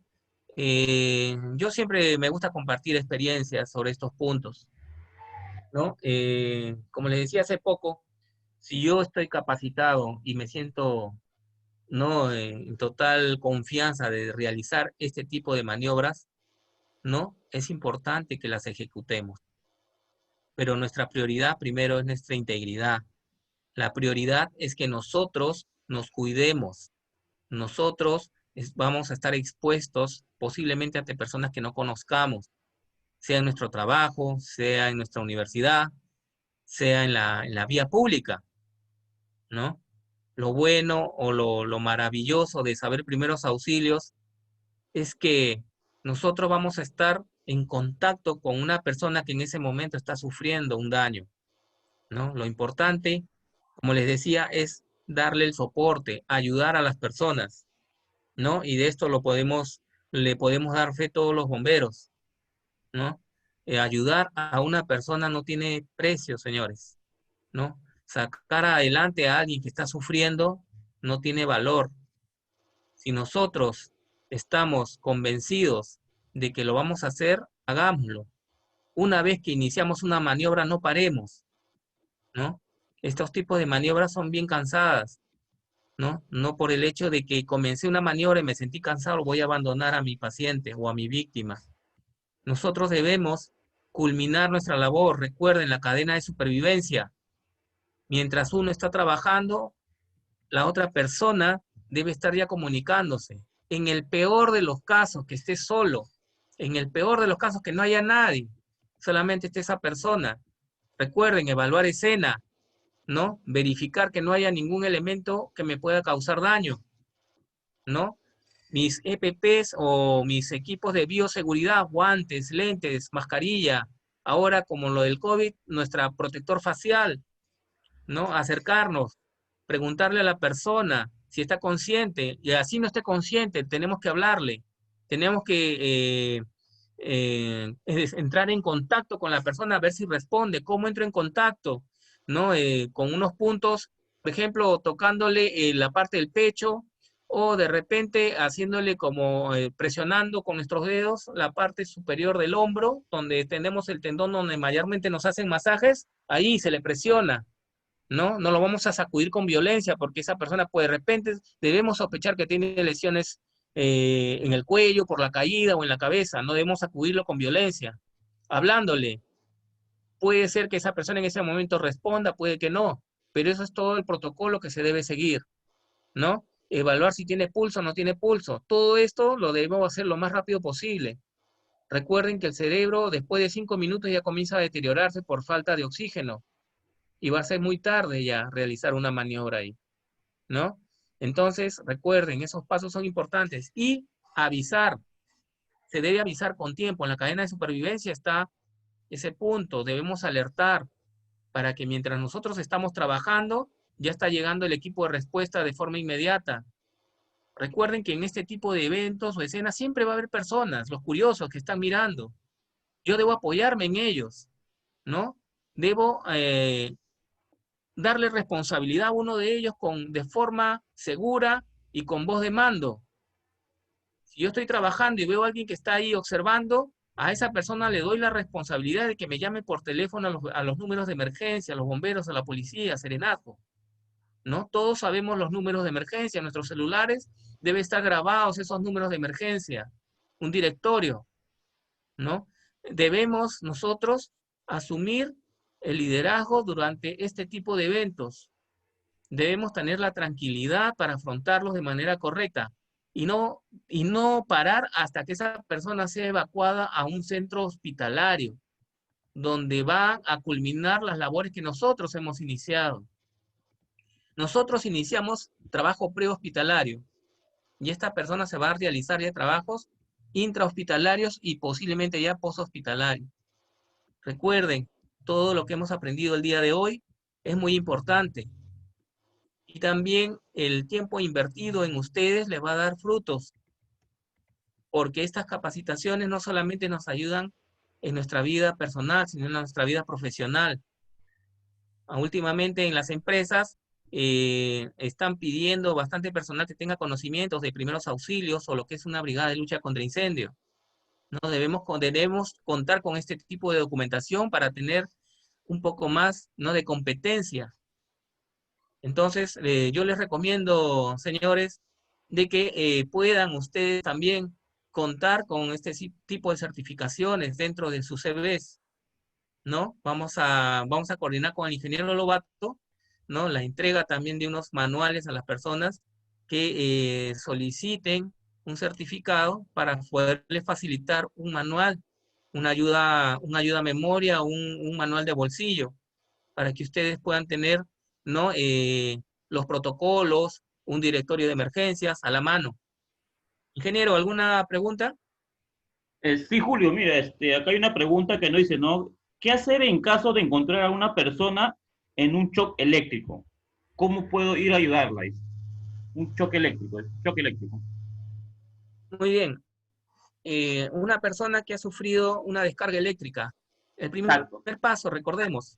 Yo siempre me gusta compartir experiencias sobre estos puntos, ¿no? Como les decía hace poco, si yo estoy capacitado y me siento, ¿no? En total confianza de realizar este tipo de maniobras, ¿no? Es importante que las ejecutemos, pero nuestra prioridad primero es nuestra integridad. La prioridad es que nosotros nos cuidemos. Nosotros vamos a estar expuestos posiblemente ante personas que no conozcamos, sea en nuestro trabajo, sea en nuestra universidad, sea en la vía pública, ¿no? Lo bueno o lo maravilloso de saber primeros auxilios es que nosotros vamos a estar en contacto con una persona que en ese momento está sufriendo un daño, ¿no? Lo importante, como les decía, es darle el soporte, ayudar a las personas, ¿no? Y de esto le podemos dar fe todos los bomberos, ¿no? Ayudar a una persona no tiene precio, señores, ¿no? Sacar adelante a alguien que está sufriendo no tiene valor. Si nosotros estamos convencidos de que lo vamos a hacer, hagámoslo. Una vez que iniciamos una maniobra, no paremos, ¿no? Estos tipos de maniobras son bien cansadas, ¿no? No por el hecho de que comencé una maniobra y me sentí cansado, voy a abandonar a mi paciente o a mi víctima. Nosotros debemos culminar nuestra labor. Recuerden la cadena de supervivencia. Mientras uno está trabajando, la otra persona debe estar ya comunicándose. En el peor de los casos, que esté solo. En el peor de los casos, que no haya nadie. Solamente esté esa persona. Recuerden, evaluar escena, ¿no? Verificar que no haya ningún elemento que me pueda causar daño, ¿no? Mis EPPs o mis equipos de bioseguridad, guantes, lentes, mascarilla, ahora como lo del COVID, nuestra protector facial, ¿no? Acercarnos, preguntarle a la persona si está consciente, y así no esté consciente, tenemos que hablarle, tenemos que entrar en contacto con la persona, a ver si responde, cómo entro en contacto, ¿no? Con unos puntos, por ejemplo, tocándole la parte del pecho, o de repente haciéndole como presionando con nuestros dedos la parte superior del hombro, donde tenemos el tendón donde mayormente nos hacen masajes, ahí se le presiona, ¿no? No lo vamos a sacudir con violencia porque esa persona, pues de repente debemos sospechar que tiene lesiones en el cuello por la caída o en la cabeza, no debemos sacudirlo con violencia. Hablándole, puede ser que esa persona en ese momento responda, puede que no, pero eso es todo el protocolo que se debe seguir, ¿no? Evaluar si tiene pulso o no tiene pulso. Todo esto lo debemos hacer lo más rápido posible. Recuerden que el cerebro después de 5 minutos ya comienza a deteriorarse por falta de oxígeno y va a ser muy tarde ya realizar una maniobra ahí, ¿no? Entonces, recuerden, esos pasos son importantes. Y avisar, se debe avisar con tiempo. En la cadena de supervivencia está ese punto, debemos alertar para que mientras nosotros estamos trabajando, ya está llegando el equipo de respuesta de forma inmediata. Recuerden que en este tipo de eventos o escenas siempre va a haber personas, los curiosos que están mirando. Yo debo apoyarme en ellos, ¿no? Debo darle responsabilidad a uno de ellos de forma segura y con voz de mando. Si yo estoy trabajando y veo a alguien que está ahí observando, a esa persona le doy la responsabilidad de que me llame por teléfono a los números de emergencia, a los bomberos, a la policía, a Serenato, ¿no? Todos sabemos los números de emergencia, en nuestros celulares debe estar grabados esos números de emergencia, un directorio, ¿no? Debemos nosotros asumir el liderazgo durante este tipo de eventos. Debemos tener la tranquilidad para afrontarlos de manera correcta y no parar hasta que esa persona sea evacuada a un centro hospitalario, donde va a culminar las labores que nosotros hemos iniciado. Nosotros iniciamos trabajo prehospitalario y esta persona se va a realizar ya trabajos intrahospitalarios y posiblemente ya poshospitalarios. Recuerden, todo lo que hemos aprendido el día de hoy es muy importante. Y también el tiempo invertido en ustedes les va a dar frutos, porque estas capacitaciones no solamente nos ayudan en nuestra vida personal, sino en nuestra vida profesional. Últimamente en las empresas están pidiendo bastante personal que tenga conocimientos de primeros auxilios o lo que es una brigada de lucha contra incendio. ¿No? Debemos contar con este tipo de documentación para tener un poco más, ¿no?, de competencia. Entonces, yo les recomiendo, señores, de que puedan ustedes también contar con este tipo de certificaciones dentro de sus CVs, ¿no? Vamos a coordinar con el ingeniero Lobato, ¿no? La entrega también de unos manuales a las personas que soliciten un certificado para poderle facilitar un manual, una ayuda a memoria, un manual de bolsillo, para que ustedes puedan tener, ¿no? Los protocolos, un directorio de emergencias a la mano. Ingeniero, ¿alguna pregunta? Sí, Julio, mira, acá hay una pregunta que nos dice, ¿no? ¿Qué hacer en caso de encontrar a una persona en un shock eléctrico? ¿Cómo puedo ir a ayudarla? Dice. Un choque eléctrico, choque eléctrico. Muy bien. Una persona que ha sufrido una descarga eléctrica. El primer Exacto. paso, recordemos,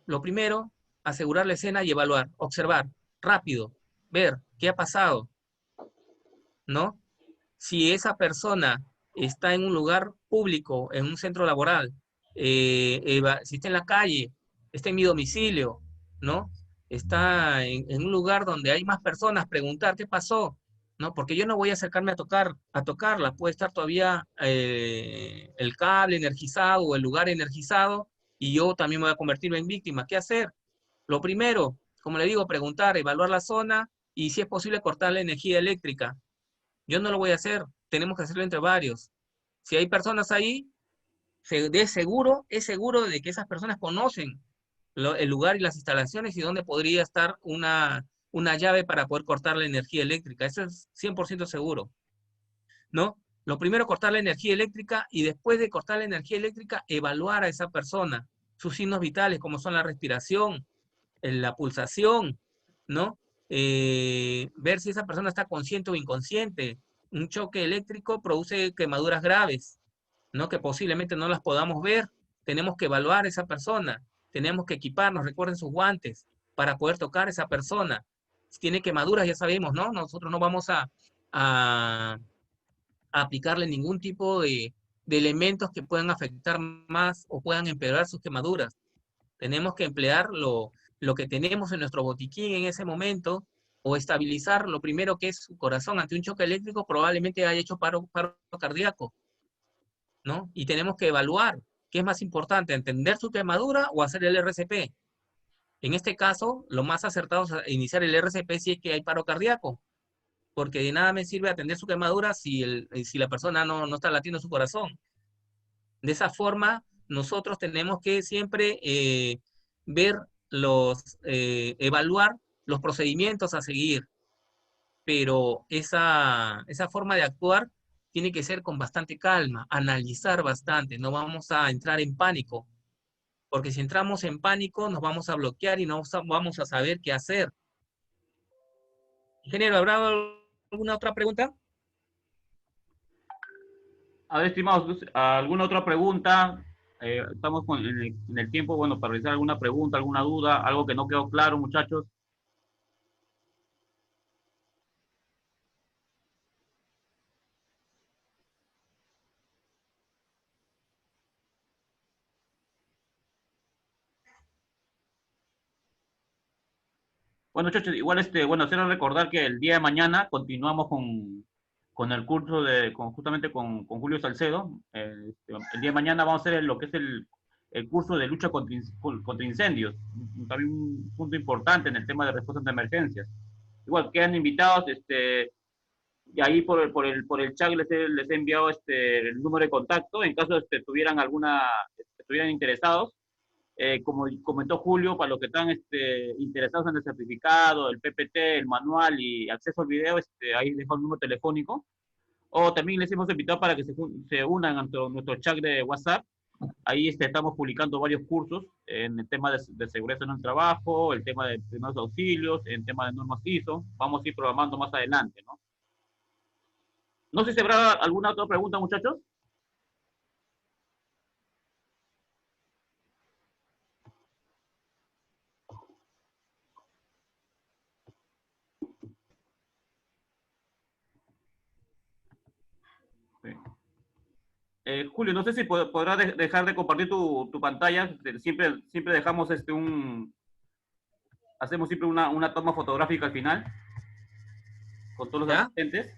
lo primero, asegurar la escena y evaluar, observar, rápido, ver qué ha pasado, ¿no? Si esa persona está en un lugar público, en un centro laboral, si está en la calle, está en mi domicilio, ¿no? Está en un lugar donde hay más personas, preguntar qué pasó, ¿no? Porque yo no voy a acercarme a tocarla, puede estar todavía el cable energizado o el lugar energizado y yo también me voy a convertirme en víctima. ¿Qué hacer? Lo primero, como le digo, preguntar, evaluar la zona y si es posible cortar la energía eléctrica. Yo no lo voy a hacer, tenemos que hacerlo entre varios. Si hay personas ahí, es seguro de que esas personas conocen el lugar y las instalaciones y dónde podría estar una llave para poder cortar la energía eléctrica. Eso es 100% seguro, ¿no? Lo primero, cortar la energía eléctrica y después de cortar la energía eléctrica, evaluar a esa persona, sus signos vitales, como son la respiración, la pulsación, ¿no? Ver si esa persona está consciente o inconsciente. Un choque eléctrico produce quemaduras graves, ¿no? Que posiblemente no las podamos ver. Tenemos que evaluar a esa persona, tenemos que equiparnos, recuerden sus guantes, para poder tocar a esa persona. Si tiene quemaduras, ya sabemos, ¿no? Nosotros no vamos a, a aplicarle ningún tipo de elementos que puedan afectar más o puedan empeorar sus quemaduras. Tenemos que emplear lo que tenemos en nuestro botiquín en ese momento o estabilizar lo primero que es su corazón ante un choque eléctrico, probablemente haya hecho paro cardíaco, ¿no? Y tenemos que evaluar qué es más importante, entender su quemadura o hacer el RCP. En este caso, lo más acertado es iniciar el RCP si es que hay paro cardíaco, porque de nada me sirve atender su quemadura si la persona no está latiendo su corazón. De esa forma, nosotros tenemos que siempre ver evaluar los procedimientos a seguir, pero esa forma de actuar tiene que ser con bastante calma, analizar bastante, no vamos a entrar en pánico, porque si entramos en pánico nos vamos a bloquear y no vamos a saber qué hacer. Ingeniero, ¿habrá alguna otra pregunta? A ver, estimados, ¿alguna otra pregunta? Estamos en el tiempo, bueno, para realizar alguna pregunta, alguna duda, algo que no quedó claro, muchachos. Bueno, muchachos, igual, bueno, hacer recordar que el día de mañana continuamos con el curso justamente con Julio Salcedo. El día de mañana vamos a hacer lo que es el curso de lucha contra incendios. También un punto importante en el tema de respuesta ante emergencias. Igual quedan invitados, y ahí por el chat les he enviado el número de contacto en caso estuvieran interesados. Como comentó Julio, para los que están interesados en el certificado, el PPT, el manual y acceso al video, ahí les dejo el número telefónico. O también les hemos invitado para que se unan a nuestro chat de WhatsApp. Ahí estamos publicando varios cursos en el tema de seguridad en el trabajo, el tema de primeros auxilios, el tema de normas ISO. Vamos a ir programando más adelante, ¿no? No sé si habrá alguna otra pregunta, muchachos. Julio, no sé si podrás dejar de compartir tu pantalla. Siempre dejamos hacemos siempre una toma fotográfica al final con todos los ¿Ya? asistentes.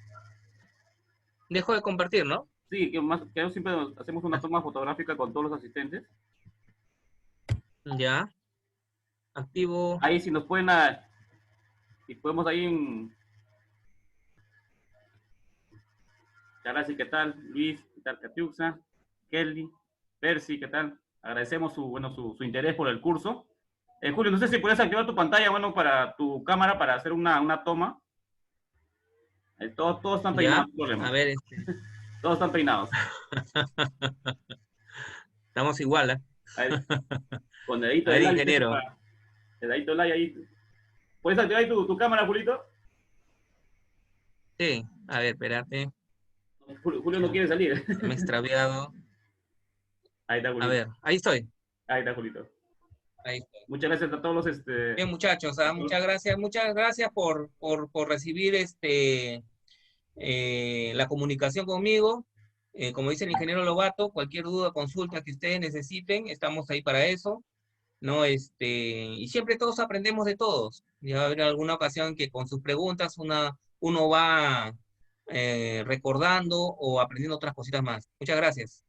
Dejo de compartir, ¿no? Sí, que siempre hacemos una toma fotográfica con todos los asistentes. Ya. Activo. Ahí si nos pueden, si podemos ahí en... Gracias, ¿qué tal? Luis, ¿qué tal? Catiuxa, Kelly, Percy, ¿qué tal? Agradecemos su interés por el curso. Julio, no sé si puedes activar tu pantalla, bueno, para tu cámara para hacer una toma. Todos están peinados, no hay problema. A ver, Todos están peinados. estamos igual, ¿eh? Ahí, con dedito A de ver, like. ingeniero. Dedito de like ahí. ¿Puedes activar ahí tu cámara, Julito? Sí, a ver, espérate. Julio no quiere salir. Me he extraviado. Ahí está, Julito. A ver, ahí estoy. Ahí está, Julito. Ahí estoy. Muchas gracias a todos los... Bien, muchachos, muchas gracias por recibir la comunicación conmigo. Como dice el ingeniero Lobato, cualquier duda, consulta que ustedes necesiten, estamos ahí para eso, ¿no? Y siempre todos aprendemos de todos. Ya va a haber alguna ocasión que con sus preguntas uno va recordando o aprendiendo otras cositas más. Muchas gracias.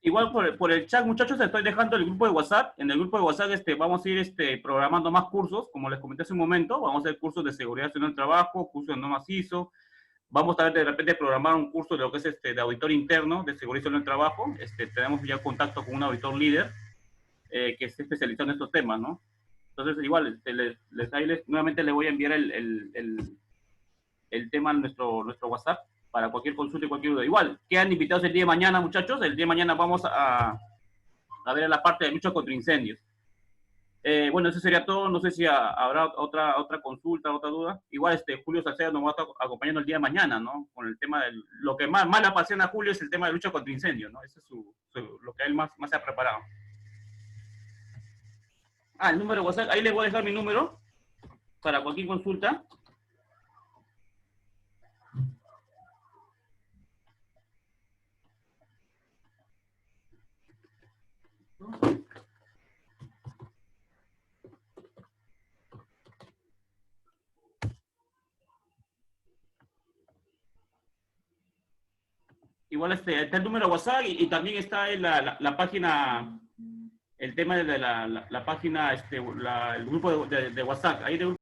Igual por el chat, muchachos, estoy dejando el grupo de WhatsApp. En el grupo de WhatsApp vamos a ir programando más cursos. Como les comenté hace un momento, vamos a hacer cursos de seguridad en el trabajo, cursos de normas ISO. Vamos a de repente programar un curso de lo que es de auditor interno de seguridad en el trabajo. Tenemos ya contacto con un auditor líder que esté especializado en estos temas, ¿no? Entonces, igual, nuevamente les voy a enviar el tema a nuestro WhatsApp para cualquier consulta y cualquier duda. Igual, quedan invitados el día de mañana, muchachos. El día de mañana vamos a ver la parte de lucha contra incendios. Bueno, eso sería todo. No sé si habrá otra consulta, otra duda. Igual, Julio Salcedo nos va a estar acompañando el día de mañana, ¿no? Con el tema lo que más le apasiona a Julio es el tema de lucha contra incendios, ¿no? Eso es lo que él más se ha preparado. El número de WhatsApp. Ahí les voy a dejar mi número para cualquier consulta. Igual está el número de WhatsApp y también está en la página, el tema de la página, el grupo de WhatsApp. Ahí del